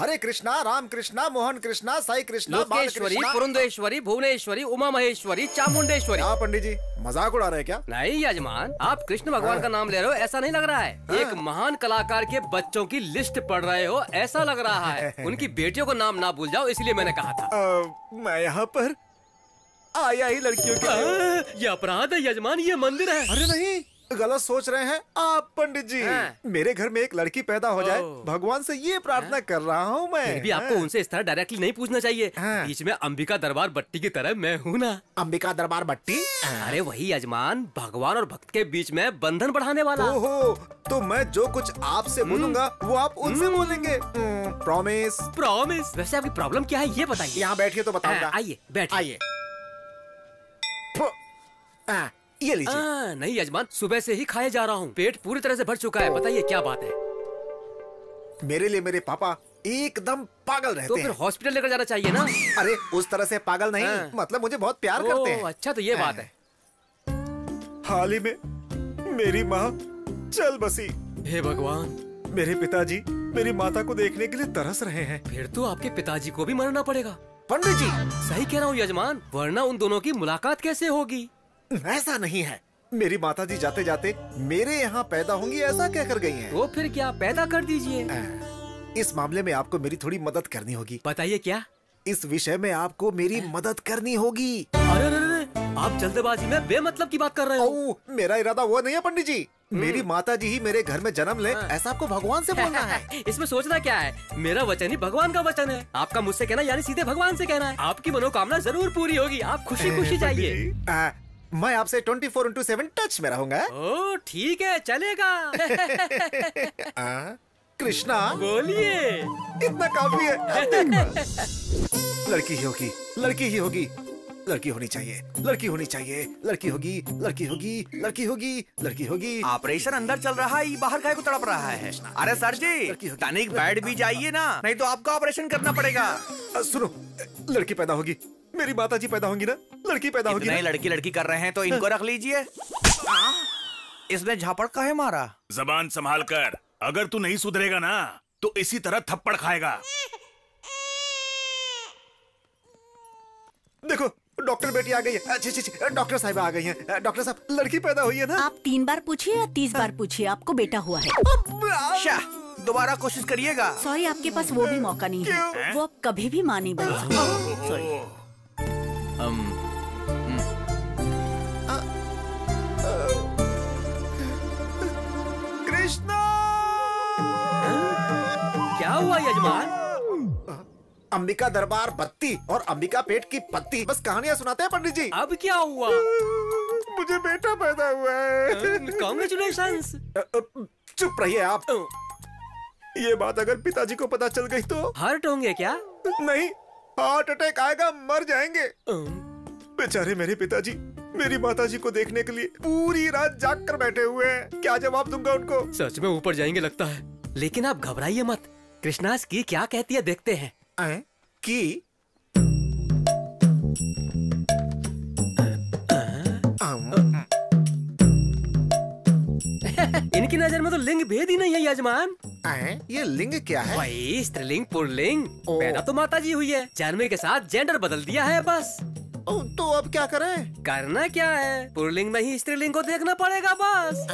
हरे कृष्णा, राम कृष्णा, मोहन कृष्णा, साई कृष्णा, लोकेश्वरी, पुरंदेश्वरी, भुवनेश्वरी, उमा महेश्वरी, चामुंडेश्वरी। क्या पंडित जी मजाक उड़ा रहे हैं क्या? नहीं यजमान, आप कृष्ण भगवान का नाम ले रहे हो ऐसा नहीं लग रहा है। एक महान कलाकार के बच्चों की लिस्ट पढ़ रहे हो ऐसा लग रहा है। उनकी बेटियों को नाम ना भूल जाओ इसलिए मैंने कहा था। मैं यहाँ पर आया ही लड़कियों के। ये अपराध है यजमान, ये मंदिर है। अरे नहीं, गलत सोच रहे हैं आप पंडित जी। मेरे घर में एक लड़की पैदा हो जाए, भगवान से ये प्रार्थना कर रहा हूँ मैं। फिर भी आपको उनसे इस तरह डायरेक्टली नहीं पूछना चाहिए। बीच में अंबिका दरबार बट्टी की तरह मैं हूँ ना। अंबिका दरबार बट्टी? अरे वही यजमान, भगवान और भक्त के बीच में बंधन बढ़ाने वाला। ओहो, तो मैं जो कुछ आपसे बोलूंगा वो आप उनसे बोलेंगे। प्रॉमिस? प्रॉमिस। वैसे आपकी प्रॉब्लम क्या है ये बताइए। यहाँ बैठिए तो बताऊंगा। आइए बैठिए। आइए। ये लीजिए। नहीं यजमान, सुबह से ही खाए जा रहा हूँ, पेट पूरी तरह से भर चुका है। बताइए क्या बात है? मेरे लिए मेरे पापा एकदम पागल रहते हैं। तो फिर हॉस्पिटल लेकर जाना चाहिए ना। अरे उस तरह से पागल नहीं, मतलब मुझे बहुत प्यार करते हैं। अच्छा तो ये बात है। हाल ही में मेरी माँ चल बसी। हे भगवान। मेरे पिताजी मेरी माता को देखने के लिए तरस रहे हैं। फिर तो आपके पिताजी को भी मरना पड़ेगा। पंडित जी सही कह रहा हूँ यजमान, वरना उन दोनों की मुलाकात कैसे होगी? ऐसा नहीं है, मेरी माताजी जाते जाते मेरे यहाँ पैदा होंगी ऐसा कहकर गई हैं। तो फिर क्या, पैदा कर दीजिए। इस मामले में आपको मेरी थोड़ी मदद करनी होगी। बताइए क्या? इस विषय में आपको मेरी मदद करनी होगी। अरे अरे, आप जल्दबाजी में बेमतलब की बात कर रहे हो। मेरा इरादा वो नहीं है पंडित जी। मेरी माताजी ही मेरे घर में जन्म ले ऐसा आपको भगवान से बोलना है। इसमें सोचना क्या है, मेरा वचन ही भगवान का वचन है। आपका मुझसे कहना यानी सीधे भगवान से कहना है। आपकी मनोकामना जरूर पूरी होगी, आप खुशी खुशी जाइए। मैं आपसे 24/7 टच में रहूंगा। ओह ठीक है, चलेगा। कृष्णा बोलिए। इतना काफी है। लड़की ही होगी, लड़की ही होगी, लड़की होनी चाहिए, लड़की होनी चाहिए, लड़की होगी, लड़की होगी, लड़की होगी, लड़की होगी। ऑपरेशन अंदर चल रहा है, ये बाहर काहे को तड़प रहा है? अरे सर जी, तनिक बैठ भी जाइए ना, नहीं तो आपको ऑपरेशन करना पड़ेगा। सुनो, लड़की पैदा होगी, मेरी माताजी पैदा होंगी ना, लड़की पैदा होगी ना। लड़की लड़की कर रहे हैं तो इनको रख लीजिए। इसने झापड़ काहे मारा? जबान संभाल कर, अगर तू नहीं सुधरेगा ना तो इसी तरह थप्पड़ खाएगा। देखो डॉक्टर बेटी आ गई है। डॉक्टर साहब आ गई हैं। डॉक्टर साहब लड़की पैदा हुई है ना? आप 3 बार पूछिए या 30 बार पूछिए, आपको बेटा हुआ है। दोबारा कोशिश करिएगा। सॉरी, आपके पास वो भी मौका नहीं है। वो अब कभी भी मां नहीं बन सकती। सॉरी। कृष्णा! क्या हुआ यजमान? अंबिका दरबार बत्ती और अंबिका पेट की पत्ती, बस कहानियां सुनाते हैं पंडित जी। अब क्या हुआ? मुझे बेटा पैदा हुआ है। कांग्रेचुलेशंस। चुप रहिए आप। ये बात अगर पिताजी को पता चल गई तो? हर्ट होंगे क्या? नहीं, हार्ट अटैक आएगा, मर जाएंगे। बेचारे मेरे पिताजी मेरी माताजी को देखने के लिए पूरी रात जाग कर बैठे हुए हैं। क्या जवाब दूंगा उनको? सच में ऊपर जाएंगे लगता है। लेकिन आप घबराइए मत, कृष्णास की क्या कहती है देखते हैं। की? इनकी नजर में तो लिंग भेद ही नहीं है यजमान। ये लिंग क्या है? वही स्त्रीलिंग पुल्लिंग। पैदा तो माताजी हुई है, जन्म के साथ जेंडर बदल दिया है बस। तो अब क्या करें? करना क्या है, पुल्लिंग में ही स्त्रीलिंग को देखना पड़ेगा बस।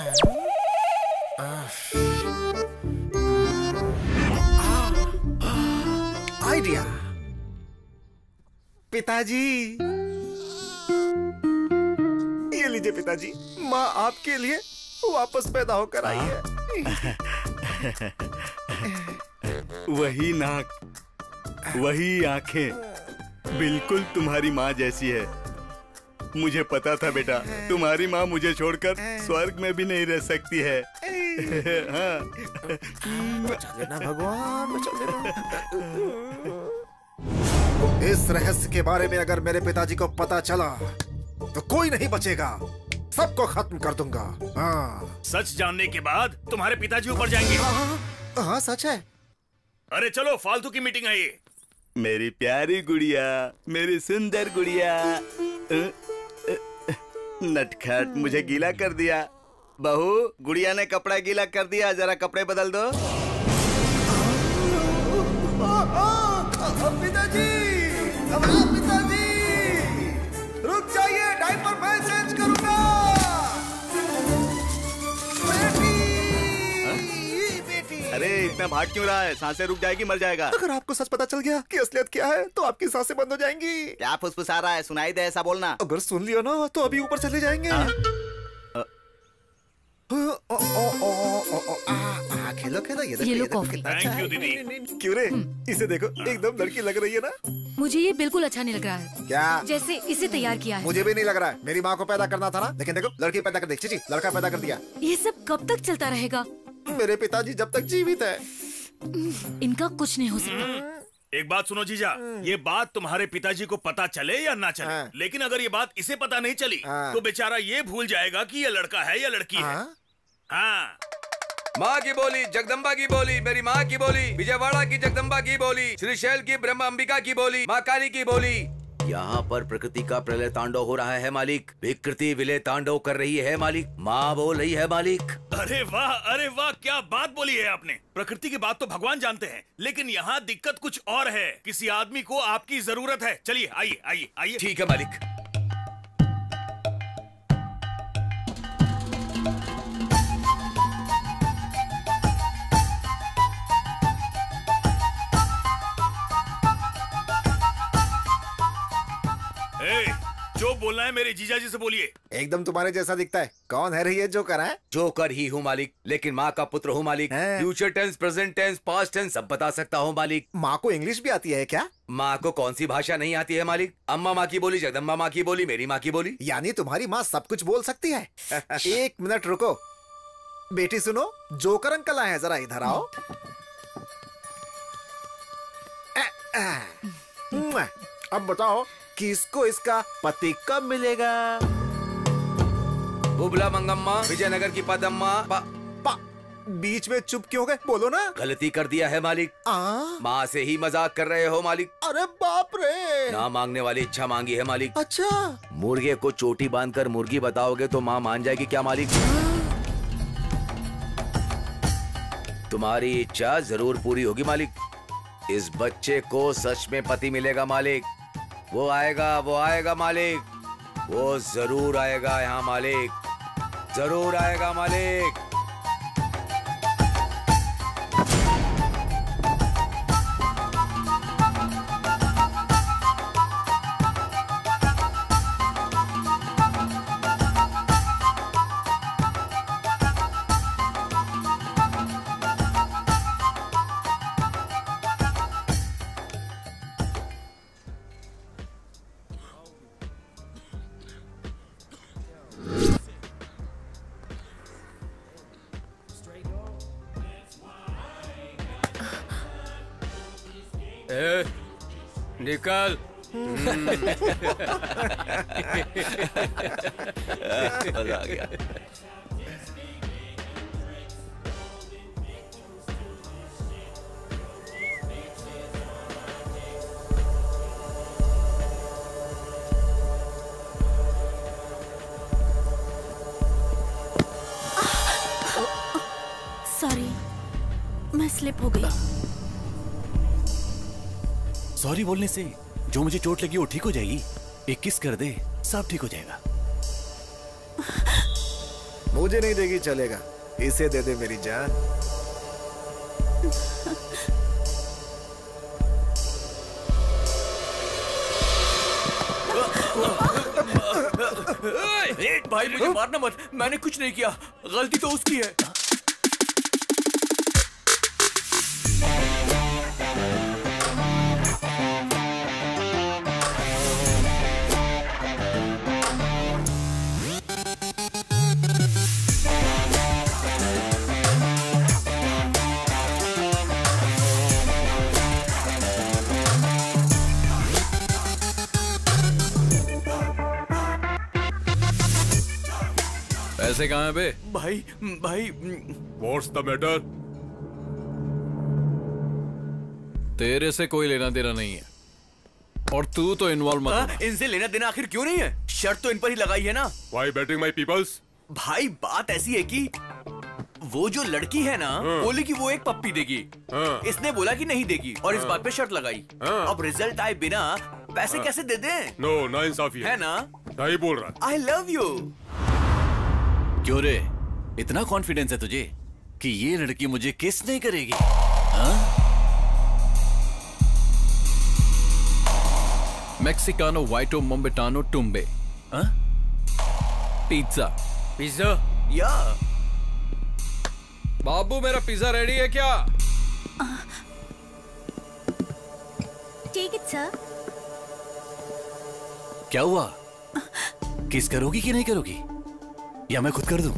आइडिया। पिताजी ये लीजिए पिताजी, माँ आपके लिए वापस पैदा होकर आई है। वही नाक, वही आंखें, बिल्कुल तुम्हारी माँ जैसी है। मुझे पता था बेटा, तुम्हारी माँ मुझे छोड़कर स्वर्ग में भी नहीं रह सकती है। हाँ। बचा लेना भगवान, बचा लेना। इस रहस्य के बारे में अगर मेरे पिताजी को पता चला तो कोई नहीं बचेगा, सबको खत्म कर दूंगा। हाँ। सच जानने के बाद तुम्हारे पिताजी ऊपर जाएंगे। हाँ सच है। अरे चलो, फालतू की मीटिंग है ये। मेरी प्यारी गुड़िया, मेरी सुंदर गुड़िया। नटखट, मुझे गीला कर दिया। बहू, गुड़िया ने कपड़ा गीला कर दिया, जरा कपड़े बदल दो। पिताजी रुक जाइए, डायपर मैं चेंज करूंगा। बेटी अरे इतना भाग क्यों रहा है? सांसें रुक जाएगी, मर जाएगा। अगर आपको सच पता चल गया कि असलियत क्या है तो आपकी सांसें बंद हो जाएंगी। क्या फुसफुसा रहा है? सुनाई दे ऐसा बोलना। अगर सुन लिया ना तो अभी ऊपर चले जाएंगे। खेलो खेलो, ये लो कॉफी। कितना अच्छा Thank you, है। दीदी। क्यों रे? इसे देखो, एकदम लड़की लग रही है ना। मुझे ये बिल्कुल अच्छा नहीं लग रहा है, क्या? जैसे इसे तैयार किया है। मुझे भी नहीं लग रहा है। मेरी माँ को पैदा करना था ना, लेकिन देखो लड़की पैदा कर दी। चीची लड़का पैदा कर दिया। ये सब कब तक चलता रहेगा? मेरे पिताजी जब तक जीवित है। इनका कुछ नहीं हो सकता। एक बात सुनो जीजा, ये बात तुम्हारे पिताजी को पता चले या ना चले, हाँ। लेकिन अगर ये बात इसे पता नहीं चली हाँ। तो बेचारा ये भूल जाएगा कि ये लड़का है या लड़की है। हाँ? हाँ। माँ की बोली, जगदम्बा की बोली, मेरी माँ की बोली, विजयवाड़ा की जगदम्बा की बोली, श्रीशैल की ब्रह्म अंबिका की बोली, माँ काली की बोली। यहाँ पर प्रकृति का प्रलय तांडव हो रहा है मालिक। विकृति विलय तांडव कर रही है मालिक। माँ बोल रही है मालिक। अरे वाह, क्या बात बोली है आपने। प्रकृति की बात तो भगवान जानते हैं, लेकिन यहाँ दिक्कत कुछ और है। किसी आदमी को आपकी जरूरत है। चलिए आइए आइए आइए। ठीक है मालिक। जो बोलना है मेरे जीजा जी से बोलिए। एकदम तुम्हारे जैसा दिखता है। कौन है रे ये जोकर है? जोकर ही हूँ मालिक, लेकिन माँ का पुत्र हूँ मालिक। हैं? Future tense, present tense, past tense सब बता सकता हूँ मालिक। माँ को इंग्लिश भी आती है क्या? माँ को कौन सी भाषा नहीं आती है मालिक? अम्मा माँ की बोली, जगदम्बा माँ की बोली, मेरी माँ की बोली। यानी तुम्हारी माँ सब कुछ बोल सकती है। एक मिनट रुको बेटी, सुनो जोकर अंकल आए हैं, जरा इधर आओ। अब बताओ किसको इसका पति कब मिलेगा? बुबला मंगम्मा, विजयनगर की पदम्मा। बीच में चुप क्यों गए? बोलो ना। गलती कर दिया है मालिक। माँ से ही मजाक कर रहे हो मालिक। अरे बाप रे। ना मांगने वाली इच्छा मांगी है मालिक। अच्छा। मुर्गे को चोटी बांधकर मुर्गी बताओगे तो माँ मान जाएगी क्या मालिक? तुम्हारी इच्छा जरूर पूरी होगी मालिक। इस बच्चे को सच में पति मिलेगा मालिक। वो आएगा मालिक। वो जरूर आएगा यहाँ मालिक, जरूर आएगा मालिक। निकल। मजा आ गया। सॉरी, मैं स्लिप हो गई। सॉरी बोलने से जो मुझे चोट लगी वो ठीक हो जाएगी। एक किस कर दे, सब ठीक हो जाएगा। मुझे नहीं देगी चलेगा, इसे दे दे मेरी जान। भाई मुझे मारना मत, मैंने कुछ नहीं किया, गलती तो उसकी है। पैसे कहाँ हैं बे? भाई What's the matter? तेरे से कोई लेना देना नहीं है और तू तो इन्वॉल्व मत हो। इनसे लेना देना आखिर क्यों नहीं है? शर्त तो इन पर ही लगाई है ना। Why betting my peoples? भाई बात ऐसी है कि वो जो लड़की है ना, बोली कि वो एक पप्पी देगी। इसने बोला कि नहीं देगी और इस बात पे शर्त लगाई। अब रिजल्ट आए बिना पैसे कैसे दे दें? नो, नाइंसाफी है ना? सही बोल रहा। I love you. क्यों रे, इतना कॉन्फिडेंस है तुझे कि ये लड़की मुझे किस नहीं करेगी? हाँ? मेक्सिकानो वाइटो मोम्बेटानो टुम्बे। हाँ? पिज्जा। पिज्जा? या। बाबू मेरा पिज्जा रेडी है क्या? Take it sir. क्या हुआ? किस करोगी कि नहीं करोगी, या मैं खुद कर दूं?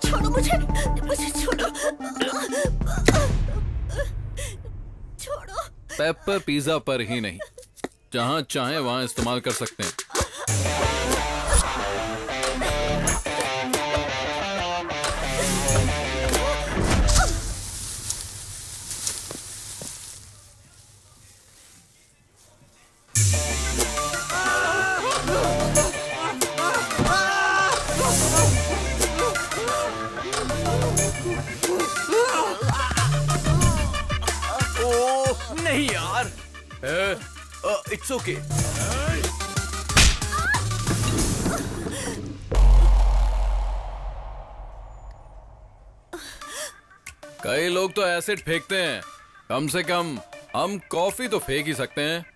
छोड़ो मुझे, मुझे छोड़ो, छोड़ो। पेपर पिज्जा पर ही नहीं, जहां चाहे वहां इस्तेमाल कर सकते हैं। नहीं यार, इट्स ओके। कई लोग तो एसिड फेंकते हैं, कम से कम हम कॉफी तो फेंक ही सकते हैं।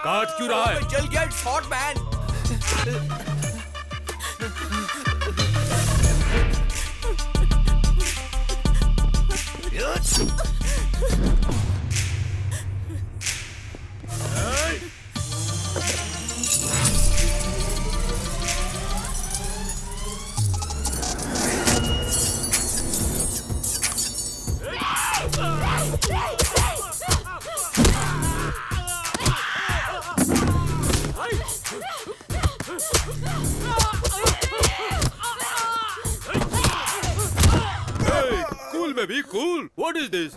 काट क्यों रहा है? जल गया, इट्स हॉट मैन। कूल में भी कूल। What is this?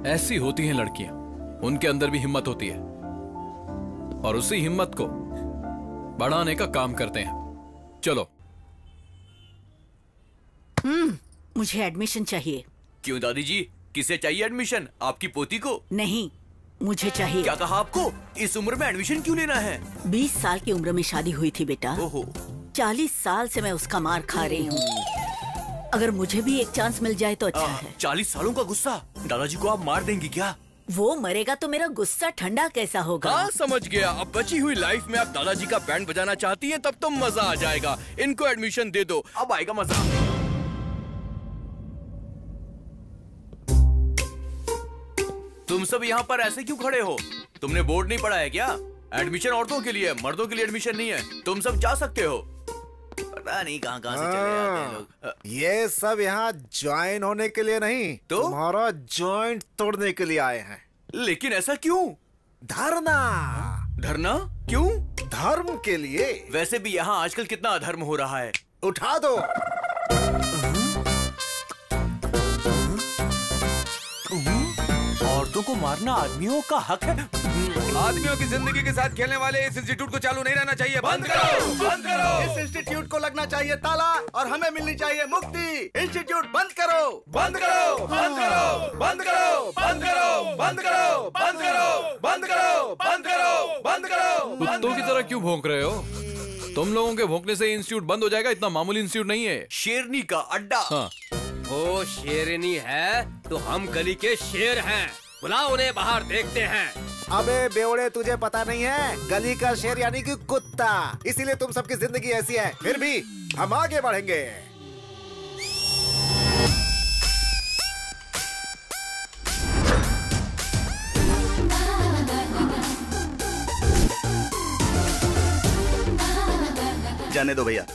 ऐसी होती हैं लड़कियां, उनके अंदर भी हिम्मत होती है और उसी हिम्मत को बढ़ाने का काम करते हैं। चलो। मुझे एडमिशन चाहिए। क्यों दादी जी, किसे चाहिए एडमिशन? आपकी पोती को? नहीं, मुझे चाहिए। क्या कहा आपको? इस उम्र में एडमिशन क्यों लेना है? 20 साल की उम्र में शादी हुई थी बेटा। ओहो। 40 साल से मैं उसका मार खा रही हूँ। अगर मुझे भी एक चांस मिल जाए तो अच्छा है। 40 सालों का गुस्सा? दादाजी को आप मार देंगी क्या? वो मरेगा तो मेरा गुस्सा ठंडा कैसा होगा? हाँ समझ गया। अब बची हुई लाइफ में आप दादाजी का बैंड बजाना चाहती हैं, तब तो मजा आ जाएगा। इनको एडमिशन दे दो, अब आएगा मजा। तुम सब यहाँ पर ऐसे क्यों खड़े हो? तुमने बोर्ड नहीं पढ़ा है क्या? एडमिशन औरतों के लिए, मर्दों के लिए एडमिशन नहीं है। तुम सब जा सकते हो। पता नहीं कहाँ कहाँ से चले आते हैं लोग। ये सब यहाँ ज्वाइन होने के लिए नहीं, तो तुम्हारा जॉइंट तोड़ने के लिए आए हैं। लेकिन ऐसा क्यों? धरना। धरना क्यों? धर्म के लिए। वैसे भी यहाँ आजकल कितना अधर्म हो रहा है। उठा दो। औरतों को मारना आदमियों का हक है। आदमियों की जिंदगी के साथ खेलने वाले इस इंस्टीट्यूट को चालू नहीं रहना चाहिए। बंद करो, बंद करो। इस इंस्टीट्यूट को लगना चाहिए ताला और हमें मिलनी चाहिए मुक्ति। इंस्टीट्यूट बंद करो, बंद करो, बंद करो, बंद करो, बंद करो, बंद करो, बंद करो, बंद करो, बंद करो, बंद करो। कुत्तों की तरह क्यों भौंक रहे हो? तुम लोगों के भौंकने से इंस्टीट्यूट बंद हो जाएगा, इतना मामूली इंस्टीट्यूट नहीं है। शेरनी का अड्डा। हाँ। वो शेरनी है तो हम गली के शेर हैं। बुलाओ उन्हें बाहर, देखते हैं। अबे बेवड़े, तुझे पता नहीं है, गली का शेर यानी कि कुत्ता। इसीलिए तुम सबकी जिंदगी ऐसी है, फिर भी हम आगे बढ़ेंगे। जाने दो भैया,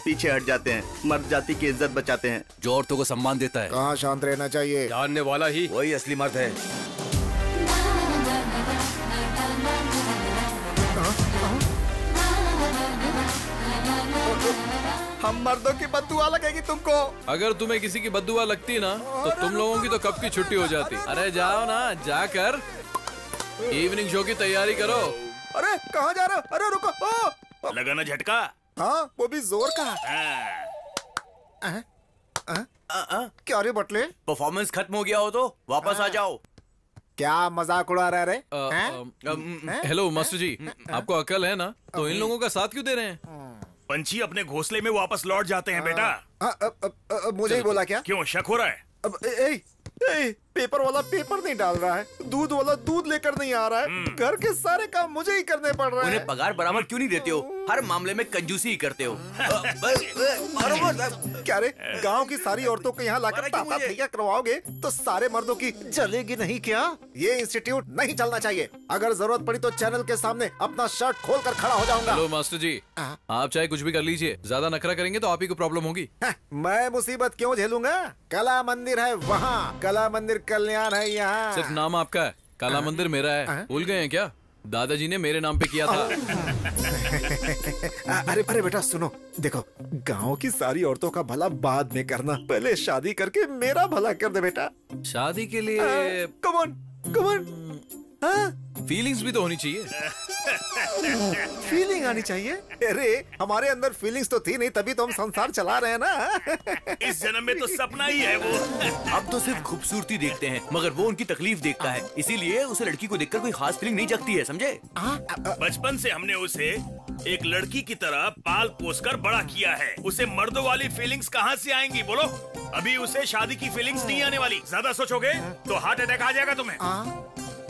पीछे हट जाते हैं, मर्द जाति की इज्जत बचाते हैं। जो औरतों को सम्मान देता है। कहाँ शांत रहना चाहिए? जानने वाला ही वही असली मर्द है। हम मर्दों की बद्दुआ लगेगी तुमको। अगर तुम्हें किसी की बद्दुआ लगती ना तो तुम लोगों की तो कब की छुट्टी हो जाती। अरे जाओ ना, जाकर इवनिंग शो की तैयारी करो। अरे कहाँ जा रहे हो? अरे रुको। लगा ना झटका? हाँ, वो भी जोर का। क्या रे बटले? परफॉर्मेंस खत्म हो गया हो तो वापस आ जाओ। क्या मजाक उड़ा रहे रे? हेलो मास्टर जी, आपको अकल है ना? तो इन लोगों का साथ क्यों दे रहे हैं? पंछी अपने घोंसले में वापस लौट जाते हैं बेटा। मुझे ही बोला क्या? क्यों शक हो रहा है? पेपर वाला पेपर नहीं डाल रहा है, दूध वाला दूध लेकर नहीं आ रहा है, घर के सारे काम मुझे ही करने पड़ रहे हैं। उन्हें पगार बराबर क्यों नहीं देते हो? हर मामले में कंजूसी ही करते हो। क्या रे, गांव की सारी औरतों को यहाँ लाकर ताता थैया करवाओगे तो सारे मर्दों की चलेगी नहीं क्या? ये इंस्टीट्यूट नहीं चलना चाहिए। अगर जरूरत पड़ी तो चैनल के सामने अपना शर्ट खोल कर खड़ा हो जाऊंगा। हेलो मास्टर जी, आप चाहे कुछ भी कर लीजिए, ज्यादा नखरा करेंगे तो आप ही को प्रॉब्लम होगी। मैं मुसीबत क्यों झेलूंगा? कला मंदिर है वहाँ, कला मंदिर कल्याण है यहाँ। सिर्फ नाम आपका है, काला मंदिर मेरा है। भूल गए हैं क्या? दादाजी ने मेरे नाम पे किया था। अरे बेटा सुनो, देखो गांव की सारी औरतों का भला बाद में करना, पहले शादी करके मेरा भला कर दे बेटा। शादी के लिए कमन फीलिंग्स भी तो होनी चाहिए। फीलिंग आनी चाहिए? अरे हमारे अंदर फीलिंग्स तो थी नहीं, तभी तो हम संसार चला रहे हैं ना। इस जन्म में तो सपना ही है वो। अब तो सिर्फ खूबसूरती देखते हैं, मगर वो उनकी तकलीफ देखता है, इसीलिए उसे लड़की को देखकर कोई खास फीलिंग नहीं जगती है, समझे? बचपन से हमने उसे एक लड़की की तरह पाल पोस कर बड़ा किया है, उसे मर्दों वाली फीलिंग्स कहाँ से आएंगी बोलो? अभी उसे शादी की फीलिंग्स नहीं आने वाली। ज्यादा सोचोगे तो हार्ट अटैक आ जाएगा तुम्हें।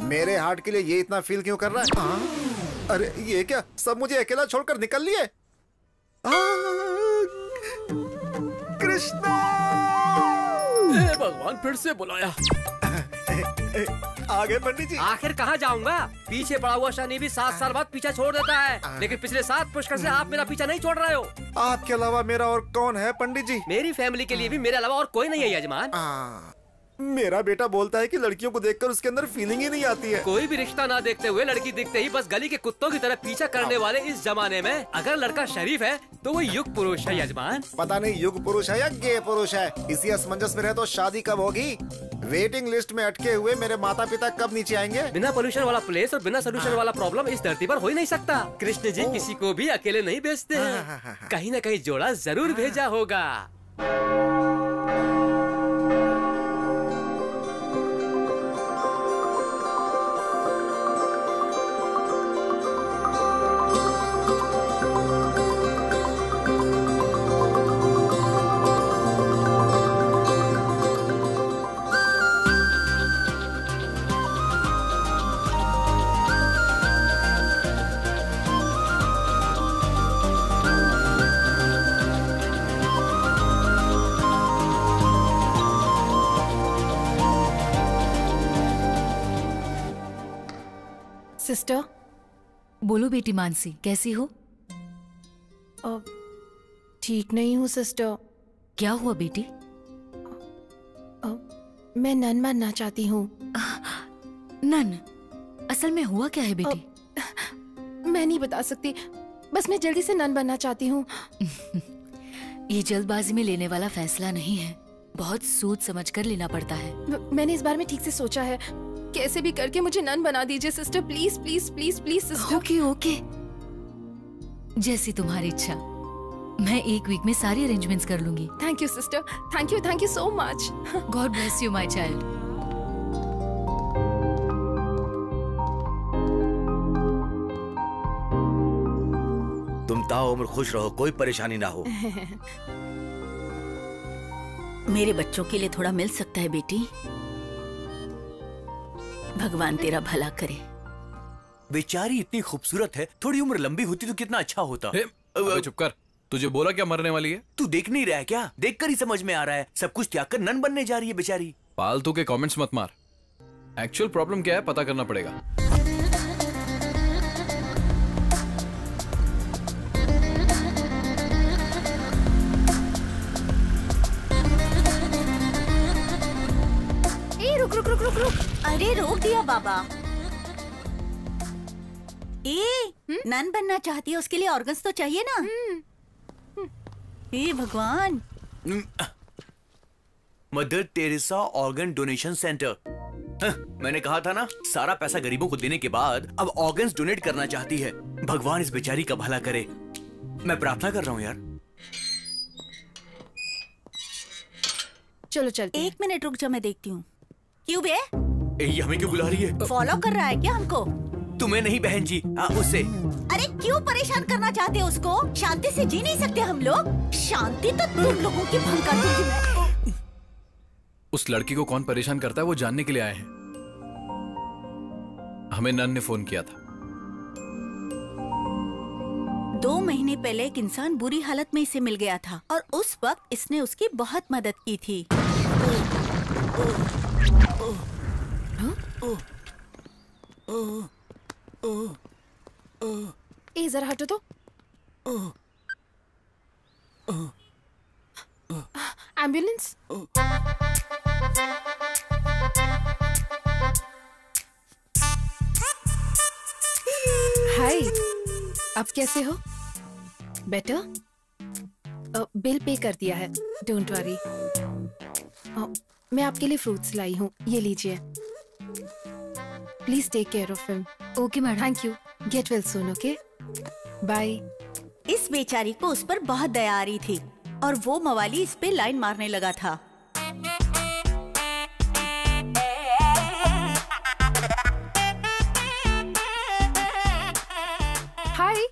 मेरे हार्ट के लिए ये इतना फील क्यों कर रहा है? अरे ये क्या, सब मुझे अकेला छोड़कर निकल लिए? कृष्णा! भगवान फिर से बुलाया। आगे पंडित जी। आखिर कहाँ जाऊंगा? पीछे पड़ा हुआ शनि भी 7 साल बाद पीछा छोड़ देता है, लेकिन पिछले 7 पुष्कर से आप मेरा पीछा नहीं छोड़ रहे हो। आपके अलावा मेरा और कौन है पंडित जी? मेरी फैमिली के लिए भी मेरे अलावा और कोई नहीं है यजमान। मेरा बेटा बोलता है कि लड़कियों को देखकर उसके अंदर फीलिंग ही नहीं आती है। कोई भी रिश्ता ना देखते हुए लड़की दिखते ही बस गली के कुत्तों की तरह पीछा करने वाले इस जमाने में अगर लड़का शरीफ है तो वो युग पुरुष है यजमान। पता नहीं युग पुरुष है या गे पुरुष है। इसी असमंजस में रहे तो शादी कब होगी? वेटिंग लिस्ट में अटके हुए मेरे माता पिता कब नीचे आएंगे? बिना पोल्यूशन वाला प्लेस और बिना सोल्यूशन वाला प्रॉब्लम इस धरती पर हो ही नहीं सकता। कृष्ण जी किसी को भी अकेले नहीं भेजते हैं, कहीं न कहीं जोड़ा जरूर भेजा होगा। सिस्टर, बोलो बेटी मानसी, कैसी हो? ठीक नहीं हूँ सिस्टर। क्या हुआ बेटी? मैं नन बनना चाहती हूँ। नन? असल में हुआ क्या है बेटी? मैं नहीं बता सकती, बस मैं जल्दी से नन बनना चाहती हूँ। ये जल्दबाजी में लेने वाला फैसला नहीं है, बहुत सोच समझ कर लेना पड़ता है। मैंने इस बारे में ठीक से सोचा है, कैसे भी करके मुझे नन बना दीजिए sister, please please please please sister. Okay okay, जैसी तुम्हारी इच्छा। मैं 1 वीक में सारी अरेंजमेंट्स कर लूंगी। Thank you sister, thank you so much. God bless you my child. तुम ताउम्र खुश रहो, कोई परेशानी ना हो। मेरे बच्चों के लिए थोड़ा मिल सकता है बेटी? भगवान तेरा भला करे। बेचारी इतनी खूबसूरत है, थोड़ी उम्र लंबी होती तो कितना अच्छा होता। अबे चुप कर, तुझे बोला क्या मरने वाली है? तू देख नहीं रहा है क्या? देखकर ही समझ में आ रहा है, सब कुछ त्याग कर नन बनने जा रही है बेचारी। फालतू के कमेंट्स मत मार, एक्चुअल प्रॉब्लम क्या है पता करना पड़ेगा। रुक। अरे रोक दिया बाबा। नन बनना चाहती है, उसके लिए ऑर्गन्स तो चाहिए ना। हे भगवान। Mother Teresa organ donation centre. मैंने कहा था ना, सारा पैसा गरीबों को देने के बाद अब ऑर्गन्स डोनेट करना चाहती है। भगवान इस बेचारी का भला करे। मैं प्रार्थना कर रहा हूँ यार। चलो चलते। एक मिनट रुक जा, मैं देखती हूँ। क्यों बे? ये हमें क्यों बुला रही है? फॉलो कर रहा है क्या हमको? तुम्हें नहीं बहन जी, उसे। अरे क्यों परेशान करना चाहते हो उसको? शांति से जी नहीं सकते हम लोग? शांति तो तुम लोगों की भंग कर दूंगी। उस लड़की को कौन परेशान करता है वो जानने के लिए आए हैं। हमें नन ने फोन किया था। 2 महीने पहले एक इंसान बुरी हालत में इसे मिल गया था और उस वक्त इसने उसकी बहुत मदद की थी। ए जरा हटो तो। एम्बुलेंस। हाय, अब कैसे हो? बेटर? बिल पे कर दिया है, डोंट वरी। मैं आपके लिए फ्रूट्स लाई हूँ, ये लीजिए। Please take care of him. Okay madam. Thank you. Get well soon. Okay, bye. इस बेचारी को उस पर बहुत दया आ रही थी और वो मवाली इस पे लाइन मारने लगा था। हाय,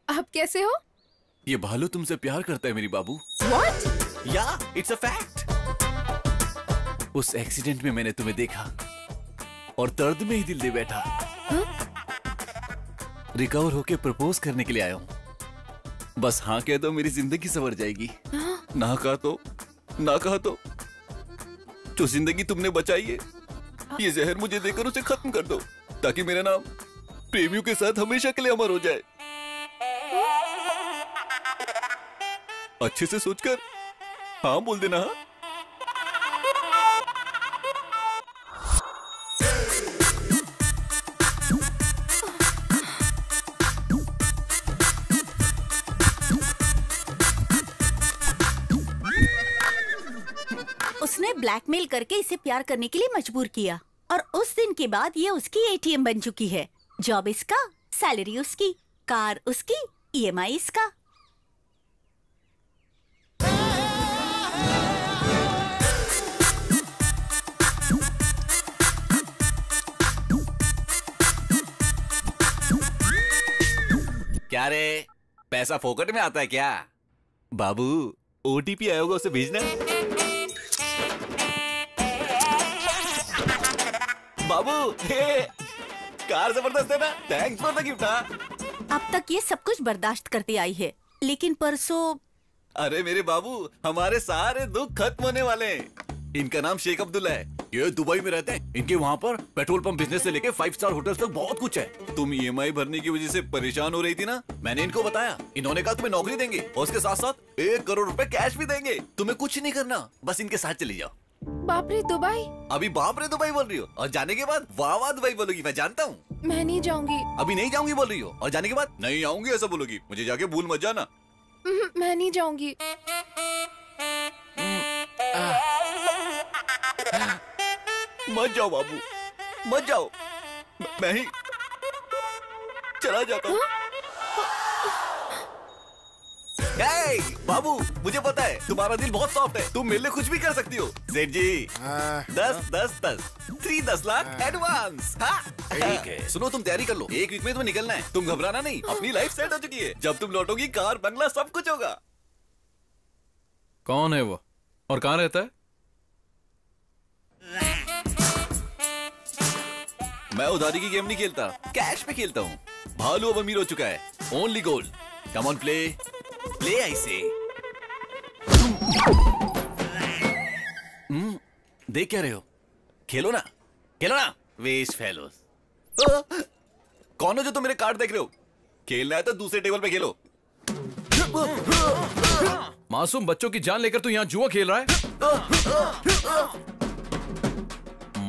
आप कैसे हो? ये भालू तुमसे प्यार करता है मेरी बाबू। What? या इट्स अ फैक्ट। उस एक्सीडेंट में मैंने तुम्हें देखा और दर्द में ही दिल दे बैठा। रिकवर होके प्रपोज करने के लिए आया हूँ। बस हाँ कह दो, मेरी जिंदगी संवर जाएगी। ना कहा तो जो जिंदगी तुमने बचाई है, ये जहर मुझे देकर उसे खत्म कर दो, ताकि मेरा नाम प्रेमियों के साथ हमेशा के लिए अमर हो जाए। अच्छे से सोचकर हाँ बोल देना। हाँ? उसने ब्लैकमेल करके इसे प्यार करने के लिए मजबूर किया और उस दिन के बाद ये उसकी एटीएम बन चुकी है। जॉब इसका, सैलरी उसकी, कार उसकी, ईएमआई इसका। क्या रे, पैसा फोकट में आता है क्या? बाबू ओटीपी आया होगा, उसे भेजना। बाबू कार जबरदस्त है ना, थैंक्स फॉर द गिफ्ट। अब तक ये सब कुछ बर्दाश्त करती आई है, लेकिन परसों। अरे मेरे बाबू, हमारे सारे दुख खत्म होने वाले हैं। इनका नाम शेख अब्दुल्ला है, ये दुबई में रहते हैं। इनके वहाँ पर पेट्रोल पंप बिजनेस से लेके 5 स्टार होटल्स तक बहुत कुछ है। तुम ईएमआई भरने की वजह से परेशान हो रही थी ना, मैंने इनको बताया। इन्होंने कहा तुम्हें नौकरी देंगे और उसके साथ साथ 1 करोड़ रुपए कैश भी देंगे। तुम्हें कुछ नहीं करना, बस इनके साथ चली जाओ। बाप रे दुबई? अभी बाप रे दुबई बोल रही हो और जाने के बाद वाह वाह दुबई बोलोगी, मैं जानता हूँ। मैं नहीं जाऊंगी। अभी नहीं जाऊंगी बोल रही हो और जाने के बाद नहीं आऊंगी ऐसा बोलोगी। मुझे जाके भूल मत जाना। मैं नहीं जाऊंगी। मत जाओ बाबू, मत जाओ, मैं ही चला जाता हूँ। बाबू मुझे पता है तुम्हारा दिल बहुत सॉफ्ट है, तुम मेरे लिए कुछ भी कर सकती हो। सेठ जी 10 लाख एडवांस। ठीक है, सुनो तुम तैयारी कर लो, 1 वीक में तुम्हें निकलना है। तुम घबराना नहीं, अपनी लाइफ सेट हो चुकी है। जब तुम लौटोगी कार बंगला सब कुछ होगा। कौन है वो और कहाँ रहता है? मैं उधारी की गेम नहीं खेलता, कैश पे खेलता हूँ। भालू अब अमीर हो चुका है, only gold. Come on play I से। देख क्या रहे हो, खेलो ना वेस्ट फेलोस। कौन हो जो तुम मेरे कार्ड देख रहे हो? खेलना है तो दूसरे टेबल पे खेलो। मासूम बच्चों की जान लेकर तू यहाँ जुआ खेल रहा है?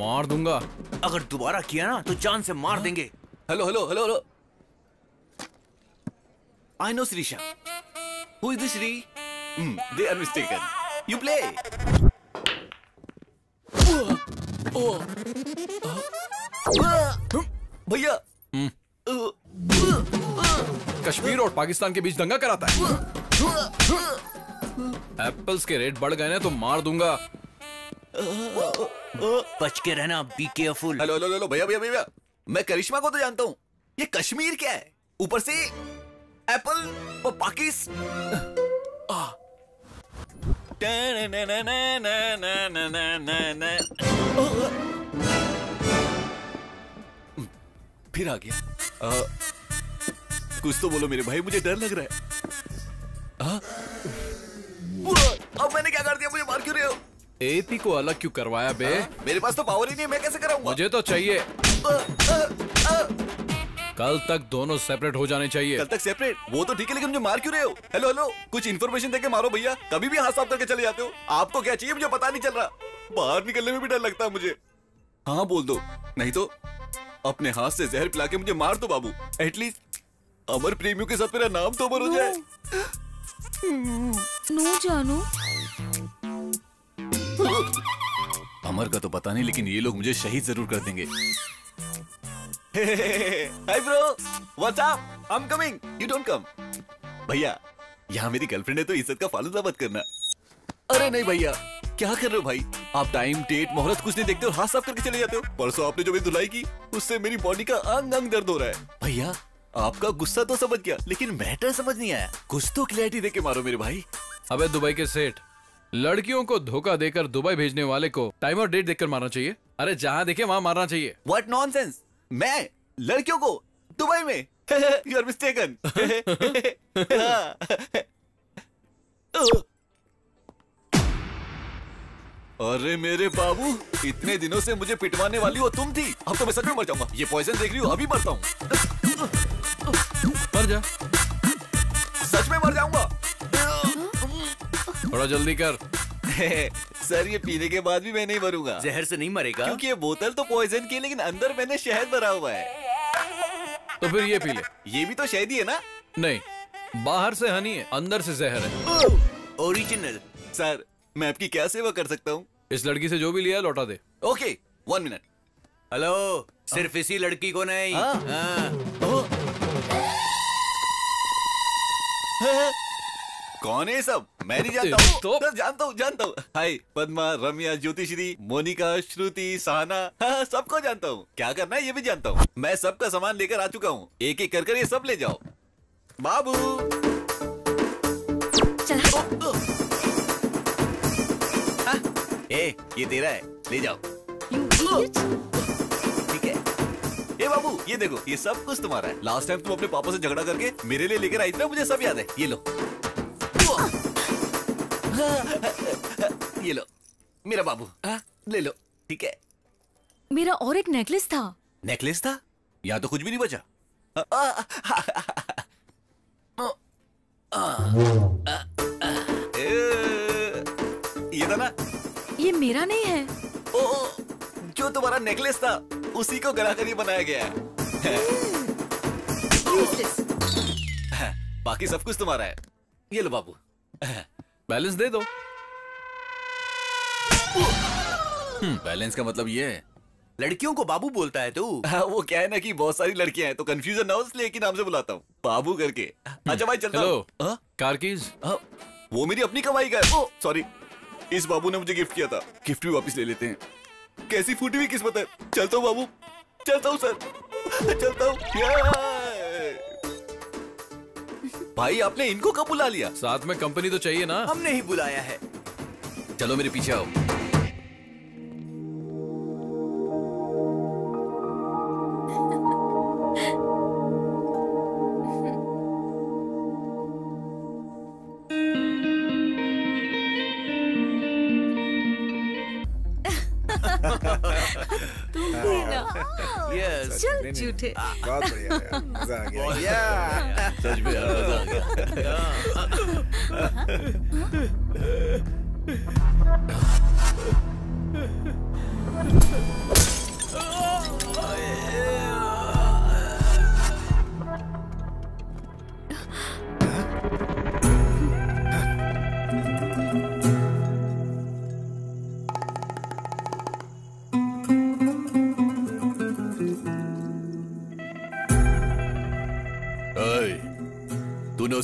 मार दूंगा। अगर दोबारा किया ना तो जान से मार देंगे। Hello hello hello hello. I know Shrisha. Who is this Shri? They are mistaken. You play. भैया कश्मीर और पाकिस्तान के बीच दंगा कराता है। एप्पल्स के रेट बढ़ गए ना तो मार दूंगा। बच के रहना, be careful. Hello hello hello भैया भैया भैया, मैं करिश्मा को तो जानता हूँ, ये कश्मीर क्या है? ऊपर से एप्पल और फिर आ गया। कुछ तो बोलो मेरे भाई, मुझे डर लग रहा है। अब मैंने क्या कर दिया? मुझे मार क्यों रहे हो? एपी को अलग क्यों करवाया बे? मेरे पास तो पावर ही नहीं है, मैं कैसे कराऊंगा? मुझे तो चाहिए। कल तक दोनों सेपरेट हो जाने चाहिए। कल तक सेपरेट? वो तो ठीक है, लेकिन मुझे मार क्यों रहे हो? हेलो हेलो, कुछ इन्फॉर्मेशन देके मारो भैया। कभी भी हाथ साफ करके चले जाते हो। आपको क्या चाहिए मुझे पता नहीं चल रहा। बाहर निकलने में भी डर लगता है मुझे। हाँ बोल दो, नहीं तो अपने हाथ से जहर पिला के मुझे मार दो बाबू। एटलीस्ट अमर प्रेमियों के साथ मेरा नाम तो अमर हो जाए। नो जानू। अमर का तो पता नहीं, लेकिन ये लोग मुझे शहीद जरूर कर देंगे। Hi bro, what's up? I am coming, you don't come. भैया यहाँ मेरी गर्लफ्रेंड है तो इज्जत का फालूदा मत करना। अरे नहीं भैया, क्या कर रहे हो भाई? आप टाइम डेट मोहलत कुछ नहीं देखते हो, हाथ साफ करके चले जाते हो। परसों आपने जो मेरी धुलाई की उससे मेरी बॉडी का अंग अंग दर्द हो रहा है। भैया आपका गुस्सा तो समझ गया, लेकिन मैटर समझ नहीं आया। कुछ तो क्लैरिटी देके मारो मेरे भाई। अबे दुबई के सेठ, लड़कियों को धोखा देकर दुबई भेजने वाले को टाइम और डेट देखकर मारना चाहिए। अरे जहाँ देखे वहाँ मारना चाहिए। What nonsense? मैं लड़कियों को दुबई में? You are mistaken. अरे मेरे बाबू, इतने दिनों से मुझे पिटवाने वाली हो तुम थी। अब तो मैं सच में मर जाऊंगा। ये पॉइजन देख रही हो, अभी मरता हूँ। मर जा। सच में मर जाऊंगा। थोड़ा जल्दी कर। सर ये पीने के बाद भी मैं नहीं मरूंगा। जहर से नहीं मरेगा? क्योंकि ये बोतल तो पॉइजन की है, लेकिन अंदर मैंने शहद भरा हुआ है। तो फिर ये पी ले। ये भी तो शहद ही है ना? नहीं, बाहर से हनी है, अंदर से जहर है। ओरिजिनल। सर मैं आपकी क्या सेवा कर सकता हूँ? इस लड़की से जो भी लिया लौटा दे। Okay, 1 minute. हेलो, सिर्फ इसी लड़की को नहीं। कौन है सब? मैं नहीं जानता हूँ। तो जानता हूँ। हाय पद्मा, रम्या, ज्योतिश्री, मोनिका, श्रुति, सहना, हाँ, सबको जानता हूँ। क्या करना है ये भी जानता हूँ। मैं सबका सामान लेकर आ चुका हूँ। एक एक कर ये सब ले जाओ। बाबू ये तेरा है, ले जाओ। ठीक है। ये बाबू ये देखो, ये सब कुछ तुम्हारा है। लास्ट टाइम तुम अपने पापा से झगड़ा करके मेरे लिए लेकर आई थी ना, मुझे सब याद है। ये लो। ये लो मेरा बाबू, ले लो। ठीक है। मेरा और एक नेकलेस था। नेकलेस था? यहाँ तो कुछ भी नहीं बचा। ये था ना? ये मेरा नहीं है। जो तुम्हारा नेकलेस था उसी को गला कर ये बनाया गया है। बाकी सब कुछ तुम्हारा है। ये लो बाबू। बैलेंस दे दो। बैलेंस का मतलब ये है? लड़कियों को बाबू बोलता है तू? वो क्या है ना कि बहुत सारी लड़कियां हैं तो कंफ्यूजन ना हो, इसलिए एक ही नाम से बुलाता हूँ, बाबू करके। अच्छा भाई चलता हूँ। Car keys? वो मेरी अपनी कमाई का है। सॉरी, इस बाबू ने मुझे गिफ्ट किया था। गिफ्ट भी वापस ले लेते हैं। कैसी फूटी हुई किस्मत है। चलता हूँ बाबू, चलता हूँ सर, चलता हूँ। भाई आपने इनको कब बुला लिया? साथ में कंपनी तो चाहिए ना। हमने ही बुलाया है। चलो मेरे पीछे आओ। चल झूठे। बहुत बढ़िया यार, मजा आ गया। सच में मजा आ गया।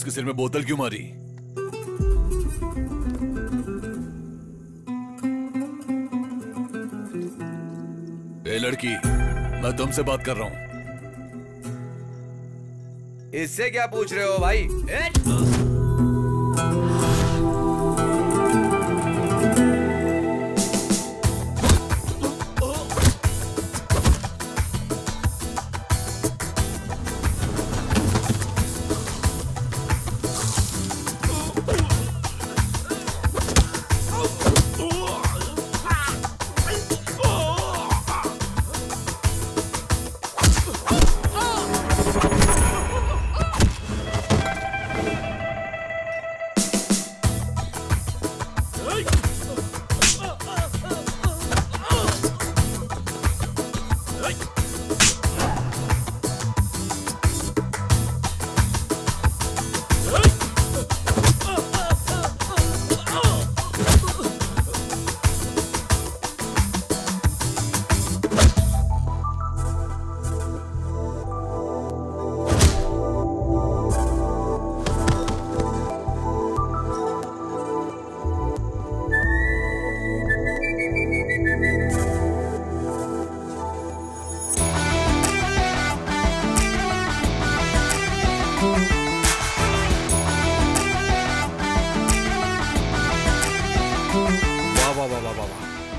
उसके सिर में बोतल क्यों मारी? ए लड़की, मैं तुमसे बात कर रहा हूं। इससे क्या पूछ रहे हो भाई?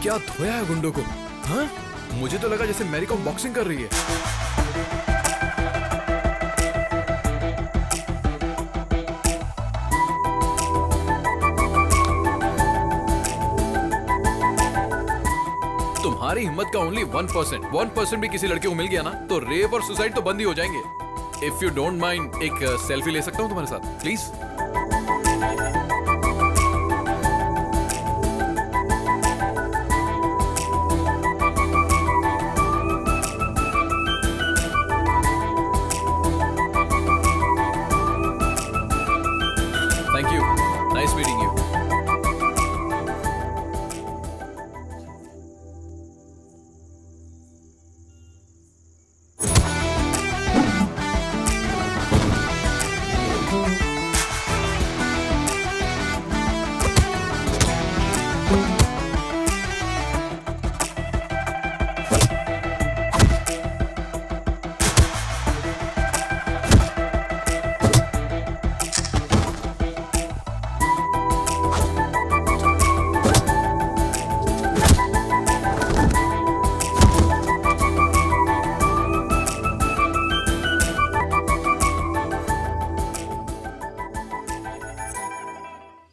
क्या धोया है गुंडों को? हाँ? मुझे तो लगा जैसे मैरी कॉम बॉक्सिंग कर रही है। तुम्हारी हिम्मत का ओनली 1%, 1% भी किसी लड़के को मिल गया ना तो रेप और सुसाइड तो बंद ही हो जाएंगे। इफ यू डोंट माइंड, एक सेल्फी ले सकता हूँ तुम्हारे साथ प्लीज?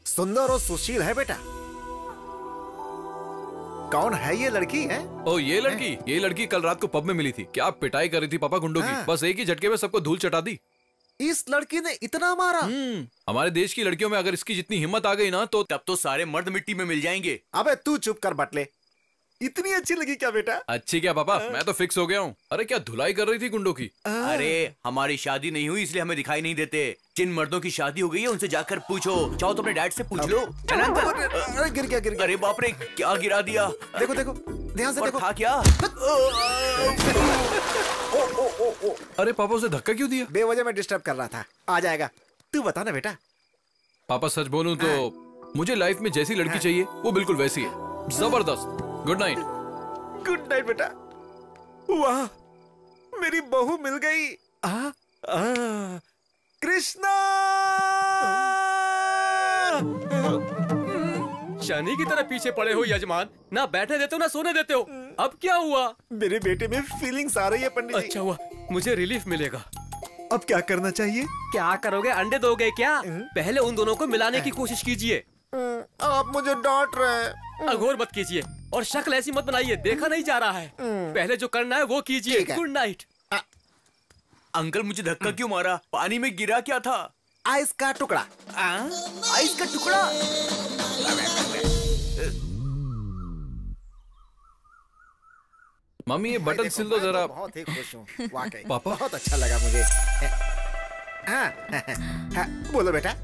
सुंदर और सुशील है बेटा। कौन है ये लड़की है? ओ ये लड़की कल रात को पब में मिली थी। क्या पिटाई कर रही थी पापा गुंडों की। बस एक ही झटके में सबको धूल चटा दी। इस लड़की ने इतना मारा? हमारे देश की लड़कियों में अगर इसकी जितनी हिम्मत आ गई ना तो तब तो सारे मर्द मिट्टी में मिल जाएंगे। अबे तू चुप कर बटले। इतनी अच्छी लगी क्या बेटा? अच्छी क्या पापा, मैं तो फिक्स हो गया हूँ। अरे क्या धुलाई कर रही थी गुंडों की। अरे हमारी शादी नहीं हुई इसलिए हमें दिखाई नहीं देते। जिन मर्दों की शादी हो गई है उनसे जाकर पूछो। चाहो तो अपने डैड से पूछ लो। अरे गिर गया। अरे बाप रे, क्या गिरा दिया। देखो ध्यान से देखो। था क्या? अरे पापा उसे धक्का क्यों दिया? बेवजह में डिस्टर्ब कर रहा था। आ जाएगा। तू बता ना बेटा। पापा सच बोलूं तो मुझे लाइफ में जैसी लड़की चाहिए वो बिल्कुल वैसी है। जबरदस्त। Good night. गुड नाइट बेटा। वाह, मेरी बहू मिल गई। कृष्णा! शनि की तरह पीछे पड़े हो यजमान। ना बैठने देते हो ना सोने देते हो। अब क्या हुआ? मेरे बेटे में फीलिंग्स आ रही है पंडित जी। अच्छा हुआ, मुझे रिलीफ मिलेगा। अब क्या करना चाहिए? क्या करोगे? अंडे दोगे क्या? पहले उन दोनों को मिलाने की कोशिश कीजिए। आप मुझे डांट रहे हैं। अघोर मत कीजिए और शक्ल ऐसी मत बनाइए, देखा नहीं जा रहा है। पहले जो करना है वो कीजिए। Good night. अंकल मुझे धक्का क्यों मारा? पानी में गिरा क्या था? आइस का टुकड़ा। आइस का टुकड़ा? मम्मी ये बटन सिल दो जरा। बहुत ही खुश हूँ वाकई। पापा बहुत अच्छा लगा मुझे। हाँ, बोलो बेटा।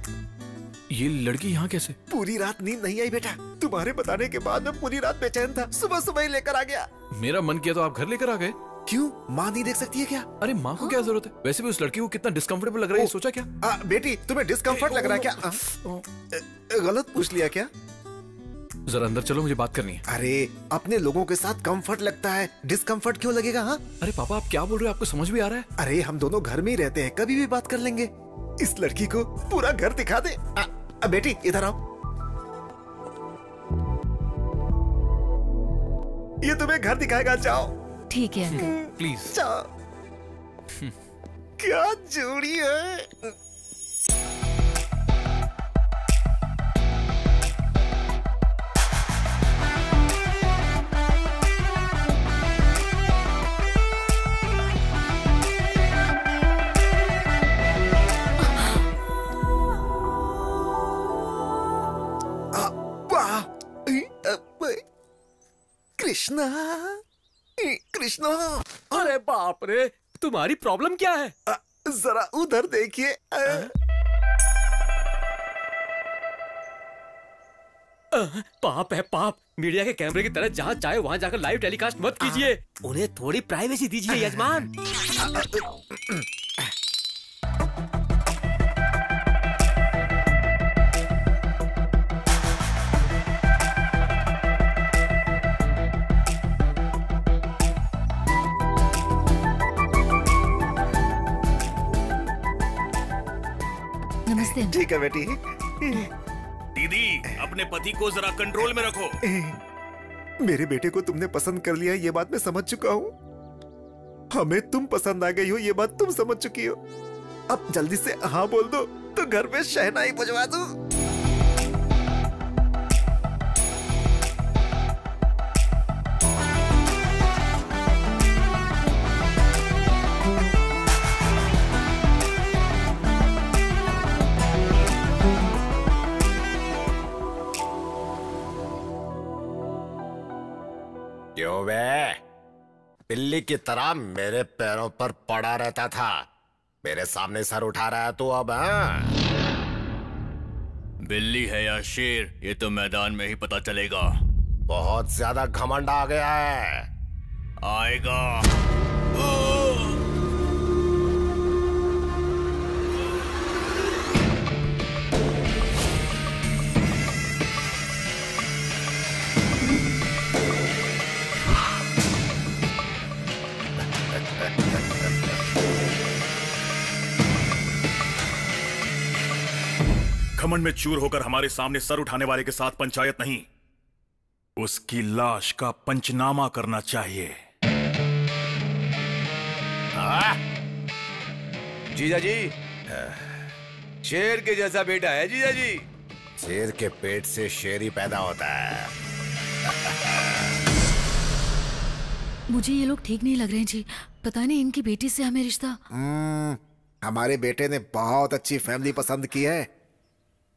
ये लड़की यहाँ कैसे? पूरी रात नींद नहीं आई बेटा। तुम्हारे बताने के बाद मैं पूरी रात बेचैन था। सुबह सुबह ही लेकर आ गया। मेरा मन किया तो आप घर लेकर आ गए। क्यों, माँ नहीं देख सकती है क्या? अरे माँ को क्या जरूरत है? वैसे भी उस लड़की को कितना डिस्कम्फर्टेबल लग रहा है, सोचा क्या? बेटी तुम्हें डिस्कम्फर्ट लग रहा है क्या? गलत पूछ लिया क्या? जरा अंदर चलो, मुझे बात करनी है। अरे अपने लोगों के साथ कंफर्ट लगता है, डिस्कम्फर्ट क्यों लगेगा? हाँ अरे पापा आप क्या बोल रहे हो, आपको समझ भी आ रहा है? अरे हम दोनों घर में ही रहते हैं, कभी भी बात कर लेंगे। इस लड़की को पूरा घर दिखा दे। बेटी इधर आओ, ये तुम्हें घर दिखाएगा, जाओ। ठीक है प्लीज जाओ। क्या जोड़ी है। कृष्णा, कृष्णा। अरे बाप रे, तुम्हारी प्रॉब्लम क्या है? जरा उधर देखिए। पाप है पाप। मीडिया के कैमरे की तरह जहाँ चाहे वहाँ जाकर लाइव टेलीकास्ट मत कीजिए। उन्हें थोड़ी प्राइवेसी दीजिए यजमान। नमस्ते। ठीक है बेटी। दीदी अपने पति को जरा कंट्रोल में रखो। मेरे बेटे को तुमने पसंद कर लिया, ये बात मैं समझ चुका हूँ। हमें तुम पसंद आ गई हो, ये बात तुम समझ चुकी हो। अब जल्दी से हाँ बोल दो तो घर में शहनाई बजवा दूं। क्यों बे, बिल्ली की तरह मेरे पैरों पर पड़ा रहता था, मेरे सामने सर उठा रहा है तू अब? बिल्ली है या शेर ये तो मैदान में ही पता चलेगा। बहुत ज्यादा घमंड आ गया है। आएगा। घमंड में चूर होकर हमारे सामने सर उठाने वाले के साथ पंचायत नहीं, उसकी लाश का पंचनामा करना चाहिए। जीजा जी, शेर के जैसा बेटा है जीजा जी। शेर के पेट से शेर ही पैदा होता है। मुझे ये लोग ठीक नहीं लग रहे हैं जी। पता नहीं इनकी बेटी से हमें रिश्ता। हमारे बेटे ने बहुत अच्छी फैमिली पसंद की है,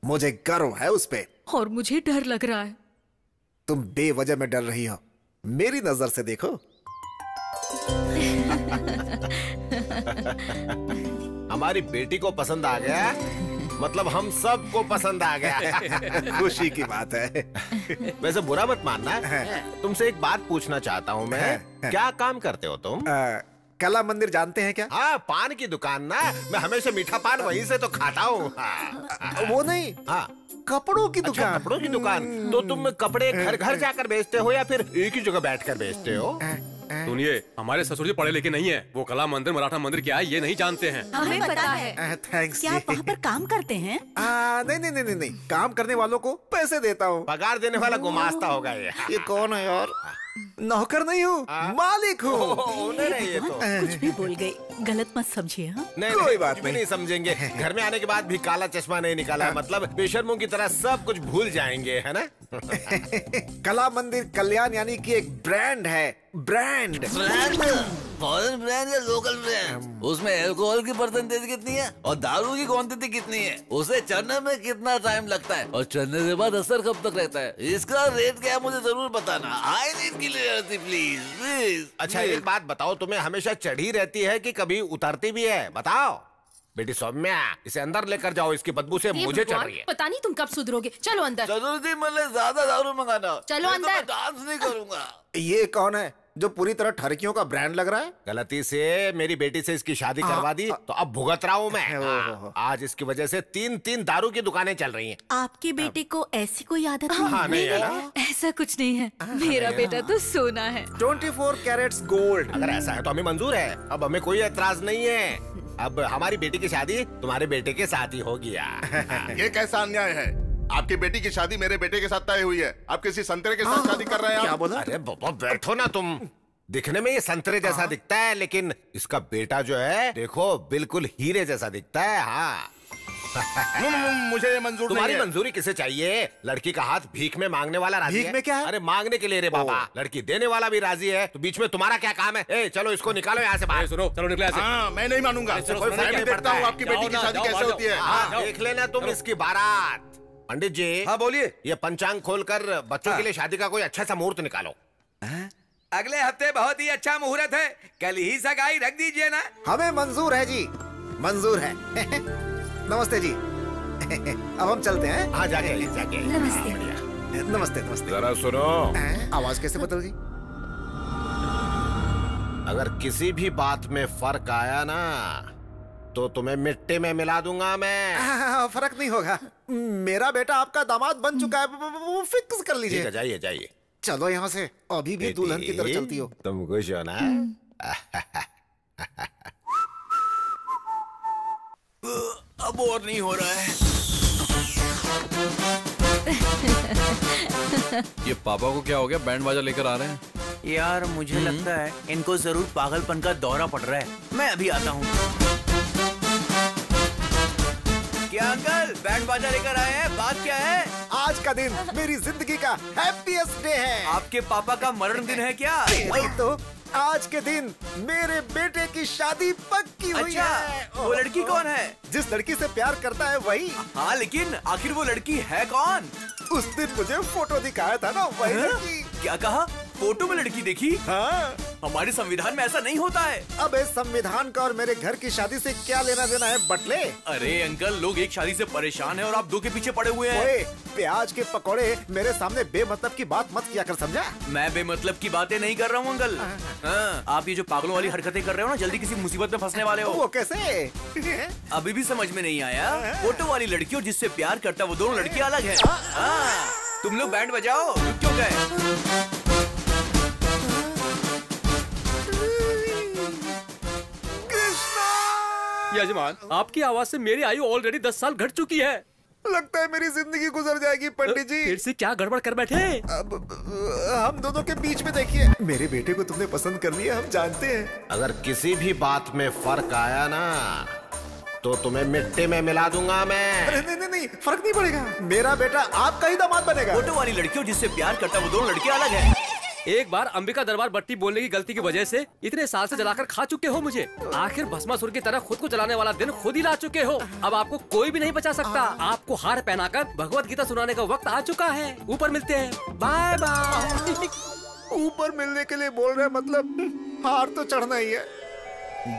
मुझे गर्व है उस पे। और मुझे डर लग रहा है। तुम बेवजह में डर रही हो, मेरी नजर से देखो। हमारी बेटी को पसंद आ गया, मतलब हम सबको पसंद आ गया। खुशी की बात है। वैसे बुरा मत मानना, तुमसे एक बात पूछना चाहता हूँ मैं। क्या काम करते हो तुम? कला मंदिर जानते हैं क्या? हाँ, पान की दुकान ना। मैं हमेशा मीठा पान वहीं से तो खाता हूँ। वो नहीं, हाँ कपड़ों की दुकान। अच्छा, कपड़ों की दुकान। तो तुम कपड़े घर घर जाकर बेचते हो या फिर एक ही जगह बैठकर बेचते हो? सुनिए, हमारे ससुर जी पढ़े लिखे नहीं है। वो कला मंदिर मराठा मंदिर क्या है ये नहीं जानते हैं। हमें पता है। थैंक्स। क्या आप वहाँ पर काम करते हैं? नहीं, काम करने वालों को पैसे देता हूँ। पगार देने वाला गुमास्ता होगा ये कौन है यार? नौकर नहीं हूँ, मालिक हूँ। कुछ भी बोल गए, गलत मत समझिए। हाँ? कोई बात नहीं समझेंगे। घर में आने के बाद भी काला चश्मा नहीं निकाला, मतलब बेशर्मों की तरह सब कुछ भूल जाएंगे, है ना? कला मंदिर कल्याण यानी कि एक ब्रांड है। ब्रांड फॉरेन ब्रांड या लोकल ब्रांड? उसमें अल्कोहल की परसेंटेज कितनी है और दारू की क्वांटिटी कितनी है, उसे चढ़ने में कितना टाइम लगता है और चढ़ने के बाद असर कब तक रहता है, इसका रेट क्या है मुझे जरूर बताना। I need clarity please please. अच्छा एक बात बताओ, तुम्हें हमेशा चढ़ी रहती है कि कभी उतरती भी है? बताओ बेटी सौम्या, इसे अंदर लेकर जाओ, इसकी बदबू से मुझे चढ़ रही है। पता नहीं तुम कब सुधरोगे। चलो अंदर। जरूर थी, मतलब ज्यादा दारू मंगाना। चलो अंदर। डांस नहीं करूंगा। ये कौन है? जो पूरी तरह ठरकियों का ब्रांड लग रहा है। गलती से मेरी बेटी से इसकी शादी करवा दी तो अब भुगत रहा हूँ मैं। आज इसकी वजह से 3 दारू की दुकानें चल रही हैं। आपके बेटे को ऐसी कोई आदत नहीं? हाँ, नहीं है ना? ऐसा कुछ नहीं है, मेरा बेटा तो सोना है। 24 कैरेट्स गोल्ड। अगर ऐसा है तो हमें मंजूर है, अब हमें कोई एतराज नहीं है। अब हमारी बेटी की शादी तुम्हारे बेटे के साथ ही हो गया। ये कैसा अन्याय है? आपकी बेटी की शादी मेरे बेटे के साथ तय हुई है, आप किसी संतरे के साथ शादी कर रहे हैं। क्या बोला? अरे बाबा बैठो ना तुम। दिखने में ये संतरे जैसा दिखता है, लेकिन इसका बेटा जो है देखो बिल्कुल हीरे जैसा दिखता है। हाँ मुझे ये मंजूर तुम्हारी नहीं है। मंजूरी किसे चाहिए? लड़की का हाथ भीख में मांगने वाला राजी भीख है। में क्या है? अरे मांगने के लिए रे बाबा, लड़की देने वाला भी राजी है, तो बीच में तुम्हारा क्या काम है? ए चलो इसको निकालो यहाँ से बाहर। सुनो, चलो निकले। हाँ, मैं नहीं मानूंगा। इससे कोई फर्क मैं भी नहीं देखता पड़ता हूँ है। आपकी बेटी की शादी कैसे होती है। हाँ, देख लेना तुम इसकी बारात। पंडित जी। हाँ बोलिए। ये पंचांग खोलकर बच्चों के लिए शादी का कोई अच्छा सा मुहूर्त निकालो। अगले हफ्ते बहुत ही अच्छा मुहूर्त है, कल ही सगाई रख दीजिए ना। हमें मंजूर है जी, मंजूर है। नमस्ते जी। अब हम चलते हैं। हाँ जाके नमस्ते। नमस्ते नमस्ते। जरा सुनो, आवाज कैसे बदल गई? अगर किसी भी बात में फर्क आया ना तो तुम्हें मिट्टी में मिला दूंगा मैं। फर्क नहीं होगा, मेरा बेटा आपका दामाद बन चुका है, वो फिक्स कर लीजिए। ठीक है, जाइए जाइए। चलो यहाँ से, अभी भी दुल्हन की तरह चलती हो। तुम खुश हो ना? अब और नहीं हो रहा है। ये पापा को क्या हो गया? बैंड बाजा लेकर आ रहे हैं। यार मुझे लगता है इनको जरूर पागलपन का दौरा पड़ रहा है। मैं अभी आता हूँ। क्या अंकल, बैंड बाजा लेकर आए हैं? बात क्या है? आज का दिन मेरी जिंदगी का हैप्पीएस्ट डे है। आपके पापा का मरण दिन है क्या? वही तो, आज के दिन मेरे बेटे की शादी पक्की हुई अच्छा, है। वो लड़की कौन है? जिस लड़की से प्यार करता है वही। हाँ, लेकिन आखिर वो लड़की है कौन? उस दिन मुझे फोटो दिखाया था ना, वही लड़की। क्या कहा? फोटो में लड़की देखी? हाँ। हमारे संविधान में ऐसा नहीं होता है। अब इस संविधान का और मेरे घर की शादी से क्या लेना देना है बटले? अरे अंकल, लोग एक शादी से परेशान हैं और आप दो के पीछे पड़े हुए हैं। ओए, प्याज के पकौड़े मेरे सामने बेमतलब की बात मत किया कर, समझा? मैं बेमतलब की बातें नहीं कर रहा हूँ अंकल। हाँ, आप ये जो पागलों वाली हरकतें कर रहे हो ना, जल्दी किसी मुसीबत में फंसने वाले हो। वो कैसे? अभी भी समझ में नहीं आया? फोटो वाली लड़की और जिससे प्यार करता है वो दोनों लड़की अलग है। हाँ, तुम लोग बैंड बजाओ, रुक क्यों गए? यजमान, आपकी आवाज से मेरी आयु ऑलरेडी 10 साल घट चुकी है। लगता है मेरी जिंदगी गुजर जाएगी पंडित जी। फिर से क्या गड़बड़ कर बैठे? अब हम दोनों के बीच में देखिए, मेरे बेटे को तुमने पसंद कर लिया, हम जानते हैं। अगर किसी भी बात में फर्क आया ना तो तुम्हें मिट्टी में मिला दूंगा मैं। अरे नहीं नहीं नहीं, फर्क नहीं पड़ेगा, मेरा बेटा आपका ही दामाद बनेगा। फोटो वाली लड़की और जिससे प्यार करता है वो दोनों लड़की अलग है। एक बार अंबिका दरबार बट्टी बोलने की गलती की वजह से इतने साल से जलाकर खा चुके हो मुझे। आखिर भस्मासुर की तरह खुद को जलाने वाला दिन खुद ही ला चुके हो। अब आपको कोई भी नहीं बचा सकता। आपको हार पहनाकर भगवत गीता सुनाने का वक्त आ चुका है। ऊपर मिलते हैं, बाय बाय। ऊपर मिलने के लिए बोल रहे, मतलब हार तो चढ़ना ही है।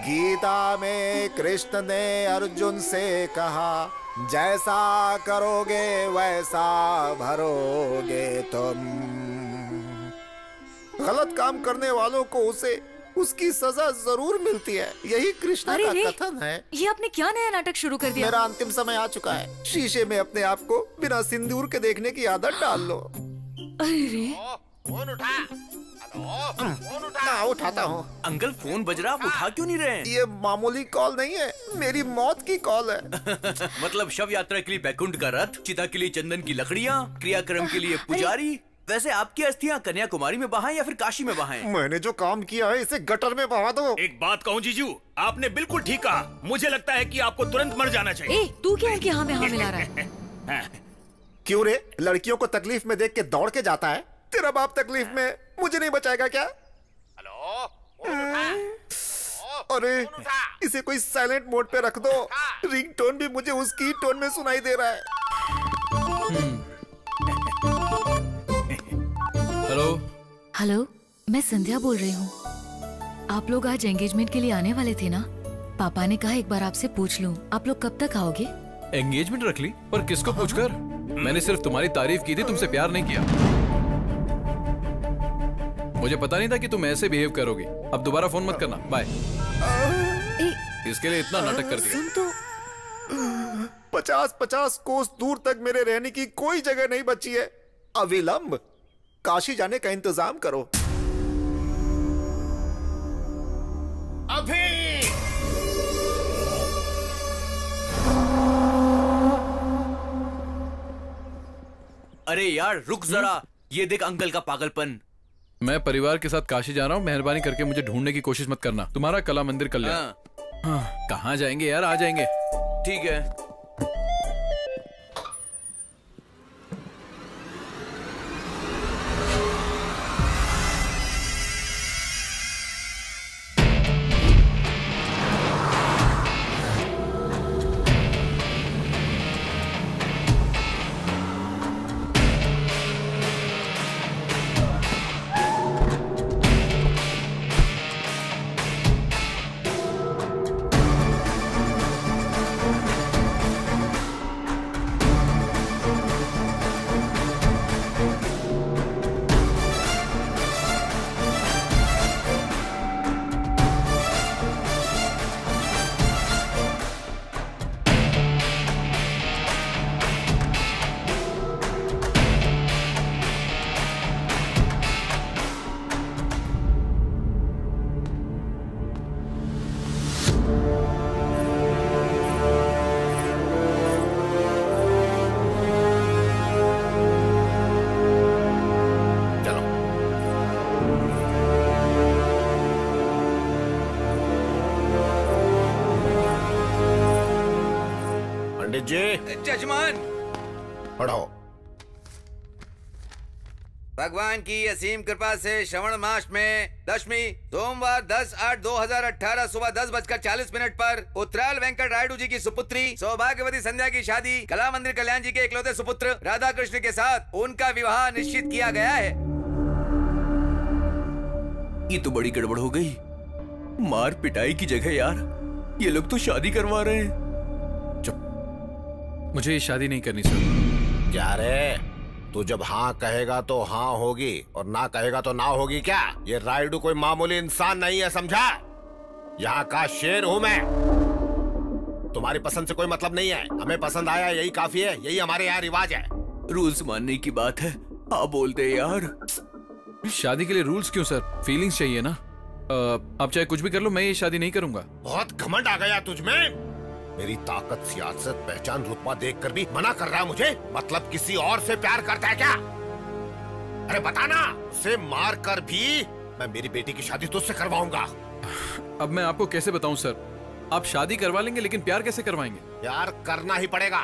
गीता में कृष्ण ने अर्जुन से कहा, जैसा करोगे वैसा भरोगे तुम। गलत काम करने वालों को उसे उसकी सजा जरूर मिलती है, यही कृष्ण का कथन है। ये आपने क्या नया नाटक शुरू कर दिया? मेरा अंतिम समय आ चुका है। शीशे में अपने आप को बिना सिंदूर के देखने की आदत डाल लो। अरे फोन उठा। फोन उठा। उठाता हूँ। अंकल, फोन बज रहा, आप उठा क्यों नहीं रहे? ये मामूली कॉल नहीं है, मेरी मौत की कॉल है। मतलब शव यात्रा के लिए बैकुंठ का रथ, चिता के लिए चंदन की लकड़ियाँ, क्रियाक्रम के लिए पुजारी। वैसे आपकी अस्थियां कन्याकुमारी में बहाएं या फिर काशी में बहाएं? मैंने जो काम किया है इसे गटर में बहा दो। एक बात कहूँ जीजू, आपने बिल्कुल ठीक कहा। मुझे लगता है कि आपको तुरंत मर जाना चाहिए। ए, तू क्या इनके हाँ में हाँ मिला रहा है? क्यों रे, लड़कियों को तकलीफ में देख के दौड़ के जाता है। तेरा बाप तकलीफ में मुझे नहीं बचाएगा क्या? अरे इसे कोई साइलेंट मोड पे रख दो। रिंगटोन भी मुझे उसकी टोन में सुनाई दे रहा है। हेलो हेलो, मैं संध्या बोल रही हूँ। आप लोग आज एंगेजमेंट के लिए आने वाले थे ना? पापा ने कहा एक बार आपसे पूछ लूं, आप लोग कब तक आओगे? एंगेजमेंट रख ली? पर किसको पूछकर? मैंने सिर्फ तुम्हारी तारीफ की थी, तुमसे प्यार नहीं किया। मुझे पता नहीं था कि तुम ऐसे बिहेव करोगी। अब दोबारा फोन मत करना, बाय। इसके लिए इतना नाटक कर दिया। सुन तो 50-50 कोस दूर तक मेरे रहने की कोई जगह नहीं बची है। अविलंब काशी जाने का इंतजाम करो। अभी अरे यार रुक जरा, ये देख अंकल का पागलपन। मैं परिवार के साथ काशी जा रहा हूँ, मेहरबानी करके मुझे ढूंढने की कोशिश मत करना। तुम्हारा कला मंदिर कल्याण। हाँ, कहाँ जाएंगे यार, आ जाएंगे। ठीक है। जजमान पढ़ो। भगवान की असीम कृपा से श्रवण मास में दशमी सोमवार 10/8/2018 सुबह 10:40 पर उत्तराल वेंकट रायडू जी की सुपुत्री सौभाग्यवती संध्या की शादी कला मंदिर कल्याण जी के इकलौते सुपुत्र राधा कृष्ण के साथ उनका विवाह निश्चित किया गया है। ये तो बड़ी गड़बड़ हो गई। मार पिटाई की जगह यार ये लोग तो शादी करवा रहे हैं। मुझे ये शादी नहीं करनी सर। क्या रे, तू जब हाँ कहेगा तो हाँ होगी और ना कहेगा तो ना होगी क्या? ये रायडू कोई मामूली इंसान नहीं है, समझा? यहाँ का शेर हूँ मैं। तुम्हारी पसंद से कोई मतलब नहीं है, हमें पसंद आया यही काफी है, यही हमारे यहाँ रिवाज है। रूल्स मानने की बात है, आप बोलते यार। शादी के लिए रूल्स क्यों सर? फीलिंग्स चाहिए ना। आप चाहे कुछ भी कर लो, मैं ये शादी नहीं करूंगा। बहुत घमंड आ गया तुझमें। मेरी ताकत, सियासत, पहचान, रुतबा देखकर भी मना कर रहा है मुझे? मतलब किसी और से प्यार करता है क्या? अरे बताना, उसे मार कर भी मैं मेरी बेटी की शादी तुझसे करवाऊंगा। अब मैं आपको कैसे बताऊं सर? आप शादी करवा लेंगे लेकिन प्यार कैसे करवाएंगे? प्यार करना ही पड़ेगा।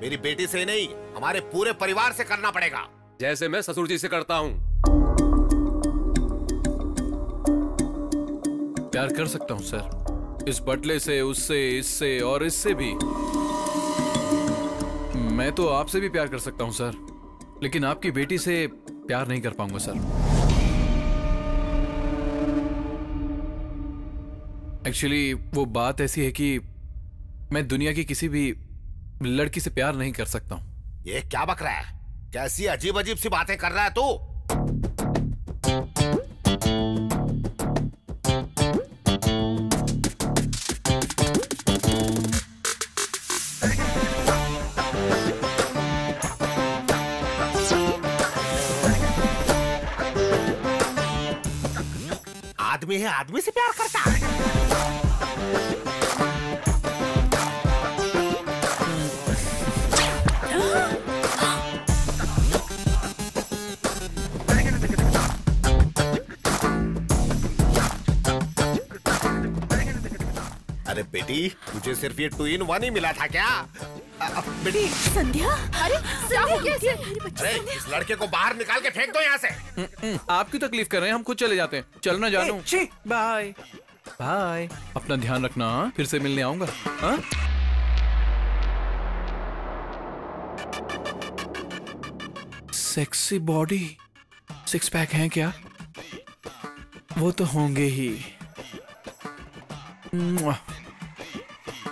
मेरी बेटी से नहीं, हमारे पूरे परिवार से करना पड़ेगा। जैसे मैं ससुर जी से करता हूँ। प्यार कर सकता हूँ सर, इस बटले से, उससे, इससे और इससे भी। मैं तो आपसे भी प्यार कर सकता हूं सर, लेकिन आपकी बेटी से प्यार नहीं कर पाऊंगा सर। एक्चुअली वो बात ऐसी है कि मैं दुनिया की किसी भी लड़की से प्यार नहीं कर सकता हूं। ये क्या बक रहा है? कैसी अजीब अजीब सी बातें कर रहा है तू? आदमी है, आदमी से प्यार करता है। अरे बेटी, तुझे सिर्फ ये 2-in-1 ही मिला था क्या? बेटी संध्या, अरे क्या हो गया इसे? अरे इस लड़के को बाहर निकाल के फेंक दो यहाँ से। आप क्यों तकलीफ कर रहे हैं? हम खुद चले जाते हैं। चलना जानू। Bye bye. अपना ध्यान रखना, हाँ? फिर से मिलने आऊंगा। हाँ? सेक्सी बॉडी, 6 पैक हैं क्या? वो तो होंगे ही।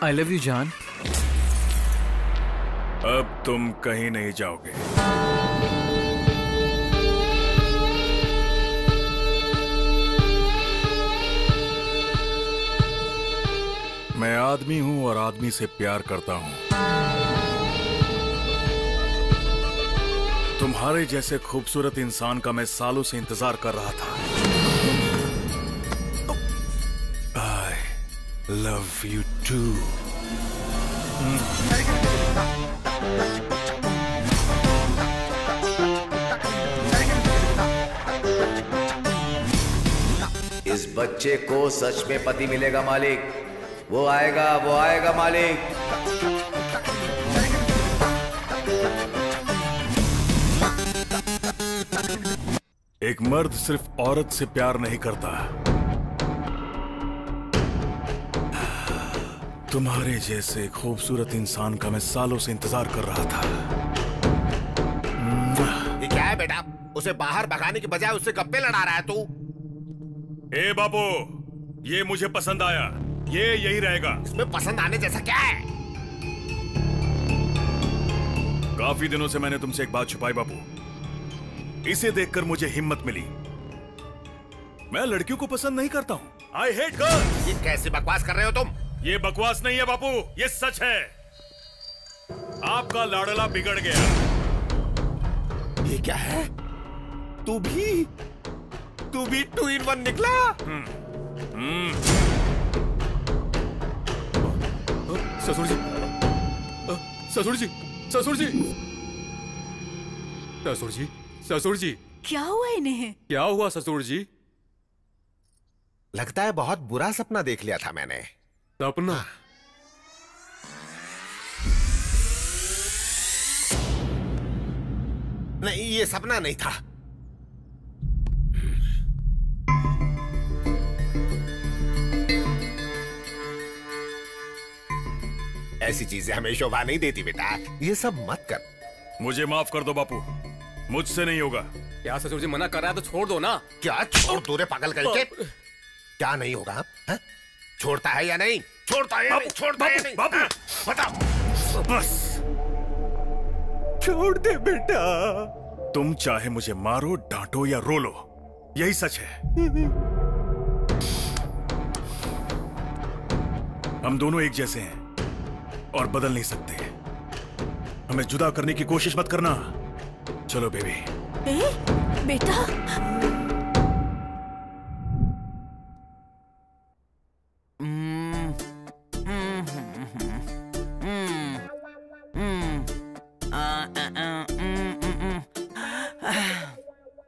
आई लव यू जान। अब तुम कहीं नहीं जाओगे। आदमी हूँ और आदमी से प्यार करता हूँ। तुम्हारे जैसे खूबसूरत इंसान का मैं सालों से इंतजार कर रहा था। I love you too. इस बच्चे को सच में पति मिलेगा मालिक। वो आएगा मालिक। एक मर्द सिर्फ औरत से प्यार नहीं करता। तुम्हारे जैसे खूबसूरत इंसान का मैं सालों से इंतजार कर रहा था। ये क्या है बेटा? उसे बाहर भगाने की बजाय उससे गप्पे लड़ा रहा है तू। ए बाबू, ये मुझे पसंद आया। ये यही रहेगा। इसमें पसंद आने जैसा क्या है? काफी दिनों से मैंने तुमसे एक बात छुपाई बाबू। इसे देखकर मुझे हिम्मत मिली। मैं लड़कियों को पसंद नहीं करता हूँ। I hate girls. ये कैसी बकवास कर रहे हो तुम? ये बकवास नहीं है बापू, ये सच है। आपका लाडला बिगड़ गया। ये क्या है? तू भी 2 in 1 निकला? ससुर जी, ससुर जी, ससुर जी, ससुर जी, ससुर जी, क्या हुआ इन्हें? क्या हुआ ससुर जी? लगता है बहुत बुरा सपना देख लिया था मैंने। सपना? नहीं, ये सपना नहीं था। ऐसी चीजें हमें शोभा नहीं देती बेटा। ये सब मत कर। मुझे माफ कर दो बापू, मुझसे नहीं होगा। क्या ससुर जी मना कर रहा है तो छोड़ दो ना। क्या छोड़ दो रे पागल करके? क्या नहीं होगा? है? छोड़ता है या नहीं? छोड़ता है या नहीं? छोड़ता है या नहीं? बापू बताओ। बस छोड़ दे बेटा। तुम चाहे मुझे मारो, डांटो या रो लो, यही सच है। हम दोनों एक जैसे हैं और बदल नहीं सकते। हमें जुदा करने की कोशिश मत करना। चलो बेबी। बेटा,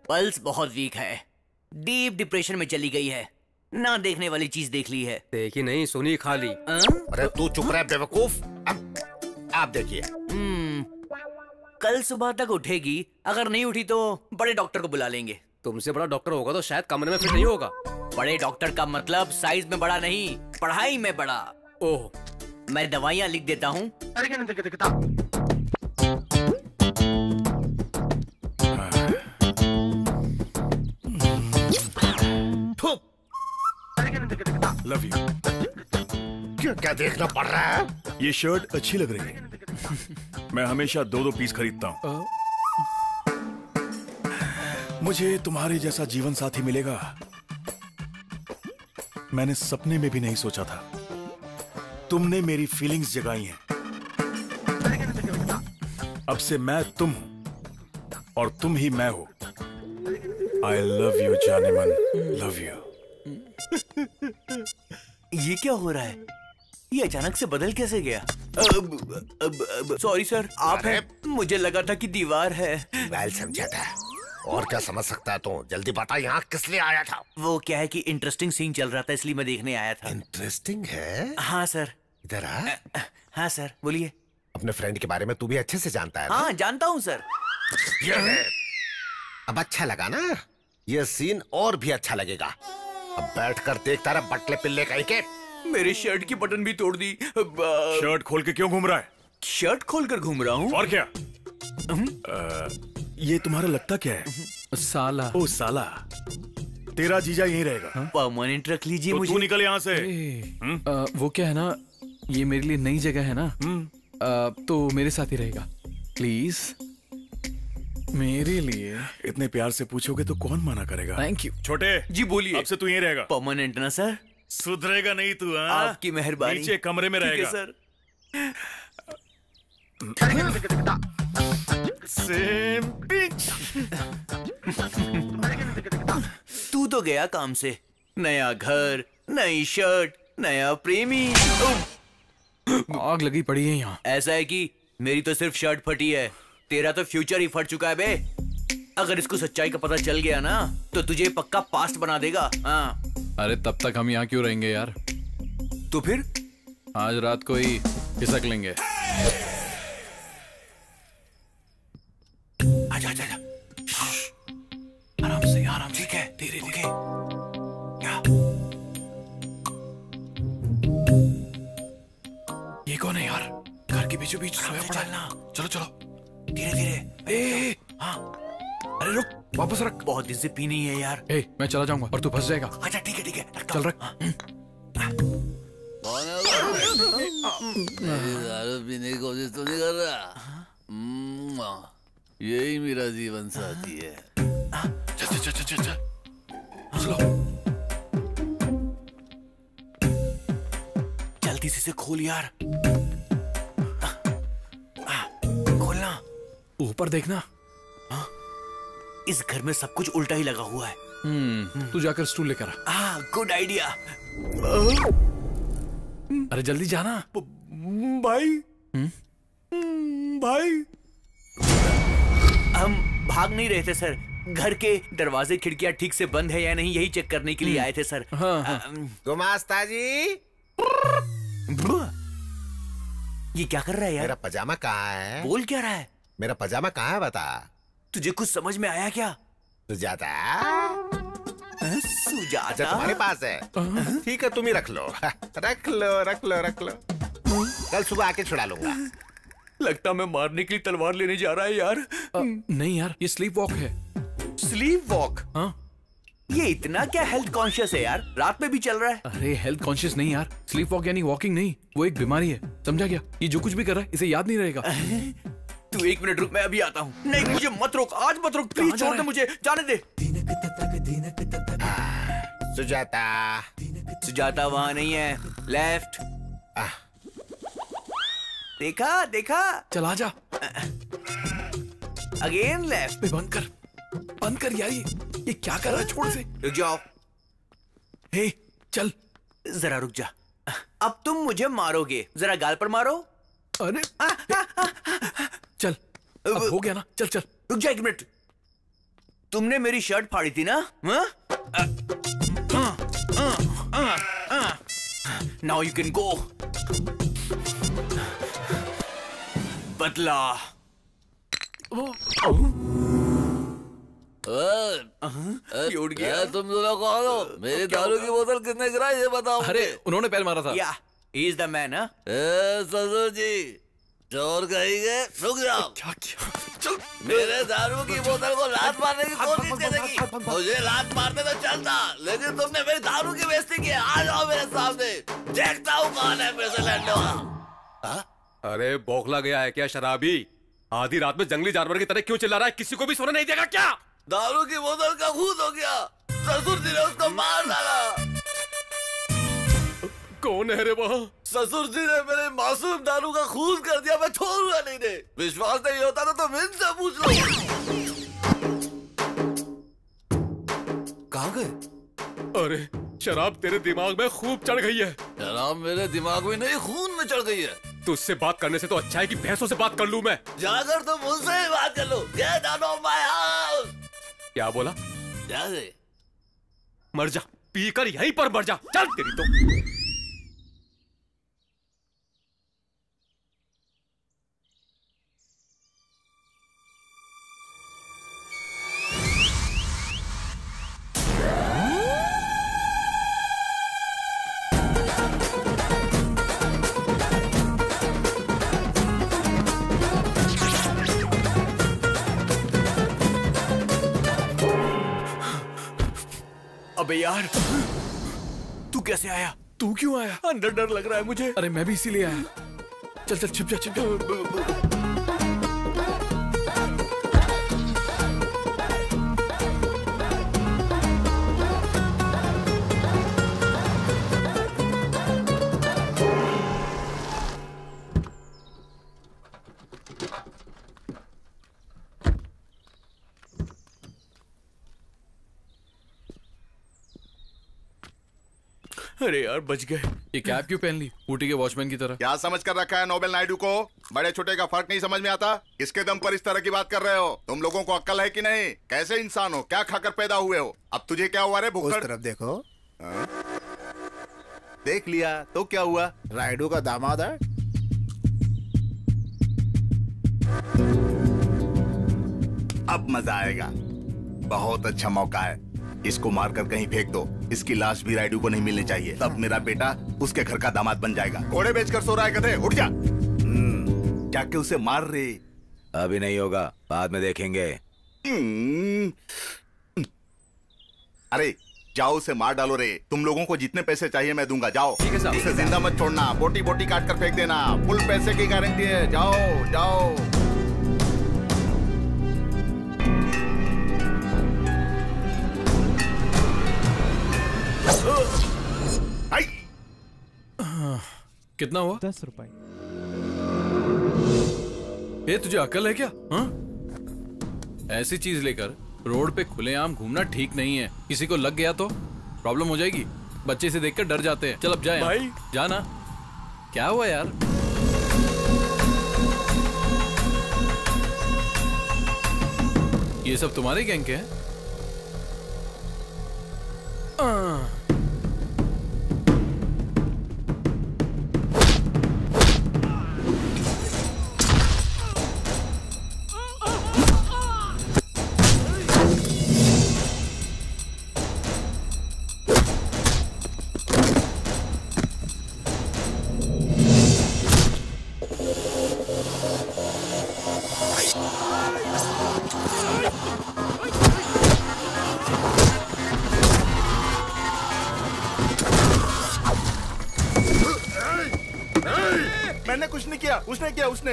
पल्स बहुत वीक है, डीप डिप्रेशन में चली गई है। ना देखने वाली चीज देख ली है। देखी नहीं, सुनी खाली। अरे तू चुप रह बेवकूफ। आप देखिए। कल सुबह तक उठेगी। अगर नहीं उठी तो बड़े डॉक्टर को बुला लेंगे। तुमसे बड़ा डॉक्टर होगा तो शायद कमरे में फिट नहीं होगा। बड़े डॉक्टर का मतलब साइज में बड़ा नहीं, पढ़ाई में बड़ा। ओह, मैं दवाइयाँ लिख देता हूँ। Love you. क्या देखना पड़ रहा है? ये शर्ट अच्छी लग रही है। मैं हमेशा 2-2 पीस खरीदता हूँ। मुझे तुम्हारे जैसा जीवन साथी मिलेगा, मैंने सपने में भी नहीं सोचा था। तुमने मेरी फीलिंग्स जगाई हैं। अब से मैं तुम हूं और तुम ही मैं हो। आई लव यू जाने मन, लव यू। ये क्या हो रहा है? ये अचानक से बदल कैसे गया? सॉरी सर, आप हैं? मुझे लगा था कि दीवार है। वेल समझा था। और क्या समझ सकता है तू? जल्दी बता, यहाँ किस लिए आया था? वो क्या है कि इंटरेस्टिंग सीन चल रहा था, इसलिए मैं देखने आया था। इंटरेस्टिंग है? हाँ सर। इधर आ। हाँ सर, बोलिए। अपने फ्रेंड के बारे में तू भी अच्छे से जानता है ना? हाँ, जानता हूँ सर। ये है। अब अच्छा लगा ना? ये सीन और भी अच्छा लगेगा। अब बैठकर देखता रहा बटले पिल्ले कहीं के। मेरे शर्ट की बटन भी तोड़ दी। शर्ट खोल के क्यों घूम रहा है? शर्ट खोलकर घूम रहा हूँ। और क्या? ये तुम्हारा लगता क्या है? साला। ओ साला, तेरा जीजा यहीं रहेगा। परमानेंट रख लीजिए तो मुझे। तू निकल यहाँ से। वो क्या है ना, ये मेरे लिए नई जगह है ना, तो मेरे साथ ही रहेगा प्लीज। मेरे लिए इतने प्यार से पूछोगे तो कौन मना करेगा? Thank you. छोटे जी बोलिए। अब से तू यहीं रहेगा। परमानेंट ना सर? सुधरेगा नहीं तू? हाँ, आपकी मेहरबानी। नीचे कमरे में रहेगा सर। Same pitch. तू तो गया काम से। नया घर, नई शर्ट, नया प्रेमी। आग लगी पड़ी है यहाँ। ऐसा है कि मेरी तो सिर्फ शर्ट फटी है, तेरा तो फ्यूचर ही फट चुका है बे। अगर इसको सच्चाई का पता चल गया ना तो तुझे पक्का पास्ट बना देगा। हाँ। अरे तब तक हम यहाँ क्यों रहेंगे यार? तो फिर आज रात को ही खिसक लेंगे। आजा आजा आजा। आराम से आराम। ठीक है, धीरे धीरे। क्या? ये कौन है यार? घर के बीचों बीच सोया पड़ा है। चलो चलो धीरे धीरे। हाँ। अरे रुक, वापस रख। बहुत दिन से पी नहीं है यार। मैं चला जाऊंगा और तू फंस जाएगा। अच्छा ठीक है ठीक है, चल रख। दारू पीने की कोशिश तो नहीं कर रहा? यही मेरा जीवन साथी है। चल चल चल चल चल। जल्दी से खोल यार। खोलना। ऊपर देखना। इस घर में सब कुछ उल्टा ही लगा हुआ है। तू जाकर स्टूल लेकर आ। Good idea. अरे जल्दी जाना। भाई। भाई। हम भाग नहीं रहे थे सर, घर के दरवाजे खिड़कियां ठीक से बंद है या नहीं यही चेक करने के लिए आए थे सर। गुमास्ता जी, ये क्या कर रहा है यार? मेरा पजामा कहाँ है? बोल क्या रहा है? मेरा पजामा कहाँ है बता। तुझे कुछ समझ में आया क्या? सुजाता। सुजाता अच्छा तुम्हारे पास है? ठीक है, तुम ही रख लो। रख लो रख लो रख लो, कल सुबह आके छुड़ा लूंगा। लगता मैं मारने के लिए तलवार लेने जा रहा है यार। नहीं यार, ये स्लीप वॉक है। Sleep walk? हाँ। ये इतना क्या हेल्थ कॉन्शियस है यार? रात में भी चल रहा है। अरे हेल्थ कॉन्शियस नहीं यार, स्लीप वॉक यानी वॉकिंग नहीं, वो एक बीमारी है, समझा क्या? ये जो कुछ भी कर रहा है इसे याद नहीं रहेगा। तू 1 मिनट रुक, मैं अभी आता हूँ। नहीं मुझे मत रोक, आज मत रोक, प्लीज छोड़ दे मुझे, जाने दे। सुजाता। सुजाता वहाँ नहीं है, लेफ्ट। देखा देखा। चल आजा। Again left. बंद कर यार, ये क्या कर रहा है? छोड़ से। रुक जाओ। हे चल। जरा रुक जा। अब तुम मुझे मारोगे, जरा गाल पर मारो। अरे चल, अब हो गया ना, चल चल। रुक जा 1 मिनट। तुमने मेरी शर्ट फाड़ी थी ना? Now you can go. बदला। उठ गया। तुम दोनों कौन हो? मेरी दारू की बोतल किसने गिराई ये बताओ। अरे उन्होंने पैर मारा था। या ही इज द मैन। ससुर जी, चोर कहेंगे। रुक जाओ। क्या चल। मेरे दारू की बोतल को लात मारने की कोशिश करेगी। मुझे लात मारने तो चलता, लेकिन तुमने मेरी दारू की बेइज्जती की। आ जाओ मेरे सामने, देखता हूँ कौन है पैसे लड़ने वाला। अरे बौखला गया है क्या शराबी? आधी रात में जंगली जानवर की तरह क्यों चिल्ला रहा है? किसी को भी सोने नहीं देगा क्या? दारू की बोतल का खून हो गया, ससुर जी ने उसको मार डाला। कौन है रे वहाँ? ससुर जी ने मेरे मासूम दारू का खून कर दिया, मैं छोड़ूंगा नहीं दे। विश्वास नहीं होता तो तुम इनसे पूछ लो। कहाँ गए? अरे शराब तेरे दिमाग में खूब चढ़ गई है। शराब मेरे दिमाग में नहीं, खून में चढ़ गई है। तुझसे बात करने से तो अच्छा है कि भैंसों से बात कर लूं मैं। जाकर तुम मुझसे ही बात कर लो। Get out of my house। क्या बोला? जा दे। मर जा, पीकर यहीं पर मर जा। चल तेरी तो। अबे यार, तू कैसे आया? तू क्यों आया? अंदर डर लग रहा है मुझे। अरे मैं भी इसीलिए आया। चल चल छिप जा छिप जा। अरे यार बच गए। ये कैप क्यों पहन ली ऊटी के वॉचमैन की तरह? क्या समझ कर रखा है नोबेल नायडू को? बड़े छोटे का फर्क नहीं समझ में आता? किसके दम पर इस तरह की बात कर रहे हो? तुम लोगों को अक्ल है कि नहीं? कैसे इंसान हो? क्या खाकर पैदा हुए हो? अब तुझे क्या हुआ रे भुक्कड़? उस तरफ देखो। देख लिया तो क्या हुआ? रायडू का दामाद है। अब मजा आएगा। बहुत अच्छा मौका है, इसको मारकर कहीं फेंक दो। इसकी लाश भी रायडू को नहीं मिलनी चाहिए, तब मेरा बेटा उसके घर का दामाद बन जाएगा। घोड़े बेचकर सो रहा है गधे, उठ जा। जाके उसे मार रे। अभी नहीं होगा, बाद में देखेंगे। अरे जाओ उसे मार डालो रे। तुम लोगों को जितने पैसे चाहिए मैं दूंगा, जाओ। उसे जिंदा मत छोड़ना, बोटी बोटी काट कर फेंक देना। फुल पैसे की गारंटी है, जाओ जाओ। कितना हुआ? 10 रुपए। ये तुझे अकल है क्या? हाँ? ऐसी चीज लेकर रोड पे खुलेआम घूमना ठीक नहीं है। किसी को लग गया तो प्रॉब्लम हो जाएगी। बच्चे से देखकर डर जाते हैं। चल अब जा भाई, जाना। क्या हुआ यार? ये सब तुम्हारे गैंग के हैं? मैंने कुछ नहीं किया, उसने किया, उसने।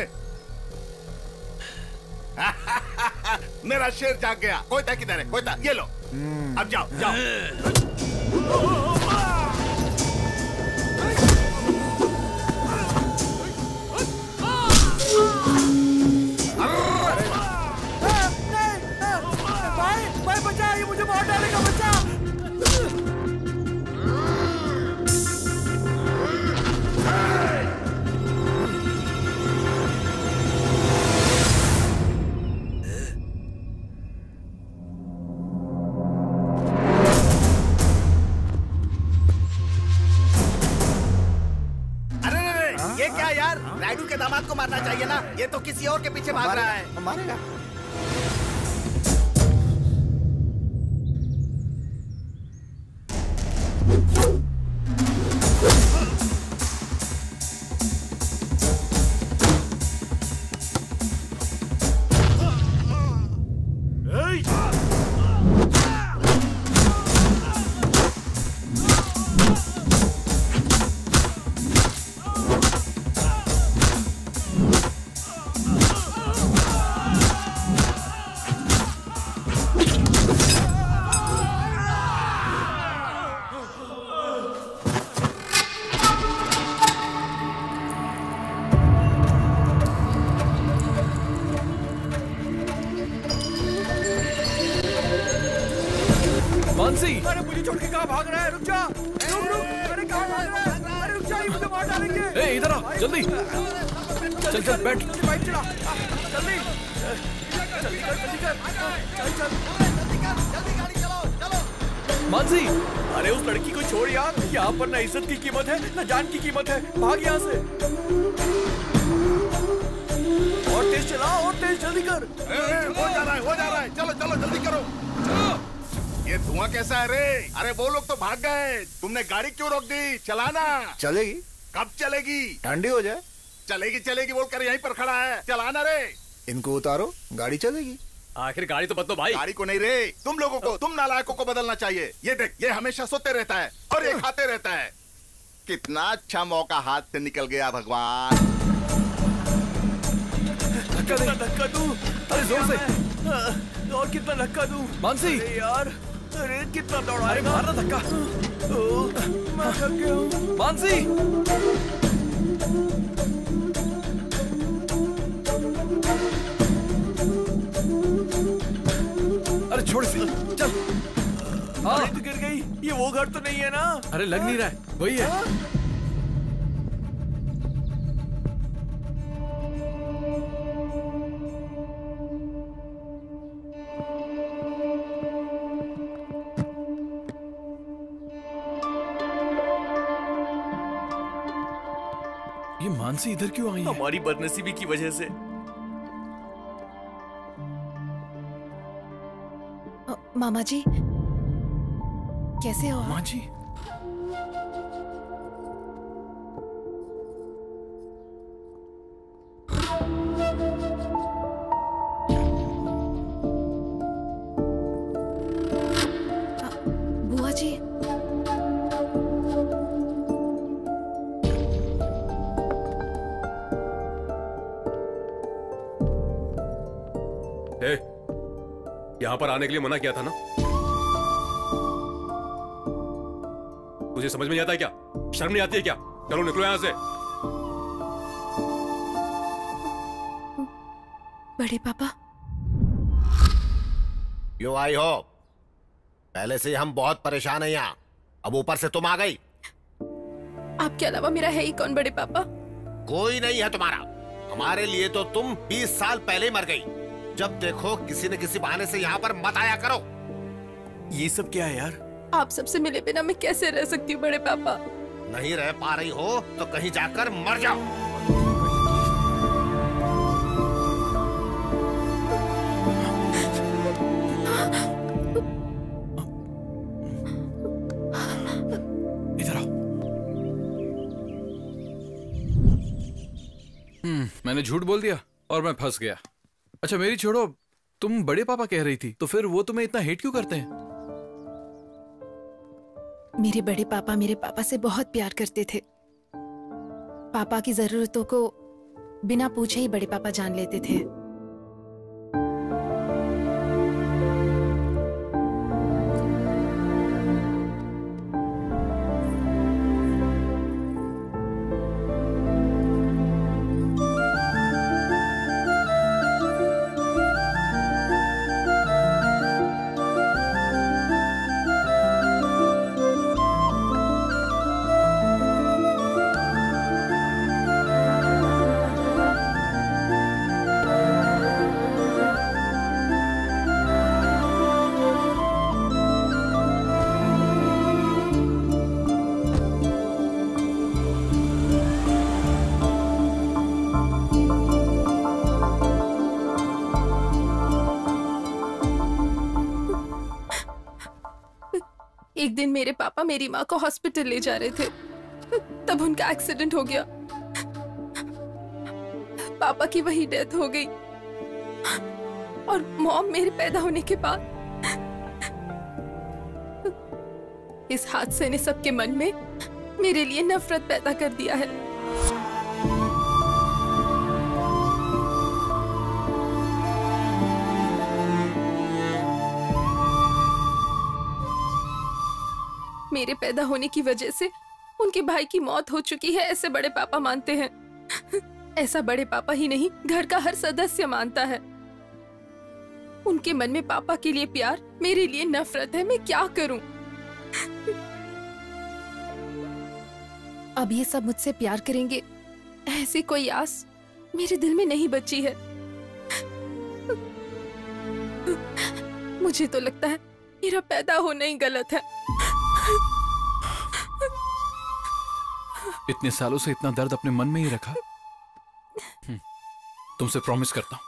मेरा शेर जाग गया। कोयता किधर है? कोयता ये लो। अब जाओ जाओ। भाई बचा, ये मुझे मार डालेगा, बचा। ये क्या यार, रायडू के दामाद को मारना चाहिए ना। ये तो किसी और के पीछे भाग रहा है। मारेगा। अरे मुझे छोड़ के कहाँ भाग रहा है? रुक जा, रुक रुक। अरे कहाँ भाग रहा है? अरे रुक जा, ये मुझे मार डालेंगे। ए इधर आ, जल्दी। चल चल बैठ। बाइक चला, जल्दी जल्दी कर, जल्दी कर। चल चल, जल्दी गाड़ी चलाओ, चलो। मानसी, अरे उस लड़की को छोड़ यार। यहाँ पर ना इज्जत की कीमत है ना जान की कीमत है। भाग यहाँ से। और तेज चला, और तेज, जल्दी कर। हो जा रहा है, हो जा रहा है। चलो चलो जल्दी करो। ये धुआं कैसा है रे? अरे वो लोग तो भाग गए, तुमने गाड़ी क्यों रोक दी? चलाना। चलेगी। कब चलेगी? ठंडी हो जाए। चलेगी चलेगी बोलकर यहीं पर खड़ा है। चलाना रे। इनको उतारो, गाड़ी चलेगी। आखिर गाड़ी तो बदलो भाई। गाड़ी को नहीं रे, तुम लोगों को, तुम नालायकों को बदलना चाहिए। ये देख, ये हमेशा सोते रहता है और ये खाते रहता है। कितना अच्छा मौका हाथ से निकल गया भगवान। धक्का दूं। अरे जोर से। और कितना धक्का दूं? मानसी यार, अरे कितना दौड़ाएगा? मारना धक्का। मैं थक गया हूँ। मानसी, अरे छोड़ इसे, चल। अरे तो गिर गई। ये वो घर तो नहीं है ना? अरे लग नहीं रहा है, वही है। ये मानसी इधर क्यों आई है? हमारी बदनसीबी की वजह से। मामा जी कैसे हो? मामा जी बुआ जी यहाँ पर आने के लिए मना किया था ना? तुझे समझ में नहीं आता है क्या? शर्म नहीं आती है क्या? चलो निकलो यहाँ से। बड़े पापा क्यों आई हो? पहले से ही हम बहुत परेशान हैं यहाँ, अब ऊपर से तुम आ गई। आपके अलावा मेरा है ही कौन बड़े पापा? कोई नहीं है तुम्हारा। हमारे लिए तो तुम 20 साल पहले ही मर गई। जब देखो किसी न किसी बहाने से यहाँ पर मत आया करो। ये सब क्या है यार? आप सबसे मिले बिना मैं कैसे रह सकती हूँ बड़े पापा? नहीं रह पा रही हो तो कहीं जाकर मर जाओ। इधर आओ। मैंने झूठ बोल दिया और मैं फंस गया। अच्छा मेरी छोड़ो, तुम बड़े पापा कह रही थी, तो फिर वो तुम्हें इतना हेट क्यों करते हैं? मेरे बड़े पापा मेरे पापा से बहुत प्यार करते थे। पापा की जरूरतों को बिना पूछे ही बड़े पापा जान लेते थे। एक दिन मेरे पापा मेरी माँ को हॉस्पिटल ले जा रहे थे, तब उनका एक्सीडेंट हो गया। पापा की वही डेथ हो गई और मॉम मेरे पैदा होने के बाद। इस हादसे ने सबके मन में मेरे लिए नफरत पैदा कर दिया है। मेरे पैदा होने की वजह से उनके भाई की मौत हो चुकी है, ऐसे बड़े पापा मानते हैं। ऐसा बड़े पापा ही नहीं, घर का हर सदस्य मानता है। उनके मन में पापा के लिए प्यार, मेरे लिए नफरत है। मैं क्या करूं? अब ये सब मुझसे प्यार करेंगे, ऐसी कोई आस मेरे दिल में नहीं बची है। मुझे तो लगता है मेरा पैदा होना ही गलत है। इतने सालों से इतना दर्द अपने मन में ही रखा। तुमसे प्रॉमिस करता हूं,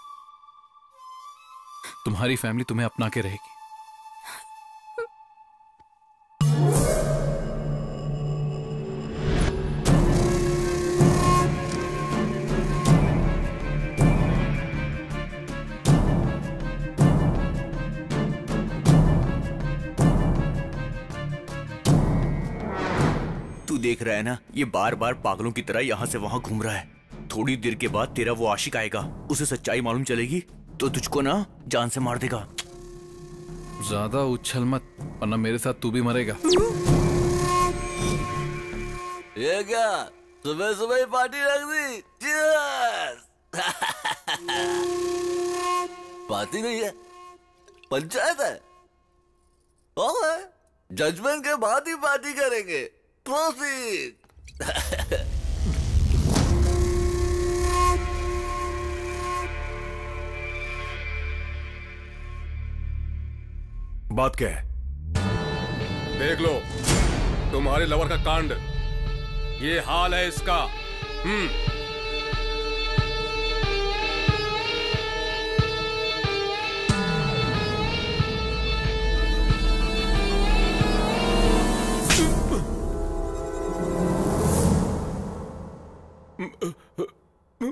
तुम्हारी फैमिली तुम्हें अपना के रहेगी। देख रहा है ना, ये बार बार पागलों की तरह यहाँ से वहाँ घूम रहा है। थोड़ी देर के बाद तेरा वो आशिक आएगा, उसे सच्चाई मालूम चलेगी तो तुझको ना जान से मार देगा। ज्यादा उछल मत, वरना मेरे साथ तू भी मरेगा। ये क्या सुबह सुबह ही पार्टी रख दी? चीयर्स। पार्टी नहीं है, पंचायत है। जजमेंट के बाद ही पार्टी करेंगे। प्रोसीड। बात क्या है? देख लो तुम्हारे लवर का कांड, ये हाल है इसका।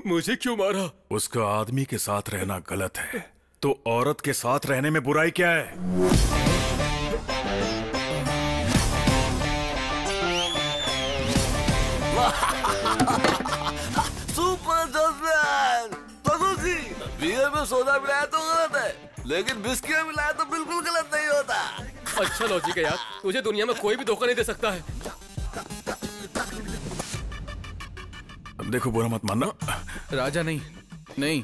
मुझे क्यों मारा? उसका आदमी के साथ रहना गलत है, तो औरत के साथ रहने में बुराई क्या है? Super judgement. Tanu ji, beer में सोडा मिलाया तो गलत है, लेकिन बिस्किट में मिलाया तो बिल्कुल गलत नहीं होता। अच्छा लॉजिक है यार, तुझे दुनिया में कोई भी धोखा नहीं दे सकता है। देखो बुरा मत मानना। राजा नहीं,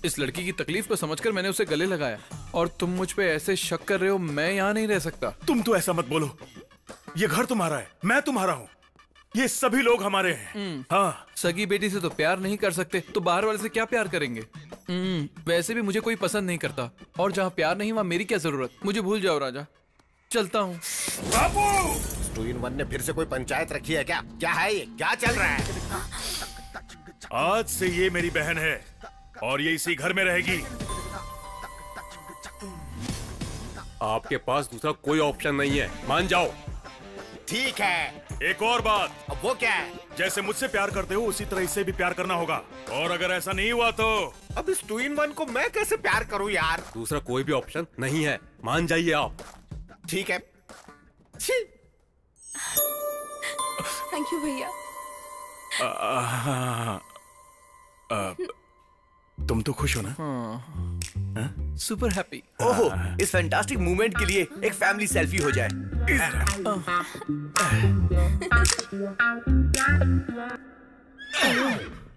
इस लड़की की तकलीफ को समझकर मैंने उसे गले लगाया, और तुम मुझ पे ऐसे शक कर रहे हो। मैं यहाँ नहीं रह सकता। तुम तो ऐसा मत बोलो, ये घर तुम्हारा है, मैं तुम्हारा हूँ, ये सभी लोग हमारे हैं। हाँ, सगी बेटी से तो प्यार नहीं कर सकते, तो बाहर वाले से क्या प्यार करेंगे? वैसे भी मुझे कोई पसंद नहीं करता, और जहाँ प्यार नहीं वहाँ मेरी क्या जरूरत। मुझे भूल जाओ राजा, चलता हूँ। बाबू, 2-in-1 ने फिर से कोई पंचायत रखी है क्या? क्या है ये? क्या चल रहा है? आज से ये मेरी बहन है और ये इसी घर में रहेगी। आपके पास दूसरा कोई ऑप्शन नहीं है, मान जाओ। ठीक है। एक और बात। अब वो क्या है? जैसे मुझसे प्यार करते हो उसी तरह इससे भी प्यार करना होगा, और अगर ऐसा नहीं हुआ तो अब इस 2-in-1 को मैं कैसे प्यार करूं यार? दूसरा कोई भी ऑप्शन नहीं है, मान जाइए आप। ठीक है। थैंक यू भैया। तुम तो खुश हो ना? Super happy. ओहो, इस फैंटास्टिक मूवमेंट के लिए एक फैमिली सेल्फी हो जाए।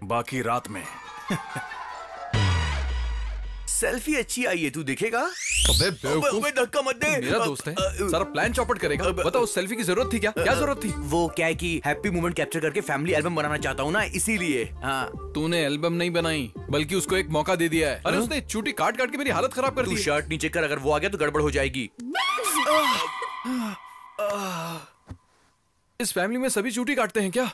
बाकी रात में। सेल्फी अच्छी आई है, तू देखेगा? अबे बेवकूफ, धक्का मत दे। मेरा दोस्त है, सारा प्लान चौपट करेगा। बताओ उस सेल्फी की जरूरत थी क्या? क्या जरूरत थी? वो क्या है कि हैप्पी मोमेंट कैप्चर करके फैमिली एल्बम बनाना चाहता हूँ ना, इसीलिए। हाँ, तूने एल्बम नहीं बनाई, बल्कि उसको एक मौका दे दिया है। अरे उसने चूटी काट काट के मेरी हालत खराब कर दी। तू शर्ट नीचे कर, अगर वो आ गया तो गड़बड़ हो जाएगी। इस फैमिली में सभी चूटी काटते हैं क्या?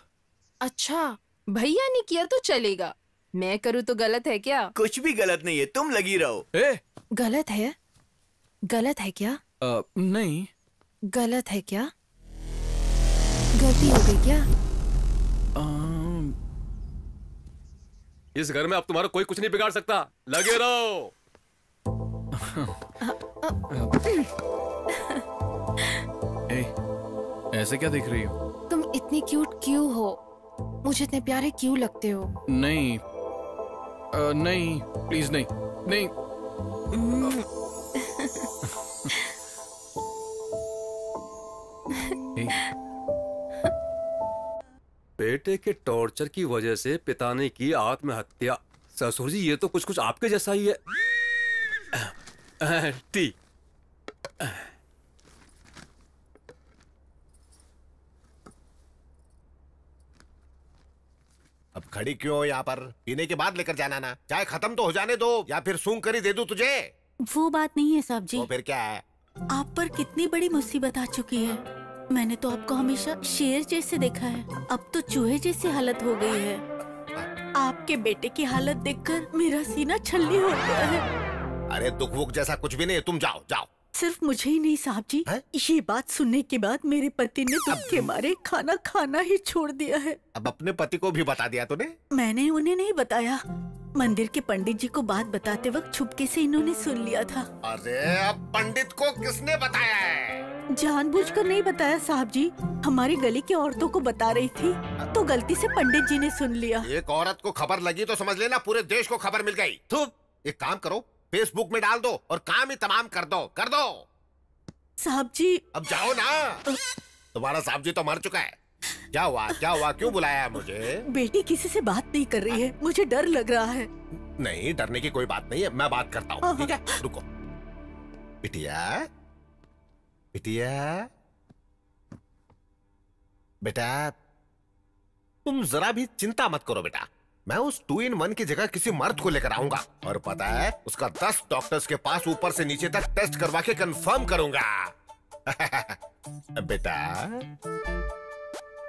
अच्छा, भैया ने किया तो चलेगा, मैं करूँ तो गलत है क्या? कुछ भी गलत नहीं है, तुम लगी रहो। गलत है? गलत है क्या? नहीं। गलत है क्या? गलती हो गई क्या? इस घर में अब तुम्हारा कोई कुछ नहीं बिगाड़ सकता, लगे रहो। ऐसे क्या देख रही हो? तुम इतनी क्यूट क्यों हो? मुझे इतने प्यारे क्यों लगते हो? नहीं, नहीं, प्लीज नहीं, नहीं। बेटे के टॉर्चर की वजह से पिता ने की आत्महत्या। ससुर जी, ये तो कुछ कुछ आपके जैसा ही है। टी। अब खड़ी क्यों हो यहाँ पर? पीने के बाद लेकर जाना ना। चाय खत्म तो हो जाने दो, या फिर सूंघ कर ही दे दूं तुझे? वो बात नहीं है साहब जी। तो फिर क्या है? आप पर कितनी बड़ी मुसीबत आ चुकी है। मैंने तो आपको हमेशा शेर जैसे देखा है, अब तो चूहे जैसी हालत हो गई है। आपके बेटे की हालत देखकर मेरा सीना छल्ली हो गया है। अरे दुख वुख जैसा कुछ भी नहीं, तुम जाओ जाओ। सिर्फ मुझे ही नहीं साहब जी, ये बात सुनने के बाद मेरे पति ने दुख के मारे खाना खाना ही छोड़ दिया है। अब अपने पति को भी बता दिया तूने? मैंने उन्हें नहीं बताया, मंदिर के पंडित जी को बात बताते वक्त छुपके से इन्होंने सुन लिया था। अरे अब पंडित को किसने बताया है? जानबूझकर नहीं बताया साहब जी, हमारी गली की औरतों को बता रही थी, तो गलती से पंडित जी ने सुन लिया। एक औरत को खबर लगी तो समझ लेना पूरे देश को खबर मिल गई। एक काम करो, फेसबुक में डाल दो और काम ही तमाम कर दो, कर दो। साहब जी अब जाओ ना। तुम्हारा साहब जी तो मर चुका है। क्या हुआ, क्या हुआ, क्यों बुलाया मुझे? बेटी किसी से बात नहीं कर रही है, मुझे डर लग रहा है। नहीं, डरने की कोई बात नहीं है, मैं बात करता हूँ। ठीक है, रुको। बिटिया, बिटिया, बेटा तुम जरा भी चिंता मत करो बेटा। मैं उस 2-in-1 की जगह किसी मर्द को लेकर आऊंगा और पता है उसका 10 डॉक्टर्स के पास ऊपर से नीचे तक टेस्ट करवा के कंफर्म करूंगा। बेटा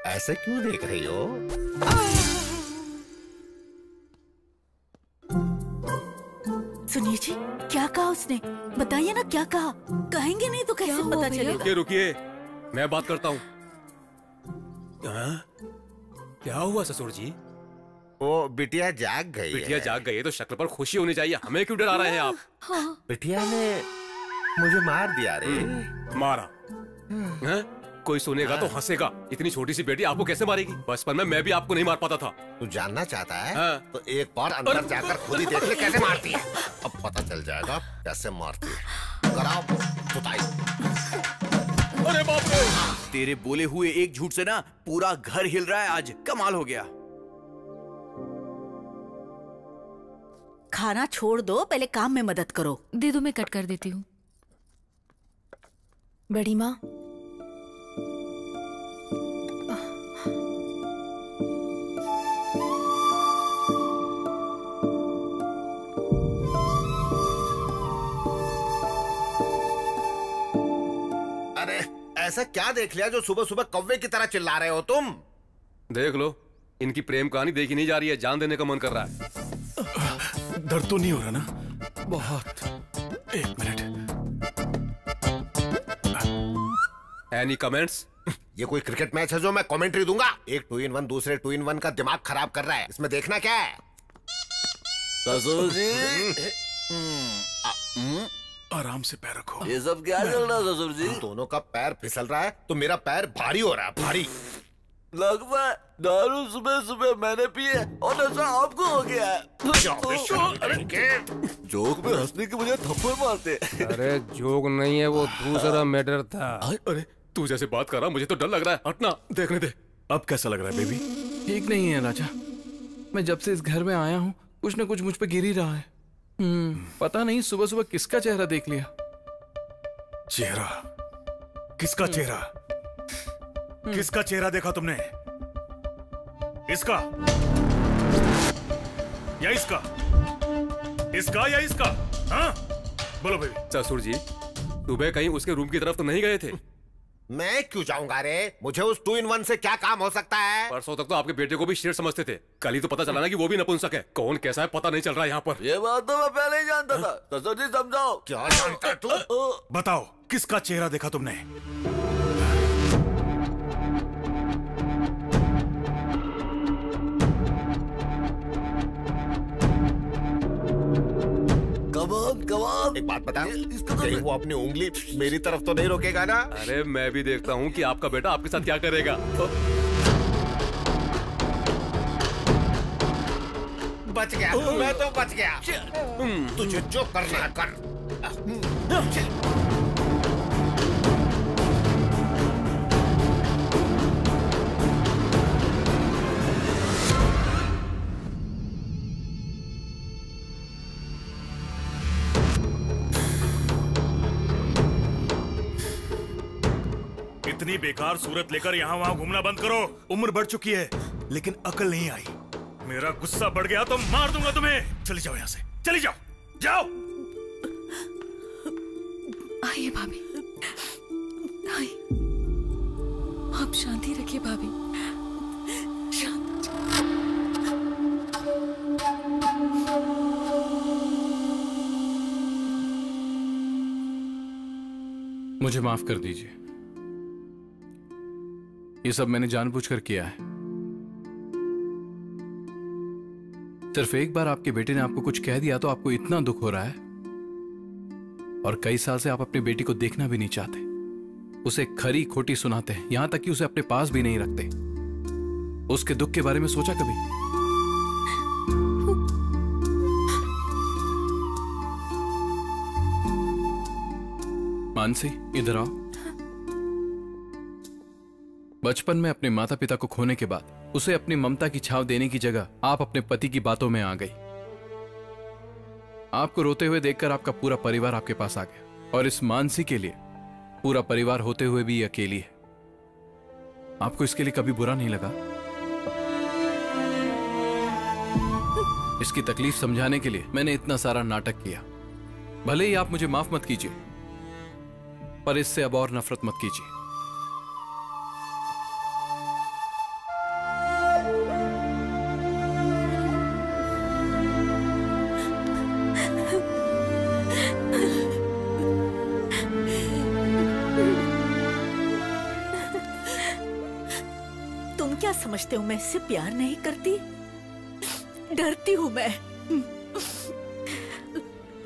ऐसे क्यों देख रही हो? सुनिए जी, क्या कहा उसने? बताइए ना क्या कहा। कहेंगे नहीं तो कैसे पता चलेगा? रुकिए रुकिए, मैं बात करता हूँ। क्या हुआ ससुर जी? वो बिटिया जाग गई। बिटिया जाग गई है तो शक्ल पर खुशी होनी चाहिए। हमें क्यों डरा रहे हैं आप? हाँ। बिटिया ने मुझे मार दिया रे। मारा? कोई सुनेगा तो हंसेगा। इतनी छोटी सी बेटी आपको कैसे मारेगी? बचपन में मैं भी आपको नहीं मार पाता था। तू जानना चाहता है? तो एक बार अंदर जाकर खुद ही देख ले कैसे मारती है। अब पता चल जाएगा कैसे मारती है। कराओ जुताई। अरे बाप रे! तेरे बोले हुए एक झूठ से ना पूरा घर हिल रहा है आज। कमाल हो गया। खाना छोड़ दो, पहले काम में मदद करो। दे दो, मैं कट कर देती हूँ। बड़ी माँ, अरे ऐसा क्या देख लिया जो सुबह सुबह कौवे की तरह चिल्ला रहे हो तुम? देख लो, इनकी प्रेम कहानी देखी नहीं जा रही है। जान देने का मन कर रहा है। दर्द तो नहीं हो रहा ना? बहुत। एक मिनट। Any comments? ये कोई क्रिकेट मैच है जो मैं कमेंट्री दूंगा? एक 2-in-1 दूसरे 2-in-1 का दिमाग खराब कर रहा है। इसमें देखना क्या है? ससुर जी, आराम से पैर रखो। ये सब क्या चल रहा है ससुर जी? दोनों का पैर फिसल रहा है तो मेरा पैर भारी हो रहा है। भारी लगता है दारू सुबह सुबह मैंने पी है और नशा आपको हो गया है। जोक में हंसने की मुझे थप्पड़ मारते। अरे जोक नहीं है, वो दूसरा मैटर था। अरे तू जैसे बात कर रहा, मुझे तो डर लग रहा है। हटना, देखने दे। अब कैसा लग रहा है बेबी? ठीक नहीं है राजा। मैं जब से इस घर में आया हूँ कुछ न कुछ मुझ पे गिर ही रहा है। पता नहीं सुबह सुबह किसका चेहरा देख लिया। चेहरा? किसका चेहरा? किसका चेहरा देखा तुमने? इसका या इसका? इसका या इसका? हाँ बोलो बेबी। ससुर जी, सुबह कहीं उसके रूम की तरफ तो नहीं गए थे? मैं क्यों जाऊंगा रे? मुझे उस 2-in-1 से क्या काम हो सकता है? परसों तक तो आपके बेटे को भी शेर समझते थे। कल ही तो पता चला ना कि वो भी नपुंसक है। कौन कैसा है पता नहीं चल रहा है यहाँ पर। ये बात तो मैं पहले ही जानता था। ससुर जी समझाओ। क्या जानता है तू? बताओ किसका चेहरा देखा तुमने? कमाल। एक बात बता, कहीं वो अपनी उंगली मेरी तरफ तो नहीं रोकेगा ना? अरे मैं भी देखता हूँ कि आपका बेटा आपके साथ क्या करेगा। बच गया, मैं तो बच गया। तुझे जो करना है कर। इतनी बेकार सूरत लेकर यहाँ वहाँ घूमना बंद करो। उम्र बढ़ चुकी है लेकिन अकल नहीं आई। मेरा गुस्सा बढ़ गया तो मार दूंगा तुम्हें। चले जाओ यहाँ से, चले जाओ, जाओ। आइए भाभी, आइए। आप शांति रखिए भाभी, शांत। मुझे माफ कर दीजिए। ये सब मैंने जानबूझकर किया है। सिर्फ एक बार आपके बेटे ने आपको कुछ कह दिया तो आपको इतना दुख हो रहा है, और कई साल से आप अपनी बेटी को देखना भी नहीं चाहते। उसे खरी खोटी सुनाते हैं, यहां तक कि उसे अपने पास भी नहीं रखते। उसके दुख के बारे में सोचा कभी? मानसी, इधर आओ। बचपन में अपने माता पिता को खोने के बाद उसे अपनी ममता की छाव देने की जगह आप अपने पति की बातों में आ गई। आपको रोते हुए देखकर आपका पूरा परिवार आपके पास आ गया, और इस मानसी के लिए पूरा परिवार होते हुए भी ये अकेली है। आपको इसके लिए कभी बुरा नहीं लगा? इसकी तकलीफ समझाने के लिए मैंने इतना सारा नाटक किया। भले ही आप मुझे माफ मत कीजिए, पर इससे अब और नफरत मत कीजिए। तुम क्या समझते हो मैं इससे प्यार नहीं करती? डरती हूँ मैं।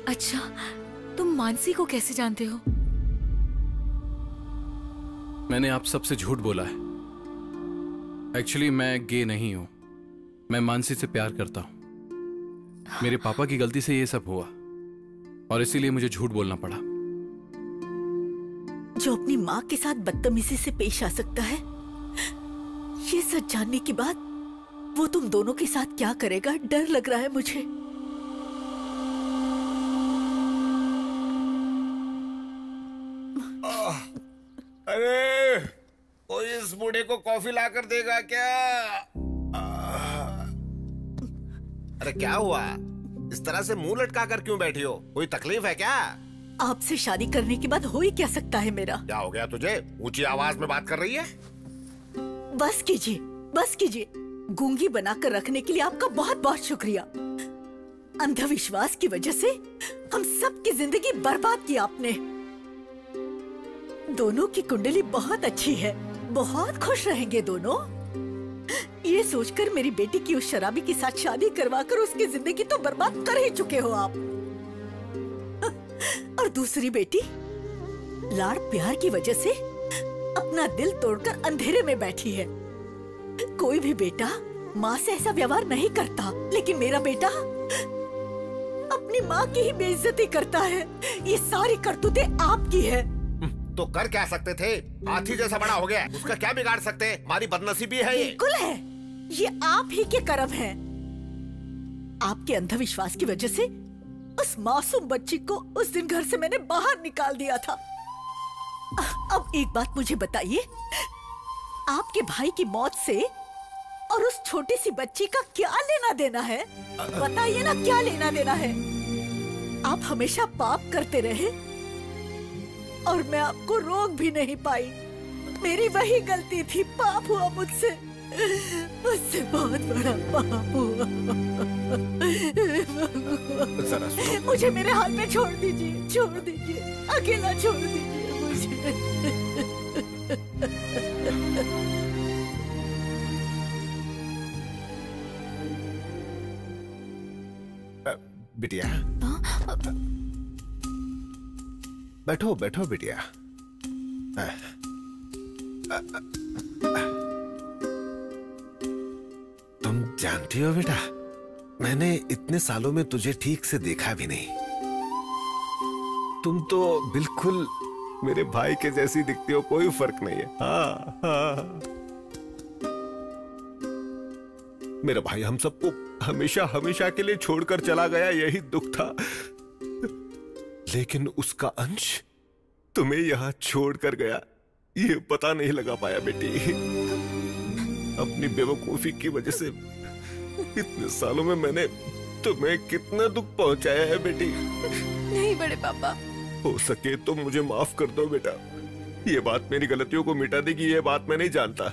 अच्छा, तुम मानसी को कैसे जानते हो? मैंने आप सबसे झूठ बोला है। एक्चुअली मैं गे नहीं हूं। मैं मानसी से प्यार करता हूं। मेरे पापा की गलती से ये सब हुआ और इसीलिए मुझे झूठ बोलना पड़ा। जो अपनी माँ के साथ बदतमीजी से पेश आ सकता है, ये सच जानने के बाद वो तुम दोनों के साथ क्या करेगा, डर लग रहा है मुझे। अरे कोई इस बूढ़े को कॉफी लाकर देगा क्या? अरे क्या हुआ? इस तरह से मुंह लटका कर क्यों बैठी हो? कोई तकलीफ है क्या? आपसे शादी करने के बाद हो ही क्या सकता है मेरा? क्या हो गया तुझे? ऊंची आवाज में बात कर रही है। बस कीजिए, बस कीजिए। गूंगी बनाकर रखने के लिए आपका बहुत बहुत शुक्रिया। अंधविश्वास की वजह से हम सबकी जिंदगी बर्बाद की आपने। दोनों की कुंडली बहुत अच्छी है, बहुत खुश रहेंगे दोनों। ये सोचकर मेरी बेटी की उस शराबी के साथ शादी करवाकर उसकी जिंदगी तो बर्बाद कर ही चुके हो आप। और दूसरी बेटी लाड़ प्यार की वजह से अपना दिल तोड़कर अंधेरे में बैठी है। कोई भी बेटा माँ से ऐसा व्यवहार नहीं करता, लेकिन मेरा बेटा अपनी माँ की ही बेइज्जती करता है। ये सारी करतूतें आपकी है। तो कर क्या सकते थे? हाथी जैसा बड़ा हो गया, उसका क्या बिगाड़ सकते? हमारी बदनसीबी है ये। बिल्कुल है, ये आप ही के कर्म है। आपके अंधविश्वास की वजह से उस मासूम बच्ची को उस दिन घर से मैंने बाहर निकाल दिया था। अब एक बात मुझे बताइए, आपके भाई की मौत से और उस छोटी सी बच्ची का क्या लेना देना है? बताइए ना, क्या लेना देना है? आप हमेशा पाप करते रहे और मैं आपको रोक भी नहीं पाई। मेरी वही गलती थी, पाप हुआ मुझसे, मुझसे बहुत बड़ा पाप हुआ। मुझे मेरे हाथ में छोड़ दीजिए, छोड़ दीजिए, अकेला छोड़ दीजिए मुझे। बिटिया, बैठो बैठो बिटिया। तुम जानती हो बेटा, मैंने इतने सालों में तुझे ठीक से देखा भी नहीं। तुम तो बिल्कुल मेरे भाई के जैसी दिखती हो, कोई फर्क नहीं है। हाँ, हाँ। मेरा भाई हम सबको हमेशा हमेशा के लिए छोड़कर चला गया, यही दुख था। लेकिन उसका अंश तुम्हें यहाँ छोड़कर गया, ये पता नहीं लगा पाया बेटी। अपनी बेवकूफी की वजह से इतने सालों में मैंने तुम्हें कितना दुख पहुंचाया है बेटी। नहीं बड़े पापा, हो सके तो मुझे माफ कर दो बेटा। ये बात मेरी गलतियों को मिटा देगी, ये बात मैं नहीं जानता,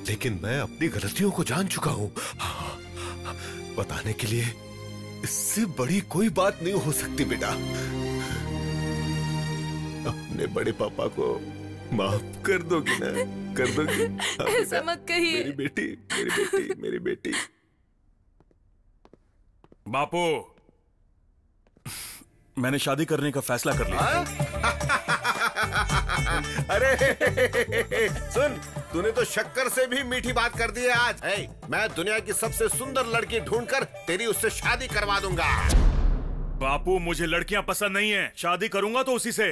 लेकिन मैं अपनी गलतियों को जान चुका हूँ। बताने के लिए इससे बड़ी कोई बात नहीं हो सकती बेटा। अपने बड़े पापा को माफ कर दोगी ना? कर दोगी? ऐसा मत कहिए। मेरी बेटी, मेरी बेटी, मेरी बेटी। बापू, मैंने शादी करने का फैसला कर लिया। अरे सुन, तूने तो शक्कर से भी मीठी बात कर दी है आज। मैं दुनिया की सबसे सुंदर लड़की ढूंढकर तेरी उससे शादी करवा दूंगा। बापू, मुझे लड़कियां पसंद नहीं है, शादी करूंगा तो उसी से।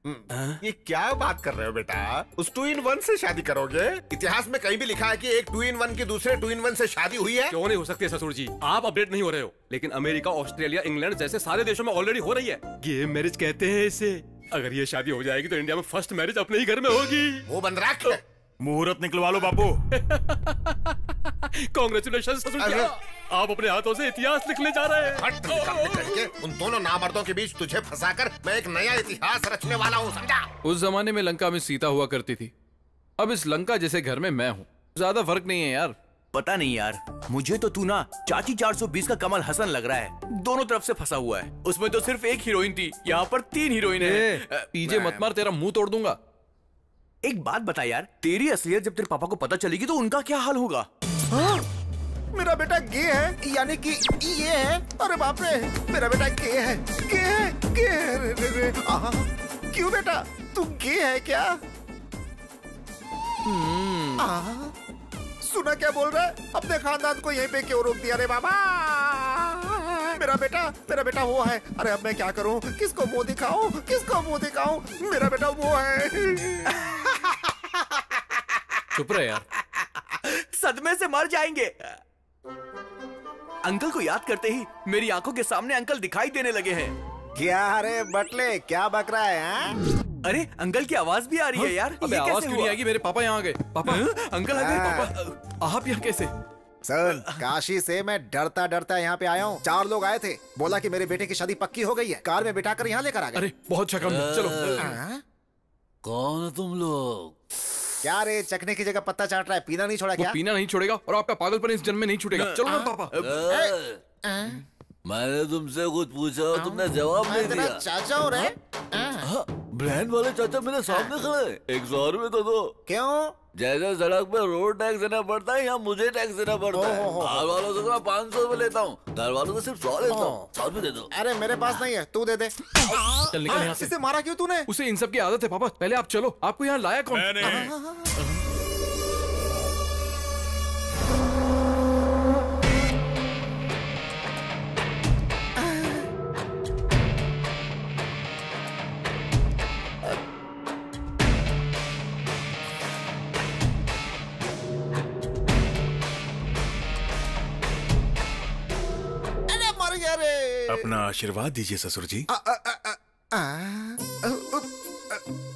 ये क्या बात कर रहे हो बेटा? उस 2-in-1 से शादी करोगे? इतिहास में कहीं भी लिखा है कि एक 2-in-1 की दूसरे 2-in-1 से शादी हुई है? क्यों नहीं हो सकती ससुर जी? आप अपडेट नहीं हो रहे हो, लेकिन अमेरिका, ऑस्ट्रेलिया, इंग्लैंड जैसे सारे देशों में ऑलरेडी हो रही है। गे मैरिज कहते हैं इसे। अगर ये शादी हो जाएगी तो इंडिया में फर्स्ट मैरिज अपने ही घर में होगी। वो बंद रख। मुहूर्त निकलवा लो बापू। कांग्रेचुलेशन ससुर जी, आप अपने हाथों से इतिहास लिखने जा रहे हैं। हट निकालने करके उन दोनों नामर्दों के बीच तुझे फंसाकर मैं एक नया इतिहास रचने वाला हूँ, समझा? उस जमाने में लंका में सीता हुआ करती थी, अब इस लंका जैसे घर में मैं हूँ। ज्यादा फर्क नहीं है यार। पता नहीं यार, मुझे तो तू ना चाची 420 का कमल हसन लग रहा है। दोनों तरफ से फंसा हुआ है। उसमें तो सिर्फ एक हीरोइन थी, यहाँ पर 3 हीरोइन है। पीछे मत मार, तेरा मुंह तोड़ दूंगा। एक बात बता यार, तेरी असलियत जब तेरे पापा को पता चलेगी तो उनका क्या हाल होगा? मेरा बेटा गे है, यानी कि ये है। अरे बाप रे, मेरा बेटा गे है, गे है, गे है। क्यों बेटा, तू गे है क्या? सुना क्या बोल रहा है? अपने खानदान को यहीं पे क्यों रोक दिया रे बाबा? मेरा बेटा वो है। अरे अब मैं क्या करूं? किसको मुंह दिखाऊं? किसको मुंह दिखाऊं? मेरा बेटा वो है। चुप रहे यार, सदमे से मर जाएंगे। अंकल को याद करते ही मेरी आंखों के सामने अंकल दिखाई देने लगे हैं। क्या रे बटले, क्या बक रहा है? अरे अंकल की आवाज भी आ रही है यार। अबे आवाज क्यों नहीं आएगी? मेरे पापा यहाँ आ गए। पापा, अंकल आ गए। पापा, आप यहाँ कैसे? सर, काशी से मैं डरता डरता यहाँ पे आया हूँ। 4 लोग आए थे, बोला कि मेरे बेटे की शादी पक्की हो गई है, कार में बिठाकर यहाँ लेकर आ गए। अरे बहुत अच्छा काम है, चलो। कौन तुम लोग? क्या रे, चखने की जगह पत्ता चाट रहा है? पीना नहीं छोड़ा क्या? पीना नहीं छोड़ेगा और आपका पागलपन इस जन्म में नहीं छूटेगा। चलो ना पापा। मैंने तुमसे कुछ पूछा, तुमने जवाब नहीं दिया। चाचा हो रहे? ब्रांड वाले चाचा मेरे सामने खड़े। 100 रुपए तो दो। क्यों? जैसे सड़क पे रोड टैक्स देना पड़ता है, यहाँ मुझे टैक्स देना पड़ता है। घर वालों से मैं 500 रुपए लेता हूँ, घर वालों से सिर्फ 100 लेता हूँ। 100 रुपए दे दो। अरे मेरे पास नहीं है, तू दे दे। चल निकल यहाँ से। इसे मारा क्यों तूने? उसे इन सब की आदत है पापा। पहले आप चलो, आपको यहाँ लाया कौन? अपना आशीर्वाद दीजिए ससुर जी।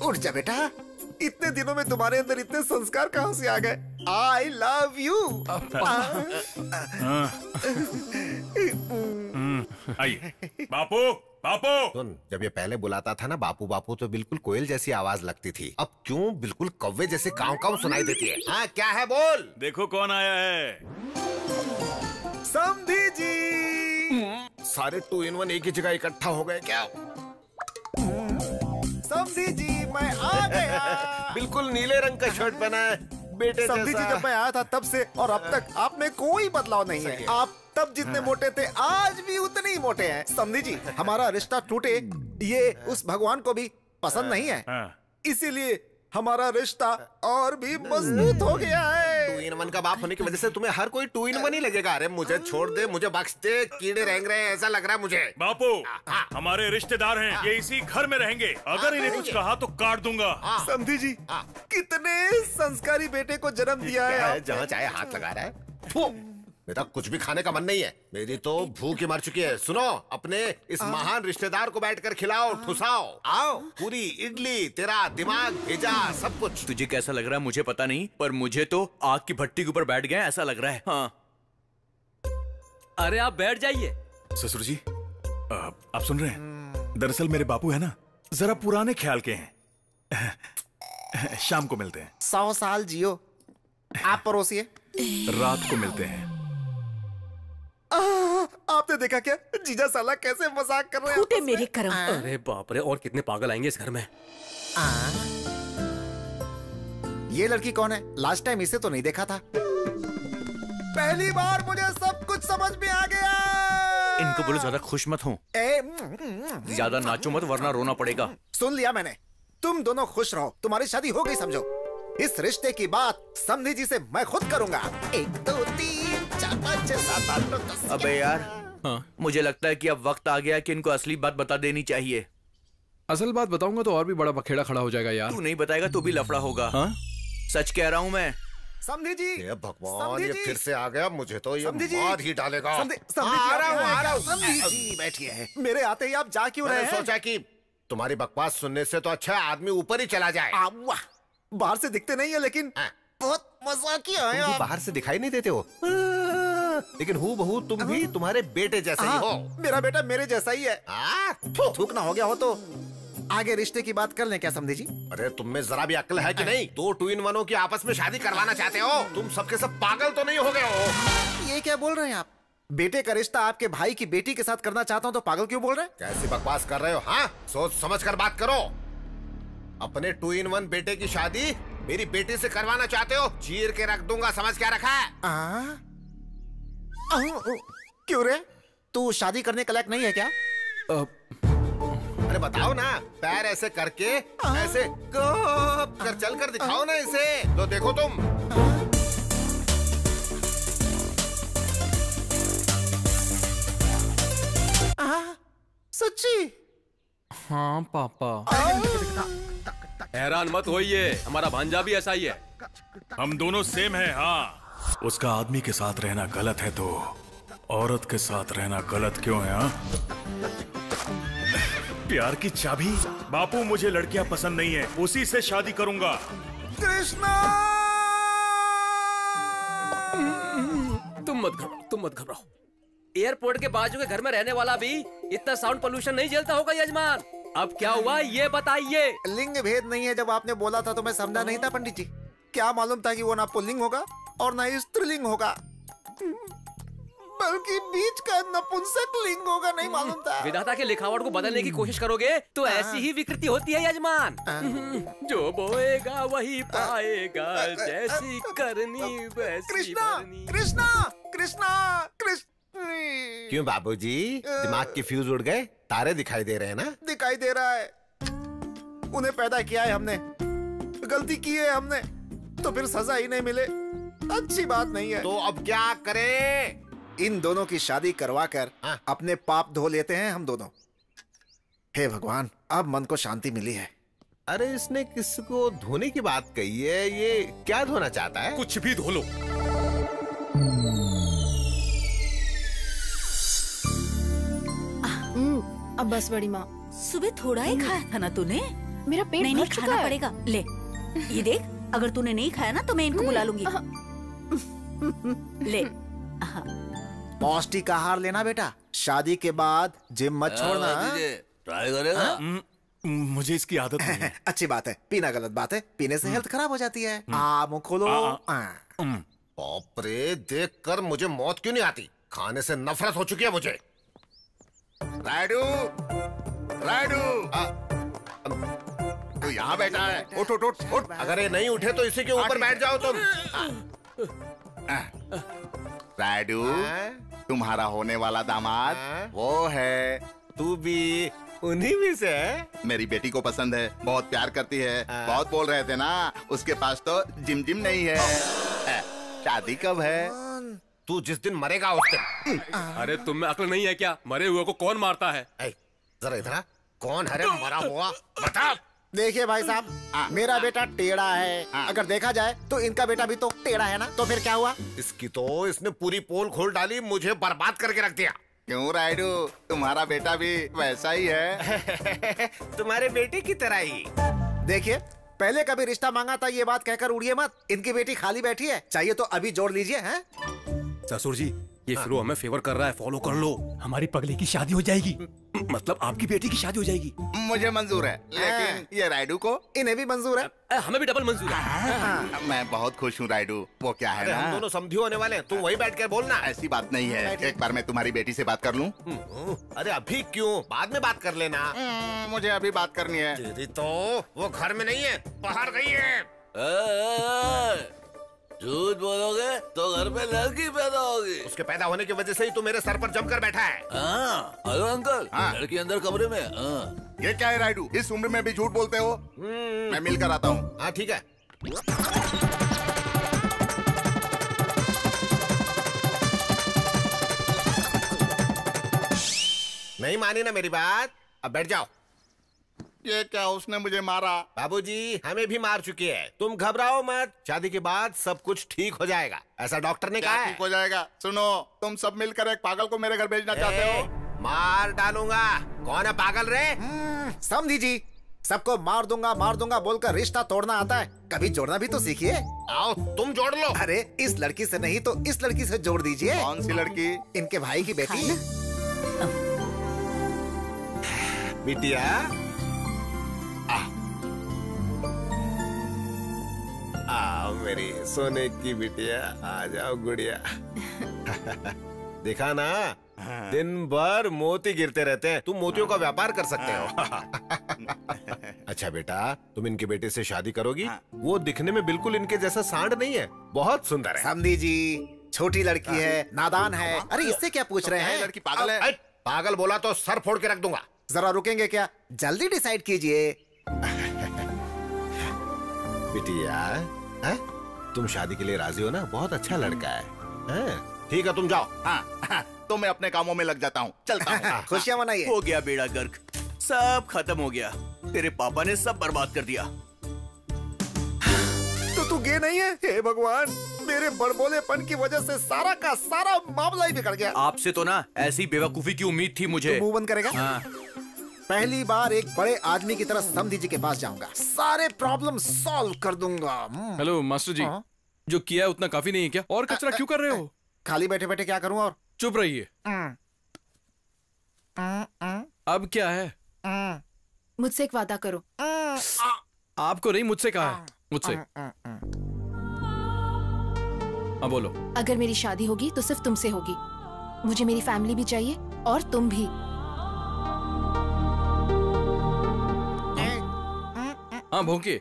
उठ जा बेटा, इतने दिनों में तुम्हारे अंदर इतने संस्कार कहाँ से आ गए? I love you. आइए बापू। बापू सुन, जब ये पहले बुलाता था ना बापू बापू, तो बिल्कुल कोयल जैसी आवाज लगती थी। अब क्यों बिल्कुल कौवे जैसे काव काव सुनाई देती है? हाँ क्या है बोल। देखो कौन आया है। समधी जी। सारे 2 in 1 एक ही जगह इकट्ठा हो गए क्या? समधी जी, मैं आ गया। बिल्कुल नीले रंग का शर्ट पहना है बेटे जैसा। समधी जी, जब मैं आया था तब से और अब तक आप में कोई बदलाव नहीं है। आप तब जितने मोटे थे आज भी उतने ही मोटे हैं। समधी जी, हमारा रिश्ता टूटे ये उस भगवान को भी पसंद नहीं है, इसीलिए हमारा रिश्ता और भी मजबूत हो गया है। 2 in 1 का बाप होने की वजह से तुम्हें हर कोई 2 in 1 ही लगेगा। अरे मुझे छोड़ दे, मुझे बख्श दे, कीड़े रेंग रहे हैं ऐसा लग रहा है मुझे। बापू, हमारे रिश्तेदार हैं, ये इसी घर में रहेंगे। अगर इन्हें कुछ कहा तो काट दूंगा। समधी जी, कितने संस्कारी बेटे को जन्म दिया है। जहाँ चाहे हाथ लगा रहा है। बेटा कुछ भी खाने का मन नहीं है, मेरी तो भूख ही मर चुकी है। सुनो, अपने इस महान रिश्तेदार को बैठकर खिलाओ, ठुसाओ। आओ, पूरी इडली, तेरा दिमाग भेजा, सब कुछ। तुझे कैसा लग रहा है मुझे पता नहीं, पर मुझे तो आग की भट्टी के ऊपर बैठ गए ऐसा लग रहा है। हाँ। अरे आप बैठ जाइए। ससुर जी, आप सुन रहे हैं? दरअसल मेरे बापू है ना, जरा पुराने ख्याल के हैं। शाम को मिलते हैं। 100 साल जियो। आप परोसिए। रात को मिलते हैं। आपने देखा क्या जीजा साला कैसे मजाक कर रहे हैं? फूटे मेरे कर्म। अरे बाप रे, और कितने पागल आएंगे इस घर में। ये लड़की कौन है? लास्ट टाइम इसे तो नहीं देखा था। पहली बार मुझे सब कुछ समझ में आ गया। इनको बोलो ज्यादा खुश मत हो, ज्यादा नाचो मत वरना रोना पड़ेगा। सुन लिया मैंने, तुम दोनों खुश रहो, तुम्हारी शादी हो गई समझो। इस रिश्ते की बात समधी जी से मैं खुद करूंगा। 1 2 3 4 5 6 7 8 9 10। अबे यार, मुझे लगता है कि अब वक्त आ गया कि इनको असली बात बता देनी चाहिए। असल बात बताऊंगा तो और भी बड़ा बखेड़ा खड़ा हो जाएगा यार। तू नहीं बताएगा तो भी लफड़ा होगा। हाँ? सच कह रहा हूँ मैं। समधी जी, ये भगवान, ये फिर से आ गया। मुझे तो ये मार ही डालेगा। समधी जी बैठिए। मेरे आते ही आप जा क्यों रहे हैं? सोचा कि तुम्हारी बकवास सुनने से तो अच्छा आदमी ऊपर ही चला जाए। वाह, बाहर से दिखते नहीं है लेकिन बहुत मजाकिया है तुम भी आप। बाहर से दिखाई नहीं देते हो, लेकिन हूबहू तुम भी तुम्हारे बेटे जैसे ही हो। मेरा बेटा मेरे जैसा ही है। थूक ना हो गया हो तो आगे रिश्ते की बात कर लें क्या समझे जी? अरे तुम में जरा भी अक्ल है कि नहीं? दो ट्विन वनों की आपस में शादी करवाना चाहते हो? तुम सबके सब पागल तो नहीं हो गए हो? ये क्या बोल रहे हैं आप? बेटे का रिश्ता आपके भाई की बेटी के साथ करना चाहता हूँ तो पागल क्यों बोल रहे हैं? कैसी बकवास कर रहे हो? हाँ, सोच समझ कर बात करो। अपने 2 in 1 बेटे की शादी मेरी बेटी से करवाना चाहते हो? चीर के रख दूंगा, समझ क्या रखा है? क्यों रे, तू शादी करने के लायक नहीं है क्या? अरे बताओ ना, पैर ऐसे करके ऐसे कर चल कर दिखाओ ना इसे, तो देखो तुम। सच्ची? हाँ पापा। हैरान मत होइए, हमारा भांजा भी ऐसा ही है। हम दोनों सेम है। हाँ, उसका आदमी के साथ रहना गलत है तो औरत के साथ रहना गलत क्यों है? हाँ, प्यार की चाबी। बापू, मुझे लड़कियां पसंद नहीं है, उसी से शादी करूंगा। कृष्णा, तुम मत घबराओ। एयरपोर्ट के बाजू के घर में रहने वाला भी इतना साउंड पोल्यूशन नहीं झेलता होगा यजमान। अब क्या हुआ ये बताइए। लिंग भेद नहीं है, जब आपने बोला था तो मैं समझा नहीं था पंडित जी। क्या मालूम था कि वो ना पुल्लिंग होगा और ना ही स्त्रीलिंग होगा, बल्कि बीच का नपुंसक लिंग होगा, नहीं मालूम था। विधाता के लिखावट को बदलने की कोशिश करोगे तो ऐसी ही विकृति होती है यजमान। जो बोएगा वही पाएगा, जैसी करनी वैसी कृष्णा, कृष्णा, कृष्णा, कृष्ण। क्यों बाबूजी, दिमाग के फ्यूज उड़ गए? तारे दिखाई दे रहे हैं ना? दिखाई दे रहा है। उन्हें पैदा किया है हमने, गलती की है हमने, तो फिर सजा ही नहीं मिले अच्छी बात नहीं है। तो अब क्या करें? इन दोनों की शादी करवाकर अपने पाप धो लेते हैं हम दोनों। हे भगवान, अब मन को शांति मिली है। अरे इसने किसको धोने की बात कही है? ये क्या धोना चाहता है? कुछ भी धो लो। अब बस बड़ी माँ। सुबह थोड़ा ही खाया था ना तूने? मेरा पेट नहीं भर नहीं चुका खाना है। पड़ेगा। ले ये देख, अगर तूने नहीं खाया ना तो मैं इनको बुला लूंगी। ले पौष्टिक आहार लेना बेटा, शादी के बाद जिम मत छोड़ना। ट्राई करेगा? मुझे इसकी आदत नहीं है। अच्छी बात है, पीना गलत बात है, पीने से हेल्थ खराब हो जाती है। मुंह खोलो। बाप रे, देख कर मुझे मौत क्यों नहीं आती? खाने से नफरत हो चुकी है मुझे। राइडू, राइडू, तू यहाँ बैठा है? उठ उठ उठ उठ। अगर ये नहीं उठे तो इसी के ऊपर बैठ जाओ तुम। राइडू, तुम्हारा होने वाला दामाद वो है। तू भी उन्हीं में से है? मेरी बेटी को पसंद है, बहुत प्यार करती है। बहुत बोल रहे थे ना, उसके पास तो जिम जिम नहीं है। शादी कब है? तू जिस दिन मरेगा उस दिन। अरे तुम में अक्ल नहीं है क्या? मरे हुए को कौन मारता है? जरा इधर, कौन है रे मरा हुआ? बता। देखिए भाई साहब, मेरा बेटा टेढ़ा है। अगर देखा जाए तो इनका बेटा भी तो टेढ़ा है ना, तो फिर क्या हुआ? इसकी तो इसने पूरी पोल खोल डाली, मुझे बर्बाद करके रख दिया। क्यों राइडू, तुम्हारा बेटा भी वैसा ही है। तुम्हारे बेटे की तरह ही। देखिए, पहले कभी रिश्ता मांगा था ये बात कहकर उड़िए मत। इनकी बेटी खाली बैठी है, चाहिए तो अभी जोड़ लीजिए। हैं ससुर जी, ये फिरो हमें फेवर कर रहा है, फॉलो कर लो। हमारी पगली की शादी हो जाएगी, मतलब आपकी बेटी की शादी हो जाएगी। मुझे मंजूर है, लेकिन ये राइडू को? इन्हें भी मंजूर है। हमें भी डबल मंजूर है। मैं बहुत खुश हूँ राइडू। वो क्या है ना, हम दोनों समझी होने वाले हैं, तुम वही बैठ कर बोलना। ऐसी बात नहीं है, एक बार मैं तुम्हारी बेटी से बात कर लूँ? अरे अभी क्यों, बाद में बात कर लेना। मुझे अभी बात करनी है। तेरी तो वो घर में नहीं है, बाहर गई है। झूठ बोलोगे तो घर पे लड़की पैदा होगी। उसके पैदा होने की वजह से ही तू मेरे सर पर जमकर बैठा है। हेलो अंकल, लड़की अंदर कमरे में। ये क्या है राइडू, इस उम्र में भी झूठ बोलते हो? मैं मिलकर आता हूँ। हाँ ठीक है। नहीं मानी ना मेरी बात, अब बैठ जाओ। ये क्या, उसने मुझे मारा? बाबूजी हमें भी मार चुकी है, तुम घबराओ मत, शादी के बाद सब कुछ ठीक हो जाएगा, ऐसा डॉक्टर ने कहा है। ठीक हो जाएगा? सुनो, तुम सब मिलकर एक पागल को मेरे घर भेजना चाहते हो? मार डालूंगा। कौन है पागल रे? समझी जी, सबको मार दूंगा बोलकर रिश्ता तोड़ना आता है, कभी जोड़ना भी तो सीखिए। आओ तुम जोड़ लो। अरे इस लड़की से नहीं तो इस लड़की से जोड़ दीजिए। कौन सी लड़की? इनके भाई की बेटी। बिटिया आओ मेरी सोने की बिटिया, आ जाओ गुड़िया। देखा ना, दिन भर मोती गिरते रहते हैं, तुम मोतियों का व्यापार कर सकते हो। अच्छा बेटा, तुम इनके बेटे से शादी करोगी? वो दिखने में बिल्कुल इनके जैसा सांड नहीं है, बहुत सुंदर है। समझी जी, छोटी लड़की है, नादान है। अरे इससे क्या पूछ रहे हैं? लड़की पागल है। पागल बोला तो सर फोड़ के रख दूंगा। जरा रुकेंगे क्या? जल्दी डिसाइड कीजिए। बिटिया, तुम शादी के लिए राजी हो ना? बहुत अच्छा लड़का है। ठीक है, तुम जाओ। हाँ, तो मैं अपने कामों में लग जाता हूँ, चलता हूँ। खुशियाँ मनाइए। हो गया बेड़ा गर्क, सब खत्म हो गया। तेरे पापा ने सब बर्बाद कर दिया। तो तू गे नहीं है? हे भगवान, मेरे बड़बोलेपन की वजह से सारा का सारा मामला ही बिगड़ गया। आपसे तो ना ऐसी बेवकूफी की उम्मीद थी मुझे। तो मुंह बंद करेगा? हाँ। पहली बार एक बड़े आदमी की तरह समधी जी के पास जाऊंगा, सारे प्रॉब्लम सॉल्व कर दूंगा। हेलो मास्टर जी, जो किया है उतना काफी नहीं है क्या? और कचरा क्यों कर रहे हो? खाली बैठे बैठे क्या करूं? और चुप रहिए। अब क्या है? मुझसे एक वादा करो। आपको नहीं, मुझसे कहा है। मुझसे। हाँ बोलो। अगर मेरी शादी होगी तो सिर्फ तुमसे होगी। मुझे मेरी फैमिली भी चाहिए और तुम भी। हाँ भोंके।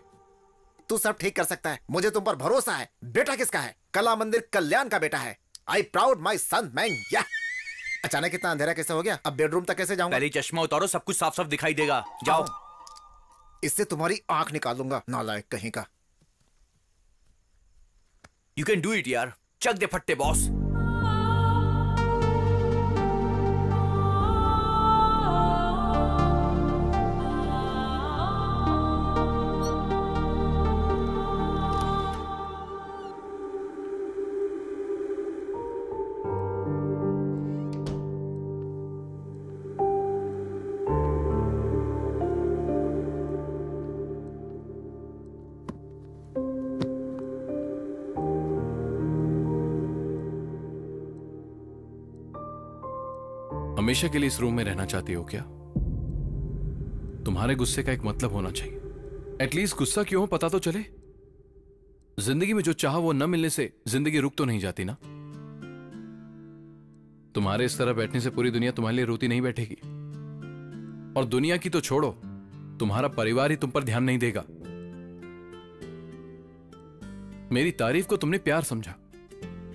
तू सब ठीक कर सकता है, मुझे तुम पर भरोसा है। बेटा किसका है? कला मंदिर कल्याण का बेटा है। I proud my son man. या अचानक इतना अंधेरा कैसे हो गया? अब बेडरूम तक कैसे जाऊंगा? पहले चश्मा उतारो, सब कुछ साफ साफ दिखाई देगा। जाओ। इससे तुम्हारी आंख निकालूंगा, नालायक कहीं का। यू कैन डू इट यार, चक दे फट्टे बॉस। हमेशा के लिए इस रूम में रहना चाहती हो क्या? तुम्हारे गुस्से का एक मतलब होना चाहिए। एटलीस्ट गुस्सा क्यों हो पता तो चले। जिंदगी में जो चाहा वो न मिलने से जिंदगी रुक तो नहीं जाती ना। तुम्हारे इस तरह बैठने से पूरी दुनिया तुम्हारे लिए रोती नहीं बैठेगी। और दुनिया की तो छोड़ो, तुम्हारा परिवार ही तुम पर ध्यान नहीं देगा। मेरी तारीफ को तुमने प्यार समझा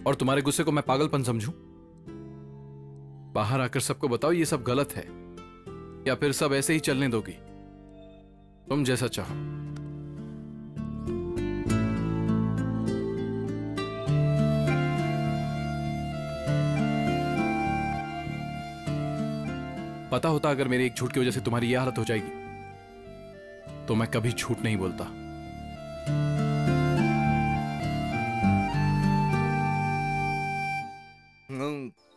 और तुम्हारे गुस्से को मैं पागलपन समझूं? बाहर आकर सबको बताओ ये सब गलत है, या फिर सब ऐसे ही चलने दोगी? तुम जैसा चाहो। पता होता अगर मेरी एक झूठ की वजह से तुम्हारी यह हालत हो जाएगी तो मैं कभी झूठ नहीं बोलता।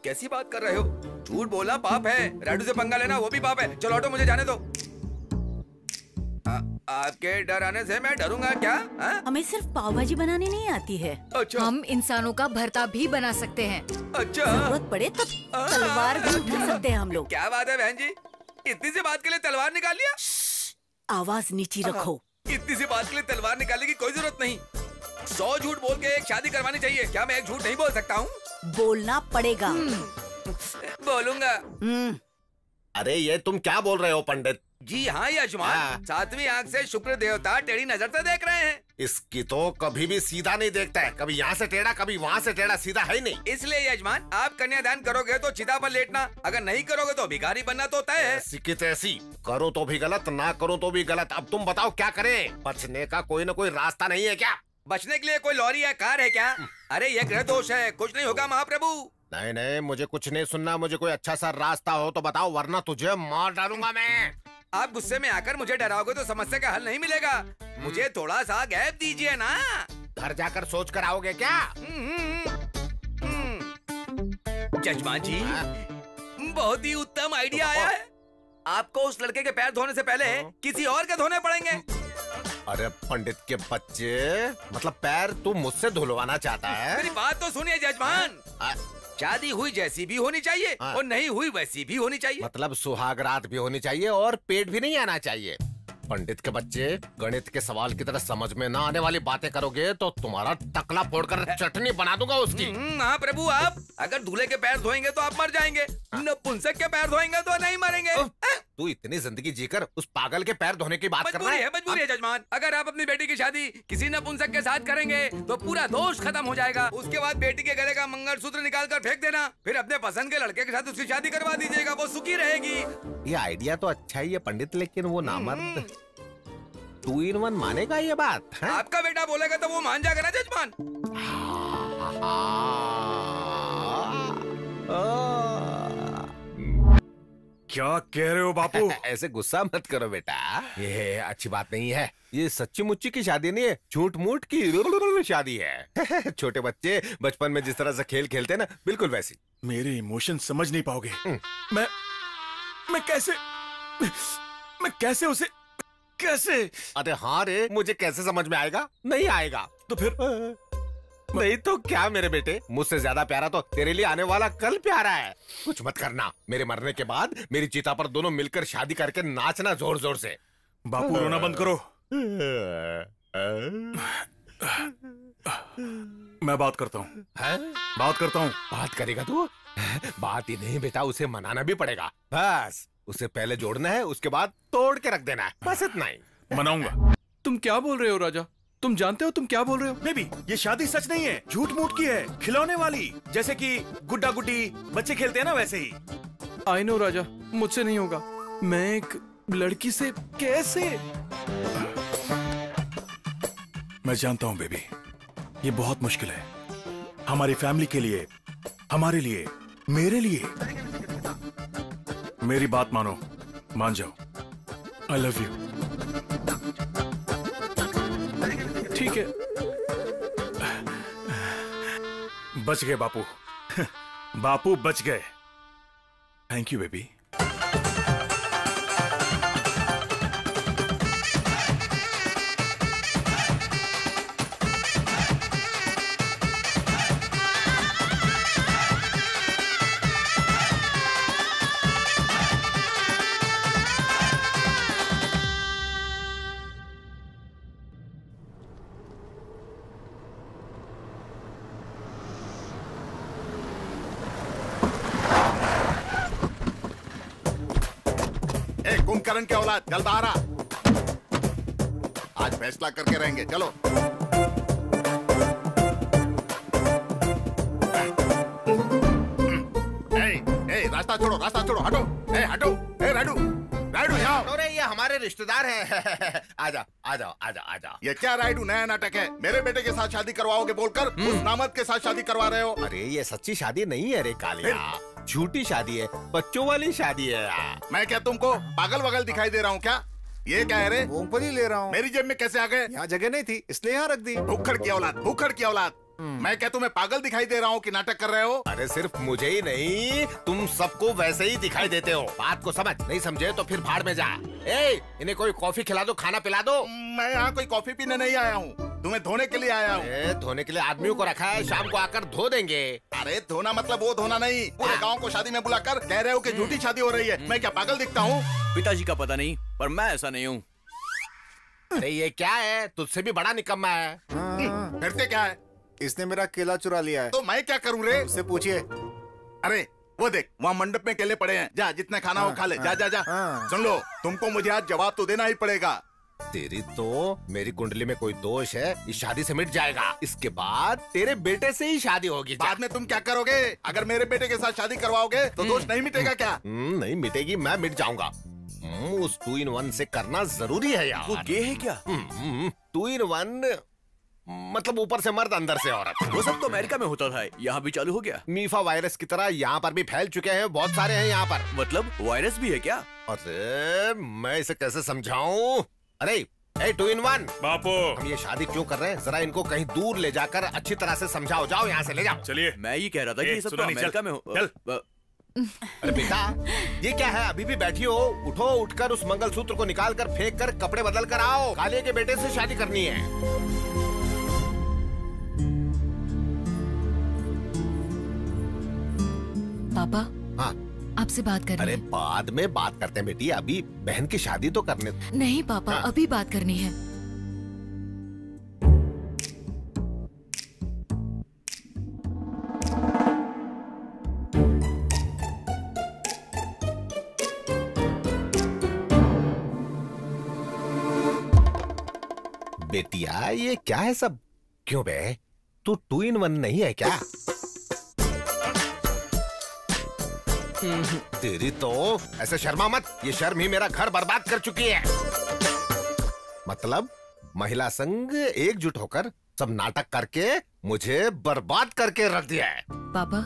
कैसी बात कर रहे हो? झूठ बोलना पाप है, राडू से पंगा लेना वो भी पाप है। चलो ऑटो, मुझे जाने दो। आपके डर आने से मैं डरूंगा क्या? हमें सिर्फ पाव भाजी बनानी नहीं आती है। अच्छा। हम इंसानों का भरता भी बना सकते हैं। अच्छा। जरूरत पड़े तो तलवार भी उठा सकते हैं हम लोग। क्या बात है बहन जी, इतनी सी बात के लिए तलवार निकाल लिया? आवाज नीची रखो। इतनी सी बात के लिए तलवार निकालने की कोई जरूरत नहीं। 100 झूठ बोल के एक शादी करवानी चाहिए। क्या मैं एक झूठ नहीं बोल सकता हूँ? बोलना पड़ेगा। बोलूंगा। अरे ये तुम क्या बोल रहे हो पंडित? जी हाँ यजमान, 7वीं आंख से शुक्र देवता टेढ़ी नजर से देख रहे हैं। इसकी तो कभी भी सीधा नहीं देखता है, कभी यहाँ से टेढ़ा कभी वहाँ से टेढ़ा, सीधा है ही नहीं। इसलिए यजमान, आप कन्यादान करोगे तो चिता पर लेटना, अगर नहीं करोगे तो भिखारी बनना तो तय है। ऐसी की तैसी, करो तो भी गलत, ना करो तो भी गलत। अब तुम बताओ क्या करें? बचने का कोई न कोई रास्ता नहीं है क्या? बचने के लिए कोई लॉरी या कार है क्या? अरे ये ग्रह दोष है, कुछ नहीं होगा महाप्रभु। नहीं नहीं, मुझे कुछ नहीं सुनना। मुझे कोई अच्छा सा रास्ता हो तो बताओ, वरना तुझे मार डालूंगा मैं। आप गुस्से में आकर मुझे डराओगे तो समस्या का हल नहीं मिलेगा। मुझे थोड़ा सा गैप दीजिए ना। घर जाकर सोच कर आओगे क्या? जजमान जी, बहुत ही उत्तम आइडिया आया है। आपको उस लड़के के पैर धोने से पहले किसी और के धोने पड़ेंगे। अरे पंडित के बच्चे, मतलब पैर तू मुझसे धुलवाना चाहता है? मेरी बात तो सुनिए जजमान। शादी हुई जैसी भी होनी चाहिए और नहीं हुई वैसी भी होनी चाहिए। मतलब सुहाग रात भी होनी चाहिए और पेट भी नहीं आना चाहिए। पंडित के बच्चे, गणित के सवाल की तरह समझ में ना आने वाली बातें करोगे तो तुम्हारा टकला फोड़कर चटनी बना दूंगा उसकी। हाँ प्रभु, आप अगर दूल्हे के पैर धोएंगे तो आप मर जाएंगे, नपुंसक के पैर धोएंगे तो नहीं मरेंगे। तू इतनी जिंदगी जीकर उस पागल के पैर धोने की बात कर रहा है? मजबूरी है जजमान। अगर आप अपनी बेटी की शादी किसी नपुंसक के साथ करेंगे तो पूरा दोष खत्म हो जाएगा। उसके बाद बेटी के गले का मंगलसूत्र निकाल कर फेंक देना, फिर अपने पसंद के लड़के के साथ उसकी शादी करवा दीजिएगा, वो सुखी रहेगी। ये आइडिया तो अच्छा ही है पंडित, लेकिन वो नामर्द 2 in 1 मानेगा ये बात है? आपका बेटा बोलेगा तो वो मान जाएगा ना जजमान। क्या कह रहे हो बापू? ऐसे गुस्सा मत करो बेटा, ये अच्छी बात नहीं है। ये सच्ची मुच्ची की शादी नहीं है, झूठ मूठ की शादी है। छोटे बच्चे बचपन में जिस तरह से खेल खेलते हैं ना, बिल्कुल वैसी। मेरे इमोशन समझ नहीं पाओगे। मैं कैसे उसे कैसे? अरे हाँ रे, मुझे कैसे समझ में आएगा? नहीं आएगा। तो फिर नहीं तो क्या मेरे बेटे, मुझसे ज्यादा प्यारा तो तेरे लिए आने वाला कल प्यारा है। कुछ मत करना, मेरे मरने के बाद मेरी चिता पर दोनों मिलकर शादी करके नाचना जोर जोर से। बापू रोना बंद करो। मैं बात करता हूँ। बात करता हूँ। बात करेगा तू? बात ही नहीं बेटा, उसे मनाना भी पड़ेगा। बस उसे पहले जोड़ना है, उसके बाद तोड़ के रख देना है, बस इतना ही। मनाऊंगा। तुम क्या बोल रहे हो राजा? तुम जानते हो तुम क्या बोल रहे हो? बेबी, ये शादी सच नहीं है, झूठ मूठ की है, खिलौने वाली, जैसे कि गुड्डा गुड्डी बच्चे खेलते हैं ना, वैसे ही। आई नो राजा, मुझसे नहीं होगा। मैं एक लड़की से कैसे? मैं जानता हूँ बेबी, ये बहुत मुश्किल है हमारी फैमिली के लिए, हमारे लिए, मेरे लिए। मेरी बात मानो, मान जाओ। I love you. ठीक है। बच गए बापू। बापू बच गए। Thank you baby. कुंभकर्ण के औलाद, चल बाहर आ। आज फैसला करके रहेंगे, चलो। रास्ता छोड़ो, रास्ता छोड़ो, हटो। हटो। राडू, राडू यहाँ। अरे ये हमारे रिश्तेदार हैं। आजा आजा आजा आजा। ये क्या राइडू, नया नाटक है? मेरे बेटे के साथ शादी करवाओगे बोलकर उस नामद के साथ शादी करवा रहे हो। अरे ये सच्ची शादी नहीं है रे कालिया, झूठी शादी है, बच्चों वाली शादी है यार। मैं क्या तुमको पागल वगल दिखाई दे रहा हूँ क्या? ये क्या है रे? मूंगफली ले रहा हूँ। मेरी जेब में कैसे आ गए? यहाँ जगह नहीं थी इसलिए यहाँ रख दी। भूखड़ की औलाद, भूखड़ की औलाद। मैं क्या तुम्हें पागल दिखाई दे रहा हूँ कि नाटक कर रहे हो? अरे सिर्फ मुझे ही नहीं, तुम सबको वैसे ही दिखाई देते हो। बात को समझ, नहीं समझे तो फिर भाड़ में जा। इन्हें कोई कॉफी खिला दो, खाना पिला दो। मैं यहाँ कोई कॉफी पीने नहीं आया हूँ, तुम्हें धोने के लिए आया हूँ। धोने के लिए आदमियों को रखा है, शाम को आकर धो देंगे। अरे धोना मतलब वो धोना नहीं, पूरे गाँव को शादी में बुलाकर कह रहे हो कि झूठी शादी हो रही है। मैं क्या पागल दिखता हूँ? पिताजी का पता नहीं, पर मैं ऐसा नहीं हूँ। अरे ये क्या है, तुझसे भी बड़ा निकम्मा है। फिर से क्या है? इसने मेरा केला चुरा लिया है। तो मैं क्या करूँ रे? उससे पूछिए। अरे वो देख, वहाँ मंडप में केले पड़े हैं, जा जितना खाना हो खा ले। जा जा जा। सुन लो, तुमको मुझे आज जवाब तो देना ही पड़ेगा। तेरी तो मेरी कुंडली में कोई दोष है, इस शादी से मिट जाएगा। इसके बाद तेरे बेटे से ही शादी होगी। बाद में तुम क्या करोगे? अगर मेरे बेटे के साथ शादी करवाओगे तो दोष नहीं मिटेगा क्या? नहीं मिटेगी, मैं मिट जाऊंगा। उस 2 in 1 से करना जरूरी है यार। वो गे है क्या? 2 in 1 मतलब ऊपर से मर्द अंदर से औरत। वो सब तो अमेरिका में होता था, यहाँ भी चालू हो गया। मीफा वायरस की तरह यहाँ पर भी फैल चुके हैं, बहुत सारे हैं यहाँ पर। मतलब वायरस भी है क्या? अरे मैं इसे कैसे समझाऊं? अरे 2 in 1 बापू, हम ये शादी क्यों कर रहे हैं? जरा इनको कहीं दूर ले जाकर अच्छी तरह से समझाओ। जाओ यहाँ से ले जाओ। चलिए। मैं ये कह रहा था कि ये सब तो अमेरिका में हो। अरे बेटा, ये क्या है? अभी भी बैठी हो? उठो, उठकर उस मंगलसूत्र को निकाल कर फेंक कर कपड़े बदल कर आओ। कालिया के बेटे से शादी करनी है। पापा। हाँ, आपसे बात करनी अरे बाद में बात करते हैं बेटी, अभी बहन की शादी तो करने। नहीं पापा, हाँ। अभी बात करनी है। बेटिया, ये क्या है सब? क्यों बे, तू 2 in 1 नहीं है क्या? तेरी तो ऐसे शर्मा मत, ये शर्म ही मेरा घर बर्बाद कर चुकी है। मतलब महिला संघ एकजुट होकर सब नाटक करके मुझे बर्बाद करके रख दिया है। पापा,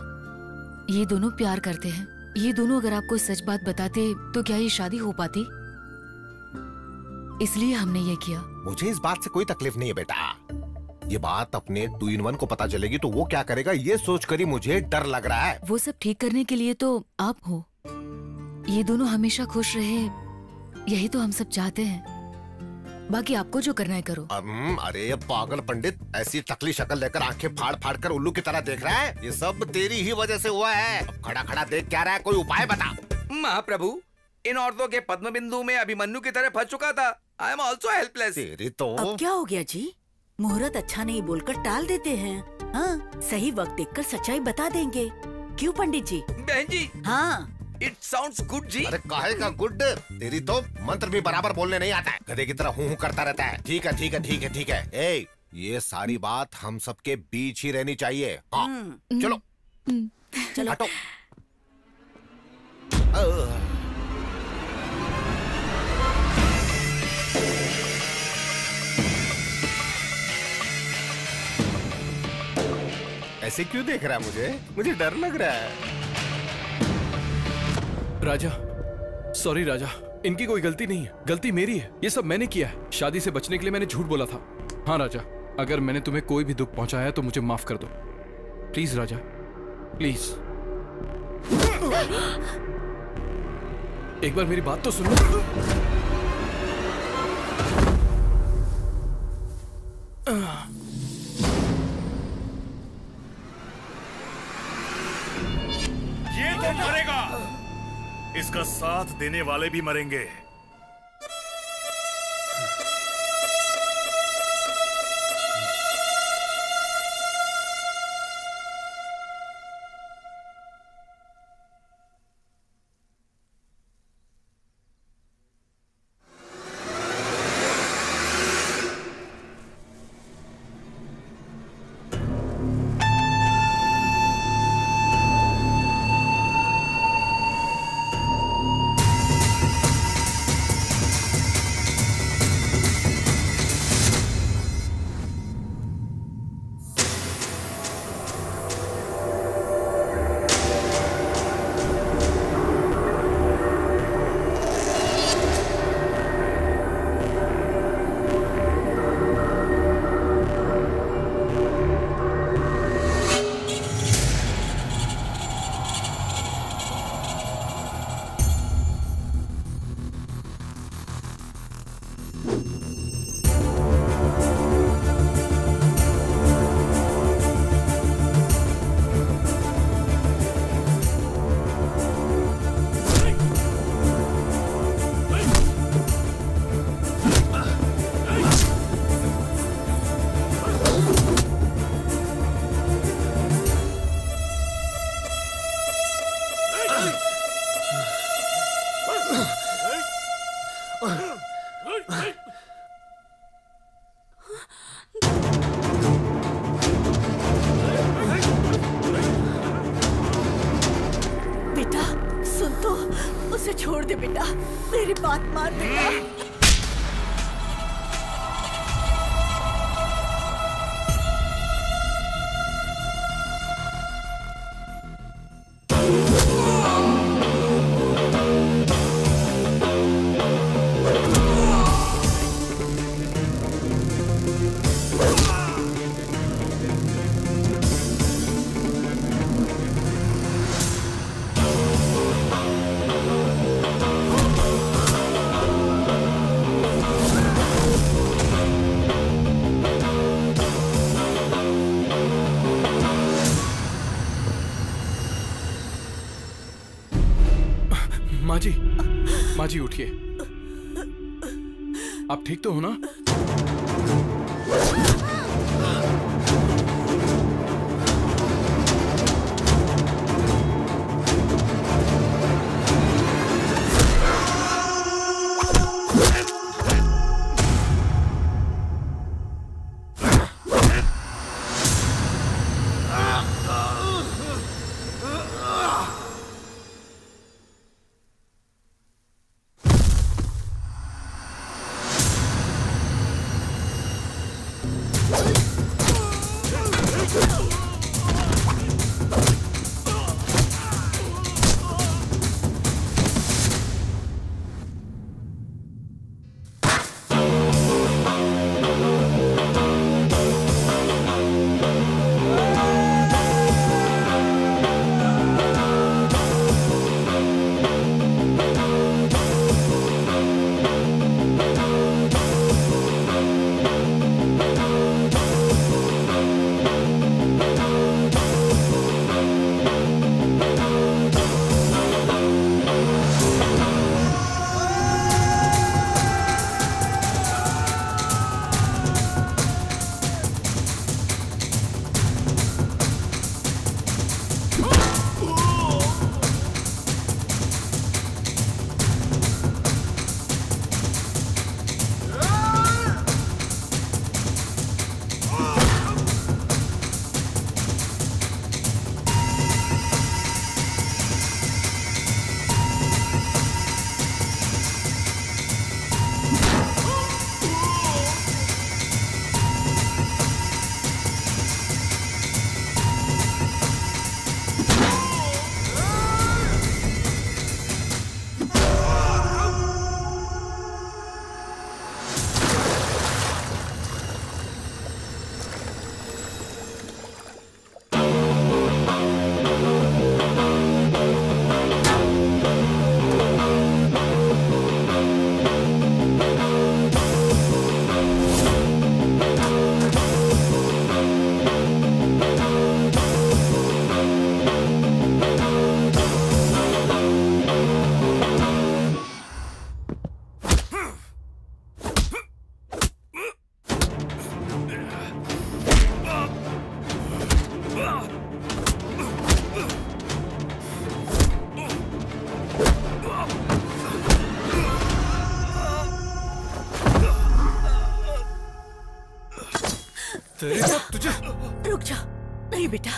ये दोनों प्यार करते हैं। ये दोनों अगर आपको सच बात बताते तो क्या ये शादी हो पाती? इसलिए हमने ये किया। मुझे इस बात से कोई तकलीफ नहीं है बेटा। ये बात अपने 2 in 1 को पता चलेगी तो वो क्या करेगा, ये सोचकर ही मुझे डर लग रहा है। वो सब ठीक करने के लिए तो आप हो। ये दोनों हमेशा खुश रहे, यही तो हम सब चाहते हैं। बाकी आपको जो करना है करो। अरे पागल पंडित, ऐसी टकली शक्ल लेकर आंखें फाड़ फाड़ कर उल्लू की तरह देख रहा है? ये सब तेरी ही वजह से हुआ है। अब खड़ा खड़ा देख क्या रहा है? कोई उपाय बता। महाप्रभु, इन औरतों के पद्म बिंदु में अभिमन्यु की तरह फंस चुका था। I am also helpless. तेरी तो अब क्या हो गया जी? मुहूर्त अच्छा नहीं बोलकर टाल देते हैं। हाँ, सही वक्त देखकर सच्चाई बता देंगे। क्यों पंडित जी? बहन जी। हाँ, इट साउंड्स गुड जी। अरे काहे का गुड? तेरी तो मंत्र भी बराबर बोलने नहीं आता है, गधे की तरह हूँ करता रहता है। ठीक है ठीक है ठीक है ठीक है। ए, ये सारी बात हम सबके बीच ही रहनी चाहिए। हाँ, चलो चलो हटो। ऐसे क्यों देख रहा है मुझे? मुझे डर लग रहा है। राजा, सॉरी राजा, इनकी कोई गलती नहीं है, गलती मेरी है। ये सब मैंने किया है। शादी से बचने के लिए मैंने झूठ बोला था। हाँ राजा, अगर मैंने तुम्हें कोई भी दुख पहुंचाया है तो मुझे माफ कर दो। Please Raja, please. एक बार मेरी बात तो सुनो। ये तो मरेगा, इसका साथ देने वाले भी मरेंगे। बेटा सुन तो, उसे छोड़ दे बेटा, मेरी बात मान बेटा। माँ जी उठिए। आप ठीक तो हो ना? तुझे रुक जा। नहीं बेटा,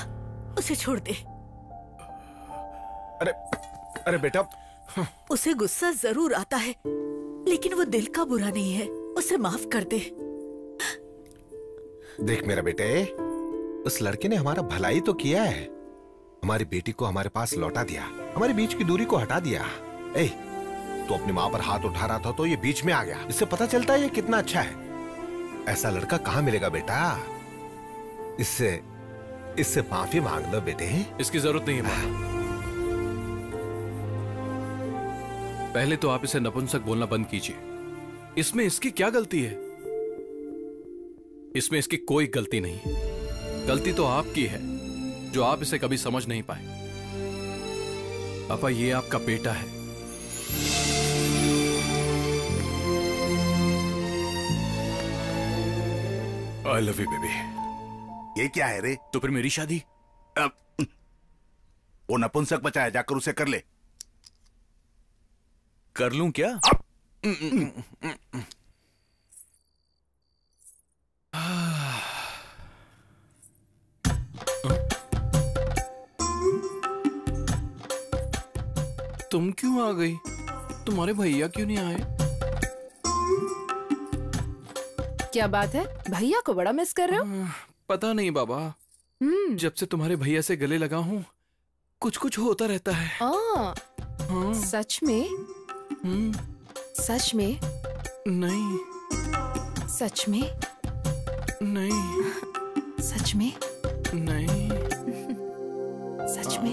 उसे छोड़ दे। अरे बेटा, उसे गुस्सा जरूर आता है, लेकिन वो दिल का बुरा नहीं है। उसे माफ कर दे। देख मेरा बेटे, उस लड़के ने हमारा भलाई तो किया है, हमारी बेटी को हमारे पास लौटा दिया, हमारे बीच की दूरी को हटा दिया। ए, तो अपनी माँ पर हाथ उठा रहा था तो ये बीच में आ गया। इससे पता चलता है ये कितना अच्छा है। ऐसा लड़का कहाँ मिलेगा बेटा? इससे माफी मांग लो बेटे। इसकी जरूरत नहीं है माँ। पहले तो आप इसे नपुंसक बोलना बंद कीजिए। इसमें इसकी क्या गलती है? इसमें इसकी कोई गलती नहीं है। गलती तो आपकी है जो आप इसे कभी समझ नहीं पाए। पापा, ये आपका बेटा है। I love you baby. ये क्या है रे? तो फिर मेरी शादी? वो नपुंसक बचा है, जाकर उसे कर ले। कर लूं क्या? तुम क्यों आ गई? तुम्हारे भैया क्यों नहीं आए? क्या बात है, भैया को बड़ा मिस कर रहे हो? पता नहीं बाबा, जब से तुम्हारे भैया से गले लगा हूँ कुछ कुछ होता रहता है। हाँ। सच में? सच में? नहीं। सच में? नहीं। सच में? नहीं। सच में?